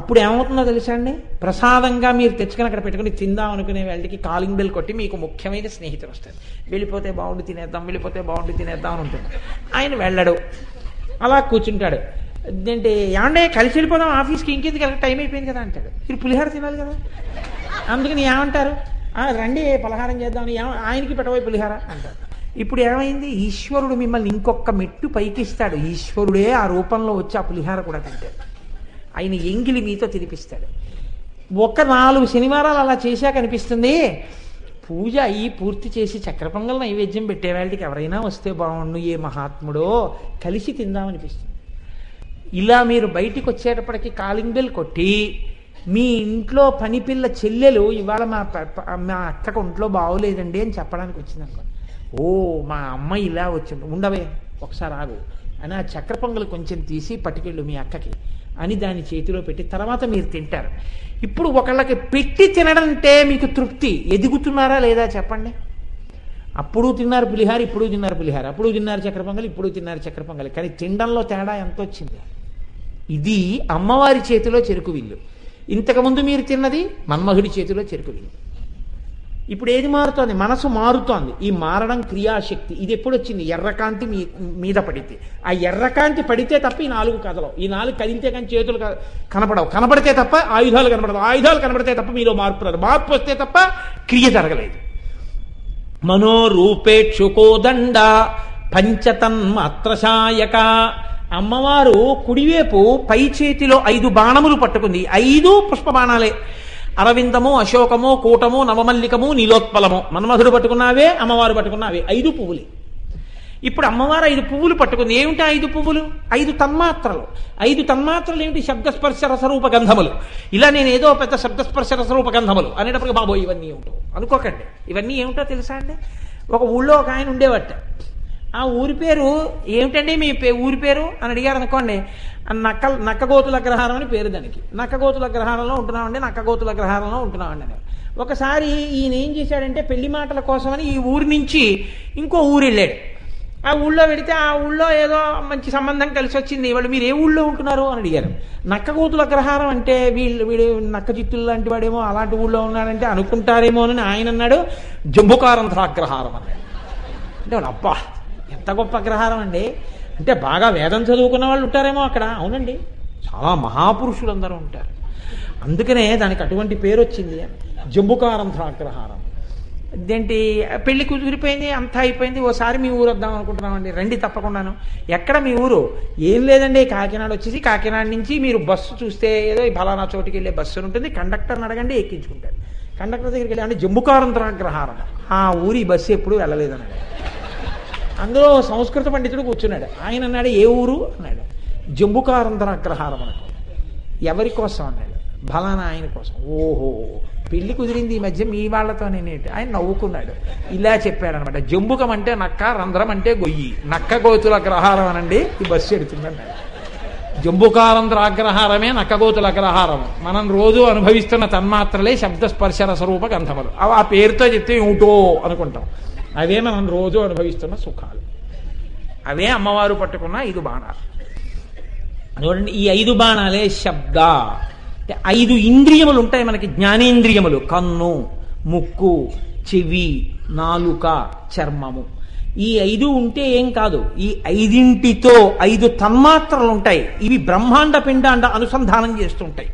అప్పుడు ఏమవుతుందో తెలుసా అండి? ప్రసాదంగా మీరు తెచ్చుకొని అక్కడ పెట్టుకుని తిందాం అనుకునే వాళ్ళకి కాలింగ్ బెల్ కొట్టి మీకు ముఖ్యమైన స్నేహితులు వస్తారు. వెళ్ళిపోతే బాగుండి తినేద్దాం, వెళ్ళిపోతే బాగుండి తినేద్దాం అని ఉంటుంది. ఆయన వెళ్ళడు, అలా కూర్చుంటాడు. ఏంటి ఏమంటే కలిసి వెళ్ళిపోదాం ఆఫీస్కి, ఇంకెందుకు వెళ్ళక టైం అయిపోయింది కదా అంటాడు. మీరు పులిహార తినాలి కదా, అందుకని ఏమంటారు, రండి పలహారం చేద్దామని ఆయనకి పెట్టబోయి పులిహార అంటారు. ఇప్పుడు ఏమైంది? ఈశ్వరుడు మిమ్మల్ని ఇంకొక మెట్టు పైకిస్తాడు. ఈశ్వరుడే ఆ రూపంలో వచ్చి ఆ పులిహార కూడా తింటాడు. ఆయన ఎంగిలి మీతో తినిపిస్తాడు. 4 శనివారాలు అలా చేశాక అనిపిస్తుంది, పూజ అయ్యి పూర్తి చేసి చక్కెర పొంగల్ నైవేద్యం పెట్టేవాళ్ళకి ఎవరైనా వస్తే బాగుండు, ఏ మహాత్ముడో, కలిసి తిందామనిపిస్తుంది. ఇలా మీరు బయటికి వచ్చేటప్పటికి కాలింగ్ బెల్ కొట్టి మీ ఇంట్లో పనిపిల్ల చెల్లెలు ఇవాళ మా అక్కకు ఒంట్లో బాగోలేదండి అని చెప్పడానికి వచ్చిందనుకో, ఓ మా అమ్మ ఇలా వచ్చింది, ఉండవే ఒకసారి ఆగు అని ఆ చక్కెర పొంగలు కొంచెం తీసి పట్టుకెళ్ళు మీ అక్కకి అని దాని చేతిలో పెట్టి తర్వాత మీరు తింటారు. ఇప్పుడు ఒకళ్ళకి పెట్టి తినడంటే మీకు తృప్తి. ఎదుగుతున్నారా లేదా చెప్పండి? అప్పుడు తిన్నారు పులిహార, ఇప్పుడు తిన్నారు పులిహార, అప్పుడు తిన్నారు చక్కెర పొంగలి, ఇప్పుడు తిన్నారు చక్కెర పొంగలి, కానీ తినడంలో తేడా ఎంత వచ్చింది? ఇది అమ్మవారి చేతిలో చెరుకు విల్లు. ఇంతకుముందు మీరు తిన్నది మన్మధుడి చేతిలో చెరుకు విల్లు. ఇప్పుడు ఏది మారుతోంది? మనసు మారుతోంది. ఈ మారడం క్రియాశక్తి. ఇది ఎప్పుడు వచ్చింది? ఎర్రకాంతి మీద పడితే. ఆ ఎర్రకాంతి పడితే తప్ప ఈ నాలుగు కదలవు. ఈ నాలుగు కదిలితే కానీ చేతులు కనపడవు, కనపడితే తప్ప ఆయుధాలు కనపడవు, ఆయుధాలు కనపడితే తప్ప మీలో మార్పు రాదు, మార్పు వస్తే తప్ప క్రియ జరగలేదు. మనోరూపేక్షుకోదండ పంచతన్మాత్రశాయక. అమ్మవారు కుడివైపు పై చేతిలో 5 బాణములు పట్టుకుంది. 5 పుష్పబాణాలే. అరవిందము, అశోకము, కూటము, నవమల్లికము, నీలోత్పలము. మన్మధుడు పట్టుకున్నావే, అమ్మవారు పట్టుకున్నావే, 5 పువ్వులే. ఇప్పుడు అమ్మవారు 5 పువ్వులు పట్టుకుంది. ఏమిటి 5 పువ్వులు? 5 తన్మాత్రలు. 5 తన్మాత్రలు ఏమిటి? శబ్దస్పర్శ రసరూప గంధములు. ఇలా నేను ఏదో పెద్ద శబ్దస్పర్శ రసరూప గంధములు అనేటప్పటికి బాబోయ్ ఇవన్నీ ఏమిటో అనుకోకండి. ఇవన్నీ ఏమిటో తెలుసా అండి? ఒక ఊళ్ళో ఒక ఆయన ఉండేవట. ఆ ఊరి పేరు ఏమిటండి మీ ఊరి పేరు అని అడిగారు అనుకోండి, నక్కగోతుల అగ్రహారం అని పేరు దానికి. నక్కగోతుల అగ్రహారంలో ఉంటున్నామండి, నక్కగోతుల అగ్రహారంలో ఉంటున్నామండి అని. ఒకసారి ఈయన ఏం చేశాడంటే పెళ్లి మాటల కోసమని ఈ ఊరి నుంచి ఇంకో ఊరు వెళ్ళాడు. ఆ ఊళ్ళో వెళితే ఆ ఊళ్ళో ఏదో మంచి సంబంధం కలిసి వచ్చింది. వాళ్ళు మీరు ఏ ఊళ్ళో ఉంటున్నారు అని అడిగారు. నక్కగోతుల అగ్రహారం అంటే వీడు నక్క చిత్తులు లాంటి వాడేమో అలాంటి ఊళ్ళో ఉన్నాడంటే అనుకుంటారేమో అని ఆయన అన్నాడు. జంబుకారంధ్రాగ్రహారం అన్నాడు. అంటే వాళ్ళు అబ్బా ఎంత గొప్ప అగ్రహారం అండి, అంటే బాగా వేదం చదువుకున్న వాళ్ళు ఉంటారేమో అక్కడ. అవునండి, చాలా మహాపురుషులందరూ ఉంటారు, అందుకనే దానికి అటువంటి పేరు వచ్చింది. జంబుకారంధ్రాగ్రహారం. ఇదేంటి పెళ్లి కుదిరిపోయింది, అంతా అయిపోయింది, ఓసారి మీ ఊరు వద్దాం అనుకుంటున్నామండి, రండి తప్పకుండాను. ఎక్కడ మీ ఊరు? ఏం లేదండి, కాకినాడ వచ్చేసి కాకినాడ నుంచి మీరు బస్సు చూస్తే ఏదో ఫలానా చోటుకి వెళ్ళే బస్సు ఉంటుంది, కండక్టర్ని అడగండి ఎక్కించుకుంటారు. కండక్టర్ దగ్గరికి వెళ్ళి అంటే జంబుకారంధ్రాగ్రహారం, ఆ ఊరి బస్సు ఎప్పుడు వెళ్ళలేదన్నాడు. అందులో సంస్కృత పండితుడు కూర్చున్నాడు. ఆయన అన్నాడు ఏ ఊరు అన్నాడు. జంబుకారంధ్రాగ్రహారం అన్నాడు. ఎవరి కోసం అన్నాడు. ఫలానా ఆయన కోసం. ఓహో పెళ్లి కుదిరింది ఈ మధ్య మీ వాళ్ళతో నేనేంటి? ఆయన నవ్వుకున్నాడు. ఇలా చెప్పాడు అనమాట. జంబుకం అంటే నక్క, రంధ్రం అంటే గొయ్యి, నక్క గోతుల అగ్రహారం అనండి ఈ బస్సు ఎడుతుందన్నాడు. జంబుకారంధ్రాగ్రహారమే నక్కగోతుల అగ్రహారం. మనం రోజు అనుభవిస్తున్న తన్మాత్రలే శబ్దస్పర్శ రసరూప గంధములు. అవి ఆ పేరుతో చెప్తే ఏమిటో అనుకుంటాం. అవే మనం రోజు అనుభవిస్తున్న సుఖాలు. అవే అమ్మవారు పట్టుకున్న 5 బాణాలు. చూడండి, ఈ 5 బాణాలే శబ్ద. అంటే 5 ఇంద్రియములు ఉంటాయి మనకి, జ్ఞానేంద్రియములు. కన్ను, ముక్కు, చెవి, నాలుక, చర్మము. ఈ 5 ఉంటే ఏం కాదు, ఈ 5ంటితో 5 తన్మాత్రలు ఉంటాయి. ఇవి బ్రహ్మాండ పిండాండ అనుసంధానం చేస్తుంటాయి.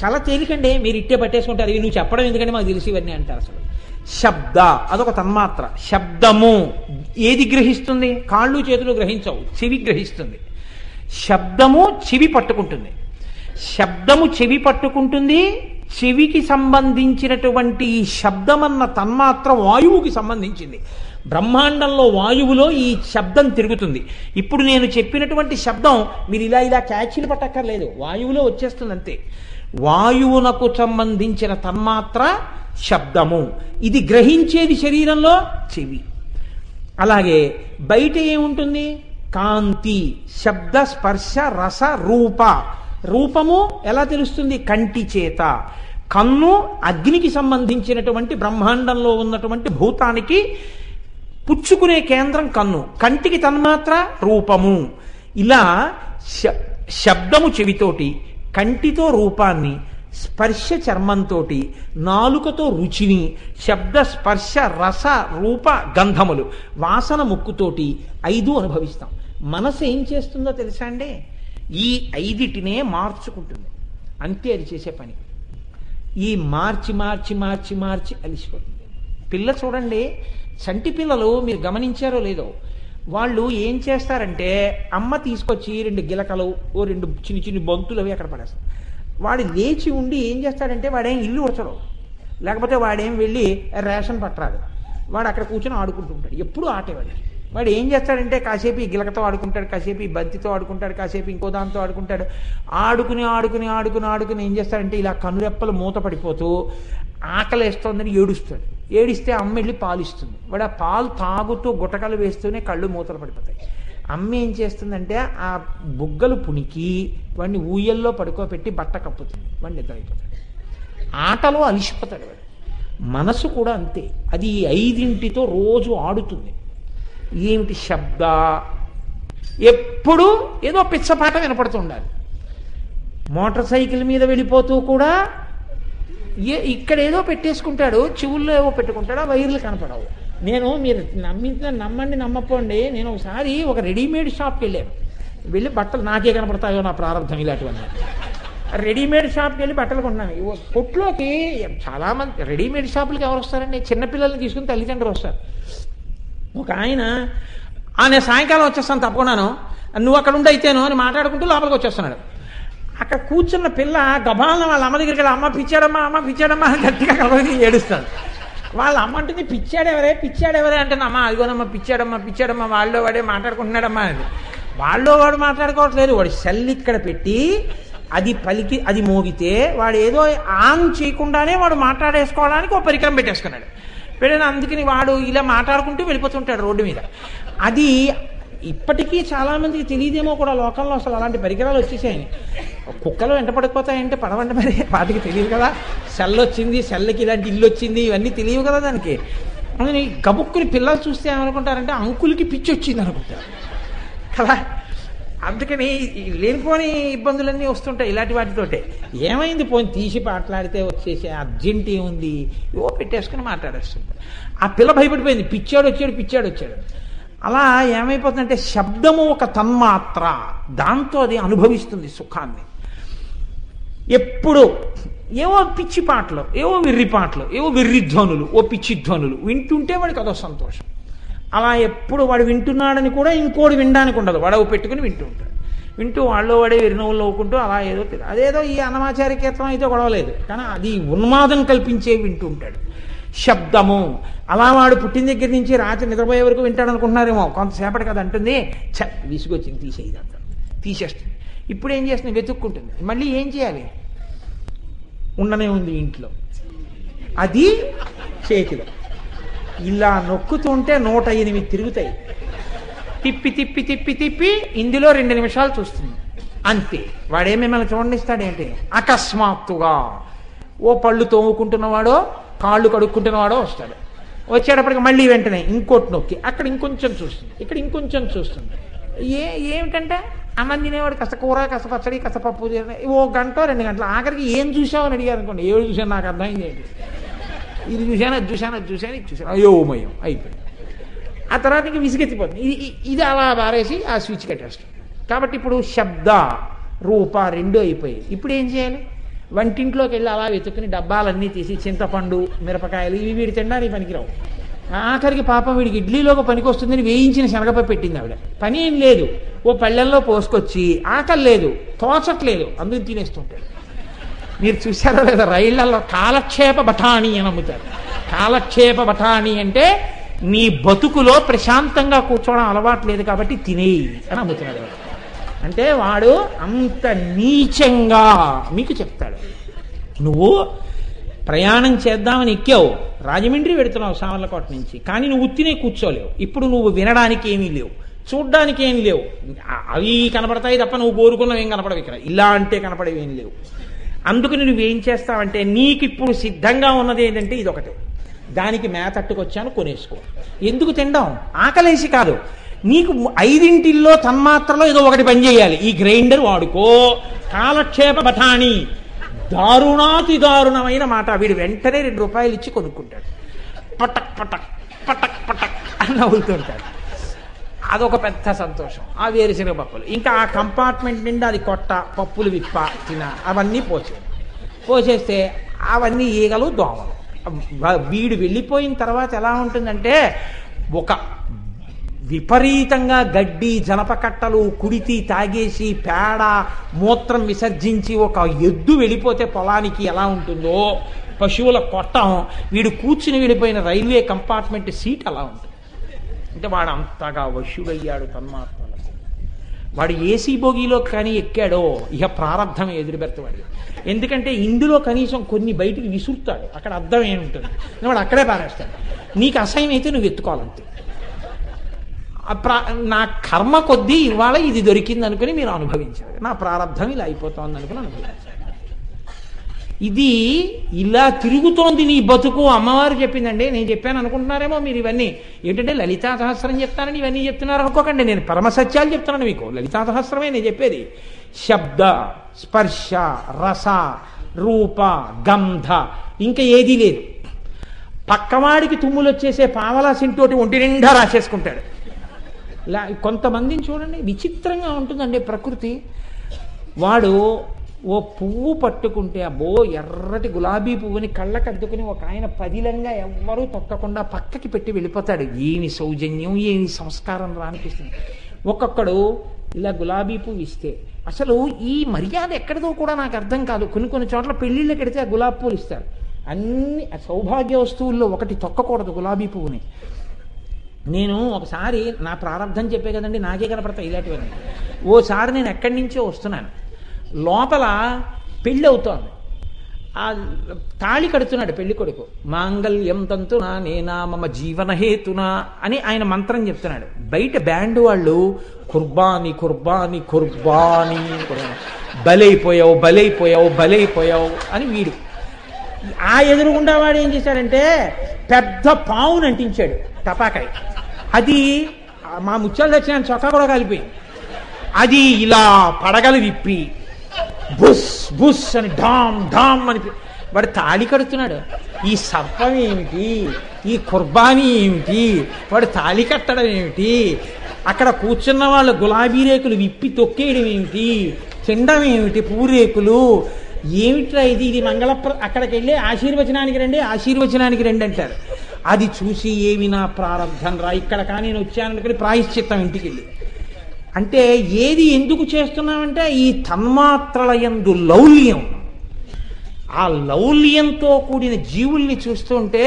చాలా తేలికండి, మీరు ఇట్టే పట్టేసుకుంటారు. ఇవి నువ్వు చెప్పడం ఎందుకంటే మాకు తెలిసి ఇవన్నీ అంటారు. అసలు శబ్ద అదొక తన్మాత్ర. శబ్దము ఏది గ్రహిస్తుంది? కాళ్ళు చేతులు గ్రహించవు, చెవి గ్రహిస్తుంది. శబ్దము చెవి పట్టుకుంటుంది. శబ్దము చెవి పట్టుకుంటుంది. చెవికి సంబంధించినటువంటి ఈ శబ్దమన్న తన్మాత్ర వాయువుకి సంబంధించింది. బ్రహ్మాండంలో వాయువులో ఈ శబ్దం తిరుగుతుంది. ఇప్పుడు నేను చెప్పినటువంటి శబ్దం మీరు ఇలా ఇలా క్యాచీలు పట్టక్కర్లేదు, వాయువులో వచ్చేస్తుంది అంతే. వాయువునకు సంబంధించిన తన్మాత్ర శబ్దము. ఇది గ్రహించేది శరీరంలో చెవి. అలాగే బయట ఏముంటుంది? కాంతి, శబ్ద, స్పర్శ, రస, రూప. రూపము ఎలా తెలుస్తుంది? కంటి చేత. కన్ను అగ్నికి సంబంధించినటువంటి బ్రహ్మాండంలో ఉన్నటువంటి భూతానికి పుచ్చుకునే కేంద్రం కన్ను. కంటికి తన్మాత్ర రూపము. ఇలా శబ్దము చెవితోటి, కంటితో రూపాన్ని, స్పర్శ చర్మంతో, నాలుకతో రుచిని, శబ్ద స్పర్శ రస రూప గంధములు, వాసన ముక్కుతోటి 5 అనుభవిస్తాం. మనసు ఏం చేస్తుందో తెలుసా అండి? ఈ 5టినే మార్చుకుంటుంది. అంతే అది చేసే పని. ఈ మార్చి మార్చి మార్చి మార్చి అలిసిపోతుంది. పిల్ల చూడండి, చంటి పిల్లలు మీరు గమనించారో లేదో, వాళ్ళు ఏం చేస్తారంటే అమ్మ తీసుకొచ్చి 2 గిలకలు, ఓ 2 చిన్ని చిన్ని బంతులు అవి అక్కడ పడేస్తారు. వాడు లేచి ఉండి ఏం చేస్తాడంటే వాడేం ఇల్లు ఉడచడు, లేకపోతే వాడేం వెళ్ళి రేషన్ పట్టరాదు. వాడు అక్కడ కూర్చొని ఆడుకుంటూ ఉంటాడు, ఎప్పుడు ఆటే వాడికి. వాడు ఏం చేస్తాడంటే కాసేపు ఈ గిలకతో ఆడుకుంటాడు, కాసేపు ఈ బంతితో ఆడుకుంటాడు, కాసేపు ఇంకో దాంతో ఆడుకుంటాడు. ఆడుకుని ఆడుకుని ఆడుకుని ఆడుకుని ఏం చేస్తాడంటే ఇలా కనురెప్పలు మూత పడిపోతూ ఆకలి వేస్తోందని ఏడుస్తాడు. ఏడిస్తే అమ్మ వెళ్ళి పాలు ఇస్తుంది. వాడు ఆ పాలు తాగుతూ గుటకలు వేస్తూనే కళ్ళు మూతలు పడిపోతాయి. అమ్మ ఏం చేస్తుందంటే ఆ బుగ్గలు పుణికి వాడిని ఊయల్లో పడుకోబెట్టి బట్ట కప్పుతుంది, వాడిని నిద్రైపోతాడు. ఆటలో అలిసిపోతాడు వాడు. మనసు కూడా అంతే, అది 5 రోజు ఆడుతుంది. ఏమిటి శబ్ద, ఎప్పుడు ఏదో పిచ్చపాట వినపడుతూ ఉండాలి. మోటార్ సైకిల్ మీద వెళ్ళిపోతూ కూడా ఇక్కడ ఏదో పెట్టేసుకుంటాడు, చెవుల్లో ఏవో పెట్టుకుంటాడు, ఆ వైర్లు కనపడవు. మీరు నమ్మండి నమ్మపోండి, నేను ఒకసారి ఒక రెడీమేడ్ షాప్కి వెళ్ళాను. వెళ్ళి బట్టలు నాకే కనపడతాయో నా ప్రారంభం ఇలాంటివన్నీ. రెడీమేడ్ షాప్కి వెళ్ళి బట్టలు కొన్నాను. కొట్లోకి చాలామంది రెడీమేడ్ షాపులకి ఎవరు వస్తారండి? చిన్నపిల్లల్ని తీసుకుని తల్లిదండ్రులు వస్తారు. ఒక ఆయన నేను సాయంకాలం వచ్చేస్తాను తప్పకున్నాను, నువ్వు అక్కడ ఉండి అయితేను అని మాట్లాడుకుంటూ లోపలికి వచ్చేస్తున్నాడు. అక్కడ కూర్చున్న పిల్ల గబాలను వాళ్ళ అమ్మ దగ్గరికి వెళ్ళి అమ్మ పిచ్చాడమ్మా అమ్మ పిచ్చాడమ్మా అని గట్టిగా కలవకి ఏడుస్తాడు. వాళ్ళ అమ్మ అంటుంది పిచ్చాడెవరే అంటే, అమ్మ అదిగోనమ్మా పిచ్చాడమ్మా వాళ్ళో వాడే మాట్లాడుకుంటున్నాడమ్మా అని. వాళ్ళో వాడు మాట్లాడుకోవట్లేదు, వాడు సెల్ ఇక్కడ పెట్టి అది పలికి అది మోగితే వాడు ఏదో ఆన్ చేయకుండానే వాడు మాట్లాడేసుకోవడానికి ఒక పరికరం పెట్టేసుకున్నాడు. పెట్టిన అందుకని వాడు ఇలా మాట్లాడుకుంటూ వెళ్ళిపోతుంటాడు రోడ్డు మీద. అది ఇప్పటికీ చాలామందికి తెలియదేమో కూడా లోకంలో అసలు అలాంటి పరికరాలు వచ్చేసాయని. కుక్కలు వెంట పడిపోతాయంటే పడవండి, మరి వాటికి తెలియదు కదా. సెల్ వచ్చింది, సెల్కి ఇలాంటి ఇల్లు వచ్చింది, ఇవన్నీ తెలియవు కదా దానికి. అందుకని గబుక్కుని పిల్లలు చూస్తే ఏమనుకుంటారంటే అంకులకి పిచ్చి వచ్చింది అనుకుంటారు కదా. అందుకని లేనిపోని ఇబ్బందులన్నీ వస్తుంటాయి ఇలాంటి వాటితోటే. ఏమైంది పోని తీసి మాట్లాడితే వచ్చేసి అర్జెంట్ ఏముంది, ఏవో పెట్టేసుకుని మాట్లాడేస్తుంటారు. ఆ పిల్ల భయపడిపోయింది, పిచ్చాడు వచ్చాడు. అలా ఏమైపోతుందంటే శబ్దము ఒక తన్మాత్ర, దాంతో అది అనుభవిస్తుంది సుఖాన్ని. ఎప్పుడు ఏవో పిచ్చి పాటలు, ఏవో వెర్రి పాటలు, ఏవో వెర్రి ధ్వనులు, ఓ పిచ్చి ధ్వనులు వింటుంటే వాడికి అదో సంతోషం. అలా ఎప్పుడు వాడు వింటున్నాడని కూడా ఇంకోటి వినడానికి ఉండదు, వాడవు పెట్టుకుని వింటూ ఉంటాడు. వింటూ వాళ్ళు వాడే విరినవ్వులు నవ్వుకుంటూ అలా ఏదో అదేదో ఈ అన్నమాచార్య కీర్తనం అయితే గొడవలేదు, కానీ అది ఉన్మాదం కల్పించే వింటూ ఉంటాడు. శబ్దము అలా వాడు పుట్టిన దగ్గర నుంచి రాత్రి నిద్రపోయే వరకు వింటాడు అనుకుంటున్నారేమో. కొంతసేపటి కదా అంటుంది, విసుగొచ్చింది తీసేదంతా, తీసేస్తుంది. ఇప్పుడు ఏం చేస్తుంది, వెతుక్కుంటుంది. మళ్ళీ ఏం చేయాలి, ఉండనే ఉంది ఇంట్లో, అది చేతిలో ఇలా నొక్కుతుంటే 108 తిరుగుతాయి. తిప్పి తిప్పి తిప్పి తిప్పి ఇందులో 2 నిమిషాలు చూస్తుంది అంతే. వాడేమేమైనా చూడనిస్తాడేంటి, అకస్మాత్తుగా ఓ పళ్ళు తోముకుంటున్నవాడో కాళ్ళు కడుక్కుంటున్నవాడో వస్తాడు. వచ్చేటప్పటికి మళ్ళీ వెంటనే ఇంకోటి నొక్కి అక్కడ ఇంకొంచెం చూస్తుంది, ఇక్కడ ఇంకొంచెం చూస్తుంది. ఏమిటంటే అన్నం తినేవాడు కాస్త కూర, కాస్త పచ్చడి, కాస్త పప్పు, ఓ గంట 2 గంటలు. ఆఖరికి ఏం చూసావని అడిగారు అనుకోండి, ఏడు చూసాను నాకు అర్థమైంది ఏంటి, ఇది చూశాను అది చూశాను అయోమయం అయిపోయింది. ఆ తర్వాత ఇంక విసిగెత్తిపోతుంది. ఇది అలా బారేసి ఆ స్విచ్ కట్టేస్తుంది. కాబట్టి ఇప్పుడు శబ్ద రూప 2 అయిపోయాయి. ఇప్పుడు ఏం చేయాలి, వంటింట్లోకి వెళ్ళి అలా వెతుక్కుని డబ్బాలన్నీ తీసి చింతపండు, మిరపకాయలు ఇవి వీడి తినడానికి పనికిరావు. ఆఖరికి పాపం వీడికి ఇడ్లీలోకి పనికి వస్తుందని వేయించిన శనగపప్పు పెట్టింది ఆవిడ. పని ఏం లేదు, ఓ పళ్ళెల్లో పోసుకొచ్చి ఆకలి లేదు, తోచట్లేదు, అందుకు తినేస్తుంటాడు. మీరు చూసారో లేదా, రైళ్లలో కాలక్షేప బఠాణీ అని అమ్ముతారు. కాలక్షేప బఠాణీ అంటే నీ బతుకులో ప్రశాంతంగా కూర్చోవడం అలవాటు లేదు కాబట్టి తినేయి అని అమ్ముతున్నాడు. అంటే వాడు అంత నీచంగా మీకు చెప్తాడు. నువ్వు ప్రయాణం చేద్దామని ఎక్కావు, రాజమండ్రి వెడుతున్నావు సామర్లకోట నుంచి, కానీ నువ్వు ఉత్తినే కూర్చోలేవు. ఇప్పుడు నువ్వు వినడానికి ఏమీ లేవు, చూడ్డానికి ఏం లేవు, అవి కనపడతాయి తప్ప నువ్వు కోరుకున్నవి ఏం కనపడవు. ఇక్కడ ఇలా అంటే కనపడేవి ఏం లేవు. అందుకని నువ్వేం చేస్తావంటే నీకు ఇప్పుడు సిద్ధంగా ఉన్నది ఏంటంటే ఇదొకటే, దానికి మేతట్టుకొచ్చాను కొనేసుకో. ఎందుకు తినడం, ఆకలేసి కాదు, నీకు 5 తన్మాత్రలో ఏదో ఒకటి పని చేయాలి. ఈ గ్రైండర్ వాడుకో, కాలక్షేప బఠాణీ, దారుణాతి దారుణమైన మాట. వీడు వెంటనే 2 రూపాయలు ఇచ్చి కొనుక్కుంటాడు. పటక్ పటక్ పటక్ పటక్ అని నవ్వుతుంటాడు. అదొక పెద్ద సంతోషం. ఆ వేరుశనగ పప్పులు, ఇంకా ఆ కంపార్ట్మెంట్ నిండా అది కొట్ట, పప్పులు విప్ప తిన అవన్నీ పోసేస్తే అవన్నీ ఈగలు దోమలు. వీడు వెళ్ళిపోయిన తర్వాత ఎలా ఉంటుందంటే ఒక విపరీతంగా గడ్డి, జనపకట్టలు, కుడితి తాగేసి పేడ మూత్రం విసర్జించి ఒక ఎద్దు వెళ్ళిపోతే పొలానికి ఎలా ఉంటుందో పశువుల కొట్టం, వీడు కూర్చుని వెళ్ళిపోయిన రైల్వే కంపార్ట్మెంట్ సీట్ అలా ఉంటుంది. అంటే వాడు అంతగా వశుడయ్యాడు తన్మాత్రలకు. వాడు ఏసీ బోగీలో కానీ ఎక్కాడో ఇక ప్రారంధం ఎదురు పెడతాడు. ఎందుకంటే ఇందులో కనీసం కొన్ని బయటికి విసురుతాడు, అక్కడ అర్థం ఏముంటుంది, వాడు అక్కడే పారేస్తాడు. నీకు అసహ్యం అయితే నువ్వు ఎత్తుకోవాలంతే. నా కర్మ కొద్దీ ఇవాళ ఇది దొరికింది అనుకుని మీరు అనుభవించారు, నా ప్రారంధం ఇలా అయిపోతుంది అనుకుని అనుభవించారు. ఇది ఇలా తిరుగుతోంది నీ బతుకు. అమ్మవారు చెప్పిందండి, నేను చెప్పాను అనుకుంటున్నారేమో మీరు. ఇవన్నీ ఏంటంటే లలితా సహస్రం చెప్తానని ఇవన్నీ చెప్తున్నారు అనుకోకండి. నేను పరమసత్యాలు చెప్తున్నాను మీకు. లలితా సహస్రమే నేను చెప్పేది. శబ్ద, స్పర్శ, రస, రూప, గంధ, ఇంకా ఏదీ లేదు. పక్కవాడికి తుమ్ములు వచ్చేసే పావలా సింటోటి ఒంటి నిండా రాసేసుకుంటాడు. కొంతమందిని చూడండి, విచిత్రంగా ఉంటుందండి ప్రకృతి. వాడు ఓ పువ్వు పట్టుకుంటే అబ్బో ఎర్రటి గులాబీ పువ్వుని కళ్ళకద్దుకుని ఒక ఆయన పదిలంగా ఎవ్వరూ తొక్కకుండా పక్కకి పెట్టి వెళ్ళిపోతాడు. ఏమి సౌజన్యం, ఏమి సంస్కారం రా అనిపిస్తుంది. ఒక్కొక్కడు ఇలా గులాబీ పువ్వు ఇస్తే అసలు ఈ మర్యాద ఎక్కడిదో కూడా నాకు అర్థం కాదు. కొన్ని చోట్ల పెళ్లిళ్ళకి వెడితే ఆ గులాబీ పువ్వులు ఇస్తారు. అన్ని సౌభాగ్య వస్తువుల్లో ఒకటి తొక్కకూడదు గులాబీ పువ్వుని. నేను ఒకసారి నా ప్రారంధం చెప్పే కదండి, నాకే కనపడతాయి ఇలాంటివన్నీ. ఓసారి నేను ఎక్కడి నుంచో వస్తున్నాను, లోపల పెళ్ళి అవుతోంది. ఆ తాళి కడుతున్నాడు పెళ్లి కొడుకు. మాంగళ్యం తంతునా నేనా మమ జీవనహేతునా అని ఆయన మంత్రం చెప్తున్నాడు. బయట బ్యాండ్ వాళ్ళు కుర్బాని కుర్బాని కుర్బాని, బలైపోయావు బలైపోయావు బలైపోయావు అని వీడు. ఆ ఎదురుగుండా వాడు ఏం చేశాడంటే పెద్ద పావును అంటించాడు టపాకాయ. అది మా ముత్యాలు తెచ్చిన చొక్కా కూడా కలిపోయింది. అది ఇలా పడగలు విప్పి బుస్ బుస్ అని ఢామ్ ఢామ్ అని వాడు తాళి కడుతున్నాడు. ఈ సర్పం ఏమిటి, ఈ కుర్బానీ ఏమిటి, వాడు తాళి కట్టడం ఏమిటి, అక్కడ కూర్చున్న వాళ్ళు గులాబీ రేకులు విప్పి తొక్కేయడం ఏమిటి, తినడం ఏమిటి పూరేకులు, ఏమిట్రా ఇది, ఇది అక్కడికి వెళ్ళి ఆశీర్వచనానికి రండి ఆశీర్వచనానికి రండి అంటారు. అది చూసి ఏమి నా ప్రారంధం రా, ఇక్కడ కానీ నేను వచ్చాననుకుని ప్రాయశ్చిత్తం ఇంటికి వెళ్ళి. అంటే ఏది ఎందుకు చేస్తున్నామంటే ఈ తన్మాత్రల యందు లౌల్యం, ఆ లౌల్యంతో కూడిన జీవుల్ని చూస్తుంటే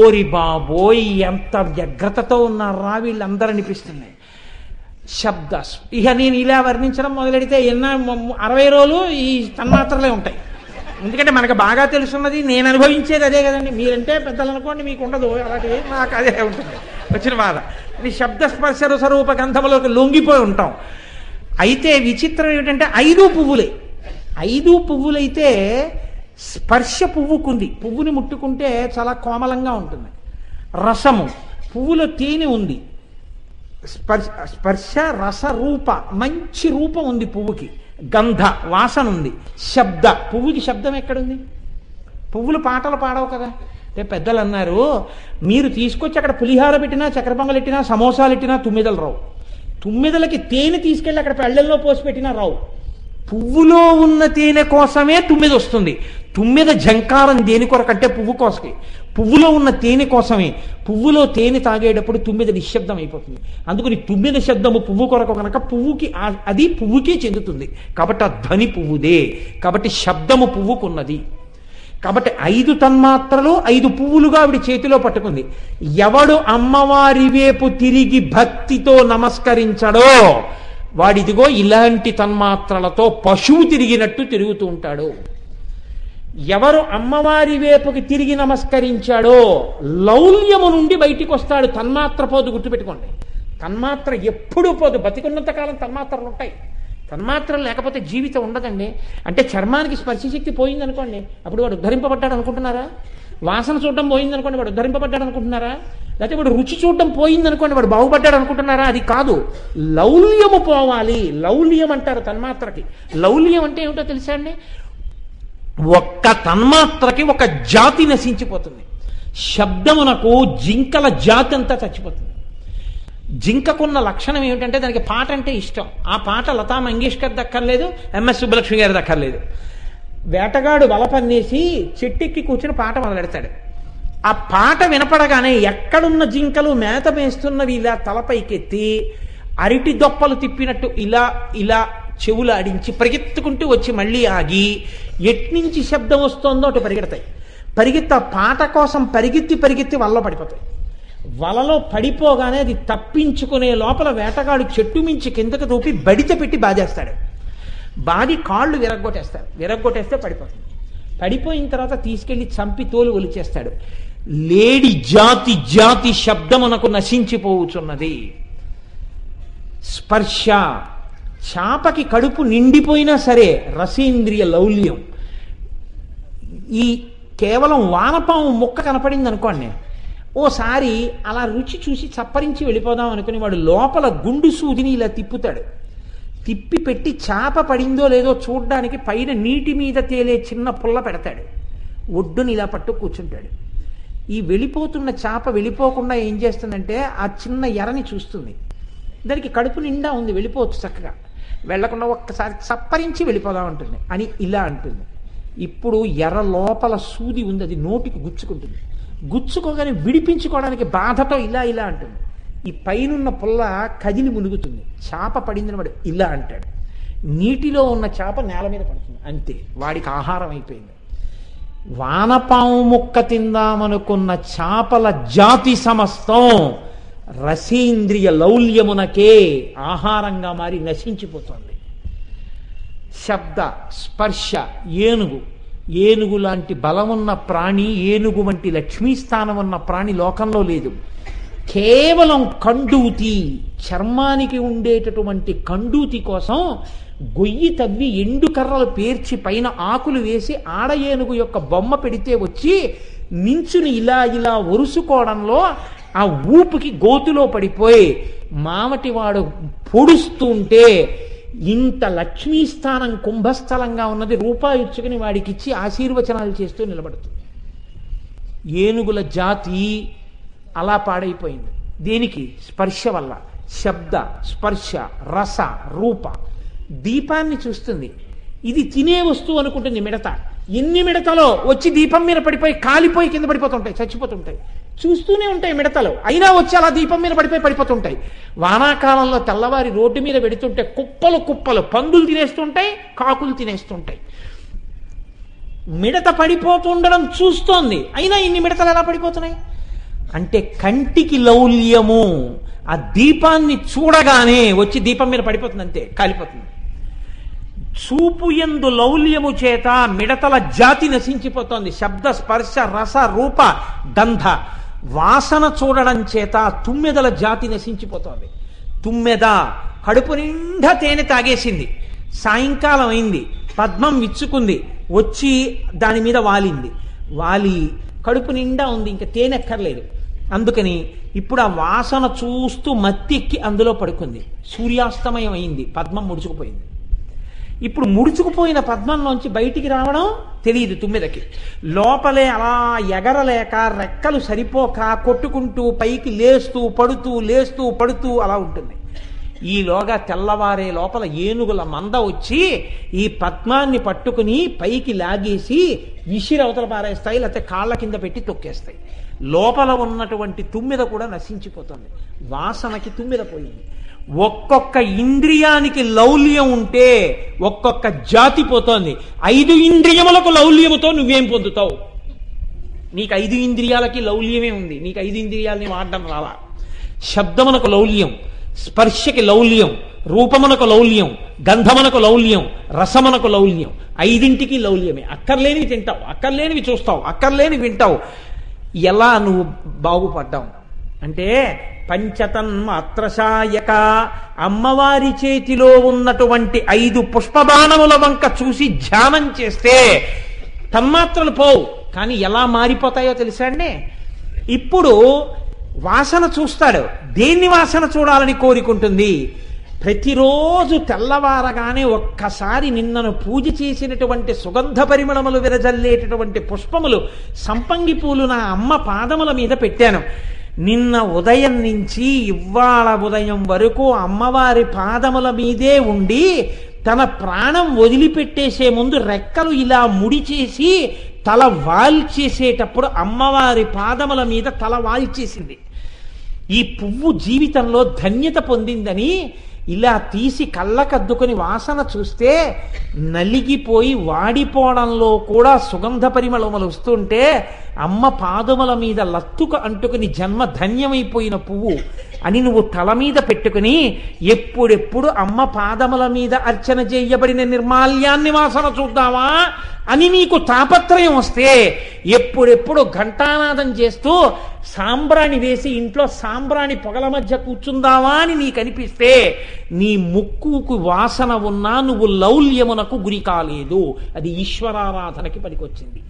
ఓరి బాబోయ్ ఎంత వ్యగ్రతతో ఉన్నారా వీళ్ళందరూ అనిపిస్తున్నాయి. శబ్ద, ఇక నేను ఇలా వర్ణించడం మొదలెడితే 60 రోజులు ఈ తన్మాత్రలే ఉంటాయి. ఎందుకంటే మనకు బాగా తెలుసున్నది, నేను అనుభవించేది అదే కదండి. మీరంటే పెద్దలు అనుకోండి, మీకు ఉండదు అలాంటివి, నాకు అదే ఉంటుంది వచ్చిన బాధ. ఈ శబ్ద స్పర్శ రసరూప గంధములకు లొంగిపోయి ఉంటాం. అయితే విచిత్రం ఏమిటంటే 5 పువ్వులే. 5 పువ్వులైతే స్పర్శ పువ్వుకుంది, పువ్వుని ముట్టుకుంటే చాలా కోమలంగా ఉంటుంది. రసము, పువ్వులో తేనె ఉంది. స్పర్శ రస రూప, మంచి రూపం ఉంది పువ్వుకి. గంధ, వాసన ఉంది. శబ్ద, పువ్వుకి శబ్దం ఎక్కడుంది? పువ్వులు పాటలు పాడవు కదా. అంటే పెద్దలు అన్నారు, మీరు తీసుకొచ్చి అక్కడ పులిహార పెట్టినా, చక్కెర పొంగలు పెట్టినా, సమోసాలు పెట్టినా తుమ్మిదలు రావు. తుమ్మిదలకి తేనె తీసుకెళ్ళి అక్కడ పళ్ళెల్లో పోసి పెట్టినా రావు. పువ్వులో ఉన్న తేనె కోసమే తుమ్మిద వస్తుంది. తుమ్మిద జంకారం దేని కొరకంటే పువ్వు కోసమే. పువ్వులో ఉన్న తేనె కోసమే. పువ్వులో తేనె తాగేటప్పుడు తుమ్మిద నిశ్శబ్దం అయిపోతుంది. అందుకని తుమ్మిద శబ్దము పువ్వు కొరకు కనుక పువ్వుకి అది పువ్వుకే చెందుతుంది. కాబట్టి ఆ ధ్వని పువ్వుదే. కాబట్టి శబ్దము పువ్వుకున్నది. కాబట్టి 5 తన్మాత్రలు 5 పువ్వులుగా ఆవిడ చేతిలో పట్టుకుంది. ఎవడు అమ్మవారి వైపు తిరిగి భక్తితో నమస్కరించడో వాడిదిగో ఇలాంటి తన్మాత్రలతో పశువు తిరిగినట్టు తిరుగుతూ ఉంటాడు. ఎవరు అమ్మవారి వైపుకి తిరిగి నమస్కరించాడో లౌల్యము నుండి బయటికి వస్తాడు. తన్మాత్ర పోదు, గుర్తుపెట్టుకోండి. తన్మాత్ర ఎప్పుడూ పోదు. బతికున్నంత కాలం తన్మాత్రలు ఉంటాయి. తన్మాత్రలు లేకపోతే జీవితం ఉండదండి. అంటే చర్మానికి స్పర్శశక్తి పోయిందనుకోండి, అప్పుడు వాడు ఉద్ధరింపబడ్డాడు అనుకుంటున్నారా? వాసన చూడడం పోయిందనుకోండి, వాడు ఉద్ధరింపబడ్డాడు అనుకుంటున్నారా? లేకపోతే వాడు రుచి చూడడం పోయిందనుకోండి, వాడు బాగుపడ్డాడు అనుకుంటున్నారా? అది కాదు. లౌల్యము పోవాలి. లౌల్యం అంటారు తన్మాత్రకి. లౌల్యం అంటే ఏమిటో తెలుసా అండి? ఒక్క తన్మాత్రకి ఒక జాతి నశించిపోతుంది. శబ్దమునకు జింకల జాతి అంతా చచ్చిపోతుంది. జింకకున్న లక్షణం ఏమిటంటే దానికి పాట అంటే ఇష్టం. ఆ పాట లతా మంగేష్కర్ దక్కర్లేదు, ఎంఎస్ సుబ్బలక్ష్మి గారి దక్కర్లేదు. వేటగాడు వల పన్నేసి చెట్టెక్కి కూర్చుని పాట మొదలెడతాడు. ఆ పాట వినపడగానే ఎక్కడున్న జింకలు మేత మేస్తున్నవి ఇలా తలపైకెత్తి అరటి దొప్పలు తిప్పినట్టు ఇలా ఇలా చెవులు ఆడించి పరిగెత్తుకుంటూ వచ్చి మళ్ళీ ఆగి ఎట్నుంచి శబ్దం వస్తోందో అటు పరిగెడతాయి. పాట కోసం పరిగెత్తి వలలో పడిపోతాయి. వలలో పడిపోగానే అది తప్పించుకునే లోపల వేటగాడు చెట్టు మించి కిందకు దూపి బడిత పెట్టి బాధేస్తాడు. బాది కాళ్ళు విరగ్గొట్టేస్తే పడిపోతుంది. పడిపోయిన తర్వాత తీసుకెళ్లి చంపి తోలు ఒలిచేస్తాడు. లేడి జాతి శబ్దమునకు నశించిపోవుచున్నది. స్పర్శ, చాపకి కడుపు నిండిపోయినా సరే రసేంద్రియ లౌల్యం. ఈ కేవలం వానపాము ముక్క కనపడింది అనుకోండి, ఓసారి అలా రుచి చూసి చప్పరించి వెళ్ళిపోదాం అనుకుని వాడు లోపల గుండు సూదిని ఇలా తిప్పుతాడు. తిప్పి పెట్టి చాప పడిందో లేదో చూడ్డానికి పైన నీటి మీద తేలే చిన్న పుల్ల పెడతాడు. ఒడ్డుని ఇలా పట్టు కూర్చుంటాడు. ఈ వెళ్ళిపోతున్న చాప వెళ్ళిపోకుండా ఏం చేస్తుందంటే ఆ చిన్న ఎరని చూస్తుంది. దానికి కడుపు నిండా ఉంది, వెళ్ళిపోవచ్చు చక్కగా. వెళ్లకుండా ఒక్కసారి చప్పరించి వెళ్ళిపోదాం ఉంటుంది అని ఇలా అంటుంది. ఇప్పుడు ఎర్ర లోపల సూది ఉంది, అది నోటికి గుచ్చుకుంటుంది. గుచ్చుకోగానే విడిపించుకోవడానికి బాధతో ఇలా అంటుంది. ఈ పైనున్న పుల్ల కదిలి మునుగుతుంది. చాప పడిందని వాడు ఇలా అంటాడు. నీటిలో ఉన్న చాప నేల మీద పడుతుంది. అంతే, వాడికి ఆహారం అయిపోయింది. వానపాము ముక్క తిందామనుకున్న చాపల జాతి సమస్తం రసేంద్రియ లౌల్యమునకే ఆహారంగా మారి నశించిపోతుంది. శబ్ద, స్పర్శ, ఏనుగు లాంటి బలమున్న ప్రాణి, ఏనుగు వంటి లక్ష్మీస్థానం ఉన్న ప్రాణి లోకంలో లేదు. కేవలం కండూతి, చర్మానికి ఉండేటటువంటి కండూతి కోసం గొయ్యి తవ్వి ఎండు కర్రలు పేర్చి పైన ఆకులు వేసి ఆడ ఏనుగు యొక్క బొమ్మ పెడితే వచ్చి నించుని ఇలా ఒరుసుకోవడంలో ఆ ఊపుకి గోతులో పడిపోయి మామటివాడు పొడుస్తూ ఉంటే ఇంత లక్ష్మీస్థానం కుంభస్థలంగా ఉన్నది రూపాయి ఇచ్చుకుని వాడికిచ్చి ఆశీర్వచనాలు చేస్తూ నిలబడుతుంది. ఏనుగుల జాతి అలా పాడైపోయింది. దేనికి? స్పర్శ వల్ల. శబ్ద, స్పర్శ, రస, రూప. దీపాన్ని చూస్తుంది, ఇది తినే వస్తువు అనుకుంటుంది మిడత. ఎన్ని మిడతలో వచ్చి దీపం మీద పడిపోయి కాలిపోయి కింద పడిపోతుంటాయి, చచ్చిపోతుంటాయి. చూస్తూనే ఉంటాయి మిడతలు, అయినా వచ్చి అలా దీపం మీద పడిపోతుంటాయి. వానాకాలంలో తెల్లవారి రోడ్డు మీద పెడుతుంటే కుప్పలు పందులు తినేస్తుంటాయి, కాకులు తినేస్తుంటాయి. మిడత పడిపోతుండడం చూస్తోంది, అయినా ఇన్ని మిడతలు ఎలా పడిపోతున్నాయి అంటే కంటికి లౌల్యము. ఆ దీపాన్ని చూడగానే వచ్చి దీపం మీద పడిపోతుంది, అంతే, కాలిపోతుంది. చూపు యందు లౌల్యము చేత మిడతల జాతి నశించిపోతోంది. శబ్ద, స్పర్శ, రస, రూప, గంధ, వాసన చూడడం చేత తుమ్మెదల జాతి నశించిపోతోంది. తుమ్మెద కడుపు నిండా తేనె తాగేసింది, సాయంకాలం అయింది, పద్మం విచ్చుకుంది, వచ్చి దాని మీద వాలి కడుపు నిండా ఉంది, ఇంకా తేనె ఎక్కర్లేదు. అందుకని ఇప్పుడు ఆ వాసన చూస్తూ మత్తెక్కి అందులో పడుకుంది. సూర్యాస్తమయం అయింది, పద్మం ముడుచుకుపోయింది. ఇప్పుడు ముడుచుకుపోయిన పద్మంలోంచి బయటికి రావడం తెలియదు తుమ్మెదకి. లోపలే అలా ఎగరలేక రెక్కలు సరిపోక కొట్టుకుంటూ పైకి లేస్తూ పడుతూ అలా ఉంటుంది. ఈలోగా తెల్లవారే లోపల ఏనుగుల మంద వచ్చి ఈ పద్మాన్ని పట్టుకుని పైకి లాగేసి విసిరవతల పారేస్తాయి, లేకపోతే కాళ్ళ కింద పెట్టి తొక్కేస్తాయి. లోపల ఉన్నటువంటి తుమ్మెద కూడా నశించిపోతుంది. వాసనకి తుమ్మెద పోయింది. ఒక్కొక్క ఇంద్రియానికి లౌల్యం ఉంటే ఒక్కొక్క జాతి పోతోంది. 5 ఇంద్రియములకు లౌల్యముతో నువ్వేం పొందుతావు? నీకు 5 ఇంద్రియాలకి లౌల్యమే ఉంది, నీకు 5 ఇంద్రియాలని వాడడం రాలా. శబ్దమునకు లౌల్యం, స్పర్శకి లౌల్యం, రూపమునకు లౌల్యం, గంధమునకు లౌల్యం, రసమునకు లౌల్యం. 5ంటికి లౌల్యమే. అక్కర్లేనివి తింటావు, అక్కర్లేనివి చూస్తావు, అక్కర్లేనివి వింటావు. ఎలా నువ్వు బాగుపడ్డావు అంటే పంచతన్మాత్రశాయక, అమ్మవారి చేతిలో ఉన్నటువంటి 5 పుష్పబాణముల వంక చూసి ధ్యానం చేస్తే తన్మాత్రలు పోవు. కానీ ఎలా మారిపోతాయో తెలుసా అండి? ఇప్పుడు వాసన చూస్తాడు, దేన్ని వాసన చూడాలని కోరుకుంటుంది? ప్రతిరోజు తెల్లవారగానే ఒక్కసారి నిన్నను పూజ చేసినటువంటి సుగంధ పరిమళములు విరజల్లేటటువంటి పుష్పములు, సంపంగి పూలు నా అమ్మ పాదముల మీద పెట్టాను. నిన్న ఉదయం నుంచి ఇవాళ ఉదయం వరకు అమ్మవారి పాదముల మీదే ఉండి తన ప్రాణం వదిలిపెట్టేసే ముందు రెక్కలు ఇలా ముడిచేసి తల వాల్చేసేటప్పుడు అమ్మవారి పాదముల మీద తల వాల్చేసింది. ఈ పువ్వు జీవితంలో ధన్యత పొందిందని ఇలా తీసి కళ్ళకద్దుకొని వాసన చూస్తే నలిగిపోయి వాడిపోవడంలో కూడా సుగంధ పరిమళములు వస్తుంటే అమ్మ పాదముల మీద లత్తుక అంటుకుని జన్మ ధన్యమైపోయిన పువ్వు అని నువ్వు తల మీద పెట్టుకుని ఎప్పుడెప్పుడు అమ్మ పాదముల మీద అర్చన చేయబడిన నిర్మాల్యాన్ని వాసన చూద్దామా అని నీకు తాపత్రయం వస్తే ఎప్పుడెప్పుడు ఘంటానాదం చేస్తూ సాంబ్రాణి వేసి ఇంట్లో సాంబ్రాణి పొగల మధ్య కూర్చుందామా అని నీకు అనిపిస్తే నీ ముక్కుకు వాసన ఉన్నా నువ్వు లౌల్యమునకు గురి కాలేదు. అది ఈశ్వరారాధనకి పనికొచ్చింది.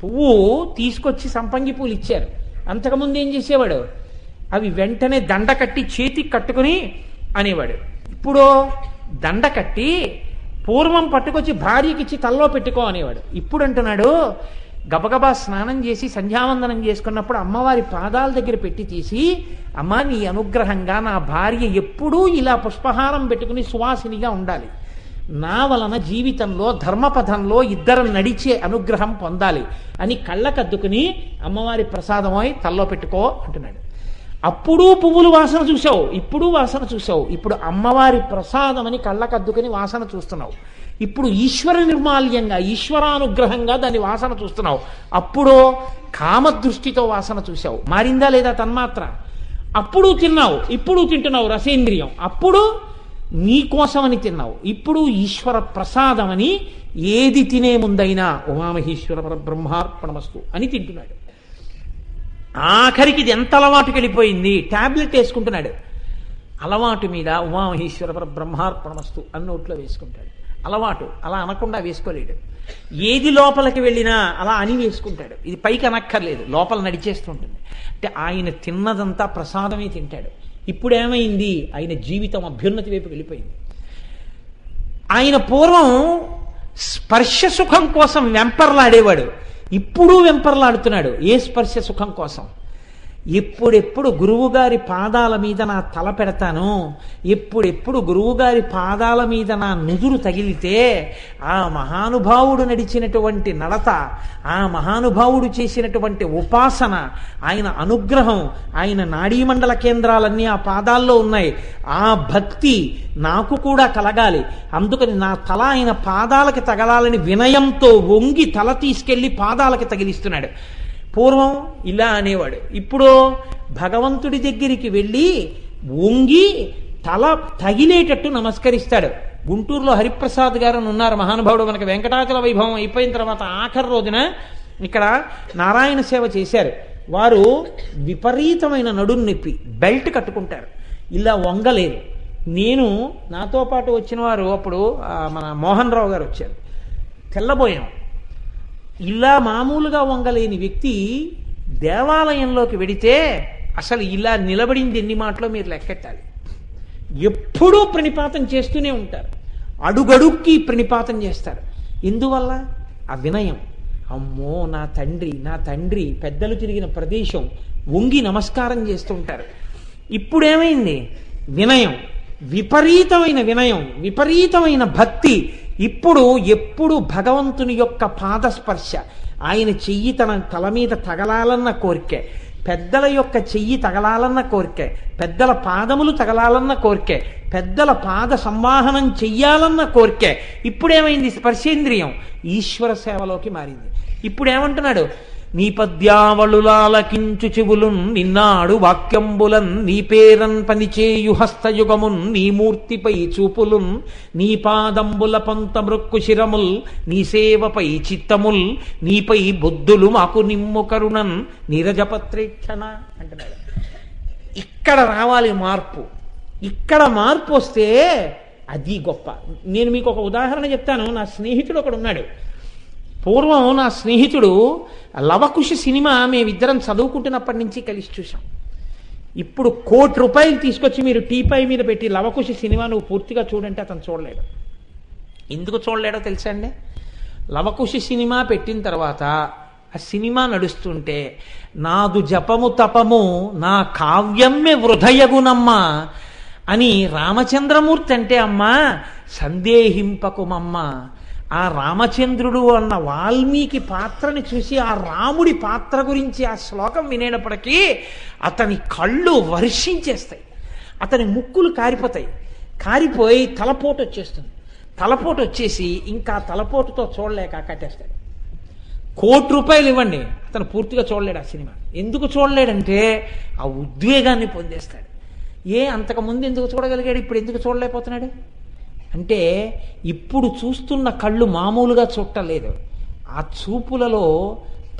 పువ్వు తీసుకొచ్చి సంపంగి పూలు ఇచ్చారు. అంతకుముందు ఏం చేసేవాడు? అవి వెంటనే దండ కట్టి చేతికి కట్టుకుని అనేవాడు. ఇప్పుడు దండ కట్టి పూర్వం పట్టుకొచ్చి భార్యకిచ్చి తల్లో పెట్టుకో అనేవాడు. ఇప్పుడు అంటున్నాడు గబగబా స్నానం చేసి సంధ్యావందనం చేసుకున్నప్పుడు అమ్మవారి పాదాల దగ్గర పెట్టి తీసి, అమ్మ నీ అనుగ్రహంగా నా భార్య ఎప్పుడూ ఇలా పుష్పహారం పెట్టుకుని సువాసినిగా ఉండాలి, నా వలన జీవితంలో ధర్మపథంలో ఇద్దరం నడిచే అనుగ్రహం పొందాలి అని కళ్ళకద్దుకుని అమ్మవారి ప్రసాదమై తల్లో పెట్టుకో అంటున్నాడు. అప్పుడు పువ్వులు వాసన చూసావు, ఇప్పుడు వాసన చూసావు. ఇప్పుడు అమ్మవారి ప్రసాదమని కళ్ళకద్దుకుని వాసన చూస్తున్నావు. ఇప్పుడు ఈశ్వర నిర్మాల్యంగా ఈశ్వరానుగ్రహంగా దాన్ని వాసన చూస్తున్నావు. అప్పుడు కామదృష్టితో వాసన చూసావు. మారిందా లేదా తన్మాత్ర? అప్పుడు తిన్నావు, ఇప్పుడు తింటున్నావు రసేంద్రియం. అప్పుడు నీ కోసమని తిన్నావు, ఇప్పుడు ఈశ్వర ప్రసాదమని ఏది తినే ముందైనా ఉమామహేశ్వర పరబ్రహ్మార్పణమస్తు అని తింటున్నాడు. ఆఖరికి ఇది ఎంత అలవాటుకి వెళ్ళిపోయింది, టాబ్లెట్ వేసుకుంటున్నాడు. అలవాటు మీద ఉమామహేశ్వర పరబ్రహ్మార్పణమస్తు అని నోట్లో వేసుకుంటాడు. అలవాటు, అలా అనకుండా వేసుకోలేడు. ఏది లోపలికి వెళ్ళినా అలా అని వేసుకుంటాడు. ఇది పైకి అనక్కర్లేదు, లోపల నడిచేస్తుంటుంది. అంటే ఆయన తిన్నదంతా ప్రసాదమే తింటాడు. ఇప్పుడు ఏమైంది? ఆయన జీవితం అభ్యున్నతి వైపు వెళ్ళిపోయింది. ఆయన పూర్వం స్పర్శ సుఖం కోసం వెంపర్లాడేవాడు, ఇప్పుడు వెంపర్లాడుతున్నాడు. ఏ స్పర్శ సుఖం కోసం? ఎప్పుడెప్పుడు గురువుగారి పాదాల మీద నా తల పెడతాను, ఎప్పుడెప్పుడు గురువుగారి పాదాల మీద నా నుదురు తగిలితే ఆ మహానుభావుడు నడిచినటువంటి నడత, ఆ మహానుభావుడు చేసినటువంటి ఉపాసన, ఆయన అనుగ్రహం, ఆయన నాడీమండల కేంద్రాలన్నీ ఆ పాదాల్లో ఉన్నాయి. ఆ భక్తి నాకు కూడా కలగాలి. అందుకని నా తల ఆయన పాదాలకి తగలాలని వినయంతో వంగి తల తీసుకెళ్లి పాదాలకి తగిలిస్తున్నాడు. పూర్వం ఇలా అనేవాడు, ఇప్పుడు భగవంతుడి దగ్గరికి వెళ్ళి వంగి తల తగిలేటట్టు నమస్కరిస్తాడు. గుంటూరులో హరిప్రసాద్ గారు ఉన్నారు మహానుభావుడు. మనకి వెంకటాచల వైభవం అయిపోయిన తర్వాత ఆఖరి రోజున ఇక్కడ నారాయణ సేవ చేశారు. వారు విపరీతమైన నడుం నొప్పి, బెల్ట్ కట్టుకుంటారు, ఇలా వంగలేరు. నేను నాతో పాటు వచ్చిన వారు అప్పుడు మన మోహన్ రావు గారు వచ్చారు. తెల్లబోయాం. ఇలా మామూలుగా వంగలేని వ్యక్తి దేవాలయంలోకి వెడితే అసలు ఇలా నిలబడింది ఎన్ని మాటలో మీరు లెక్కెట్టాలి. ఎప్పుడూ ప్రణిపాతం చేస్తూనే ఉంటారు, అడుగడుక్కి ప్రణిపాతం చేస్తారు. ఎందువల్ల? ఆ వినయం. అమ్మో నా తండ్రి, నా తండ్రి, పెద్దలు తిరిగిన ప్రదేశం, వంగి నమస్కారం చేస్తుంటారు. ఇప్పుడేమైంది? వినయం, విపరీతమైన వినయం, విపరీతమైన భక్తి. ఇప్పుడు ఎప్పుడు భగవంతుని యొక్క పాదస్పర్శ, ఆయన చెయ్యి తన తల మీద తగలాలన్న కోరికే, పెద్దల యొక్క చెయ్యి తగలాలన్న కోరికే, పెద్దల పాదములు తగలాలన్న కోరికే, పెద్దల పాద సంవాహనం చెయ్యాలన్న కోరికే. ఇప్పుడేమైంది? స్పర్శేంద్రియం ఈశ్వర సేవలోకి మారింది. ఇప్పుడేమంటున్నాడు? నీ పద్యావళులాలకించు చెవులున్ నిన్నాడు వాక్యంబులన్ నీ పేరన్ పనిచేయు హస్తయుగమున్ నీ మూర్తిపై చూపులున్ నీ పాదంబుల పంత మృక్కు శిరముల్ నీ సేవపై చిత్తముల్ నీపై బుద్ధులు మాకు నిమ్ము కరుణన్ నీరజపత్రేక్షణ అంటున్నాడు. ఇక్కడ రావాలి మార్పు. ఇక్కడ మార్పు వస్తే అది గొప్ప. నేను మీకు ఒక ఉదాహరణ చెప్తాను. నా స్నేహితుడు ఒకడు ఉన్నాడు. పూర్వం నా స్నేహితుడు లవకుశ సినిమా మేమిద్దరం చదువుకుంటున్నప్పటి నుంచి కలిసి చూసాం. ఇప్పుడు ₹1,00,00,000 తీసుకొచ్చి మీరు టీపై మీద పెట్టి లవకుశ సినిమా నువ్వు పూర్తిగా చూడంటే అతను చూడలేడు. ఎందుకు చూడలేడో తెలుసా అండి? లవకుశ సినిమా పెట్టిన తర్వాత ఆ సినిమా నడుస్తుంటే నాదు జపము తపము నా కావ్యమ్మె వృధయగునమ్మా అని రామచంద్రమూర్తి అంటే అమ్మా సందేహింపకుమమ్మ. ఆ రామచంద్రుడు అన్న వాల్మీకి పాత్రని చూసి ఆ రాముడి పాత్ర గురించి ఆ శ్లోకం వినేటప్పటికీ అతని కళ్ళు వర్షించేస్తాయి, అతని ముక్కులు కారిపోతాయి. కారిపోయి తలపోటు వచ్చేస్తుంది. తలపోటు వచ్చేసి ఇంకా తలపోటుతో చూడలేక కట్టేస్తాడు. ₹1,00,00,000 ఇవ్వండి, అతను పూర్తిగా చూడలేడు ఆ సినిమా. ఎందుకు చూడలేడంటే ఆ ఉద్వేగాన్ని పొందేస్తాడు. అంతకుముందు ఎందుకు చూడగలిగాడు, ఇప్పుడు ఎందుకు చూడలేకపోతున్నాడు అంటే ఇప్పుడు చూస్తున్న కళ్ళు మామూలుగా చూడలేదు. ఆ చూపులలో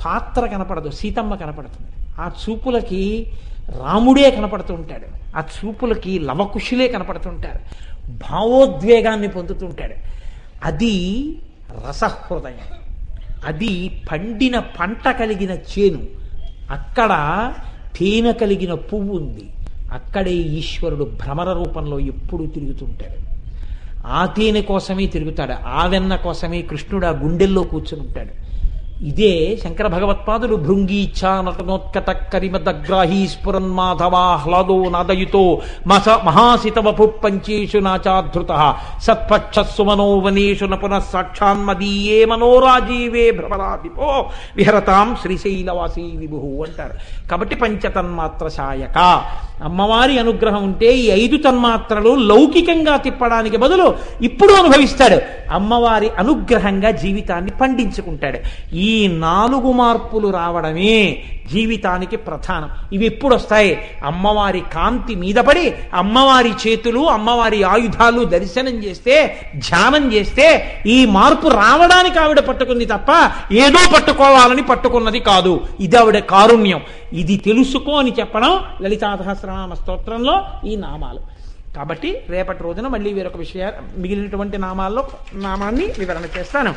పాత్ర కనపడదు, సీతమ్మ కనపడుతుంది. ఆ చూపులకి రాముడే కనపడుతూ ఉంటాడు. ఆ చూపులకి లవకుశులే కనపడుతుంటారు. భావోద్వేగాన్ని పొందుతుంటాడు. అది రసహృదయం. అది పండిన పంట కలిగిన చేను. అక్కడ తేనె కలిగిన పువ్వు ఉంది. అక్కడే ఈశ్వరుడు భ్రమర రూపంలో ఎప్పుడూ తిరుగుతుంటాడు. ఆ తేనె కోసమే తిరుగుతాడు. ఆ వెన్న కోసమే కృష్ణుడు ఆ గుండెల్లో కూర్చుని ఉంటాడు. ఇదే శంకర భగవత్పాదులు భృంగీచ్ఛా నటనోత్కట కరిమదగ్రాహీ స్ఫురన్మాధవాహ్లాదో నాదయుతో మహాసిత వపు పంచేషు నాచాధృత సత్పక్షస్సు మనోవనేషు నపునః సాక్షాన్మదీయే మనోరాజీవే భ్రమరాధిపో విహరతాం శ్రీశైలవాసీ విభు అంటారు. కాబట్టి పంచతన్మాత్ర శాయక అమ్మవారి అనుగ్రహం ఉంటే ఈ 5 తన్మాత్రలు లౌకికంగా తిప్పడానికి బదులు ఇప్పుడు అనుభవిస్తాడు. అమ్మవారి అనుగ్రహంగా జీవితాన్ని పండించుకుంటాడు. ఈ 4 మార్పులు రావడమే జీవితానికి ప్రధానం. ఇవి ఎప్పుడు వస్తాయి? అమ్మవారి కాంతి మీద పడి అమ్మవారి చేతులు అమ్మవారి ఆయుధాలు దర్శనం చేస్తే ధ్యానం చేస్తే ఈ మార్పు రావడానికి ఆవిడ పట్టుకుంది తప్ప ఏదో పట్టుకోవాలని పట్టుకున్నది కాదు. ఇది ఆవిడ కారుణ్యం. ఇది తెలుసుకో అని చెప్పడం లలితా సహస్రనామ స్తోత్రంలో ఈ నామాలు. కాబట్టి రేపటి రోజున మళ్ళీ వేరొక విషయాలు మిగిలినటువంటి నామాల్లో నామాన్ని వివరణ చేస్తాను.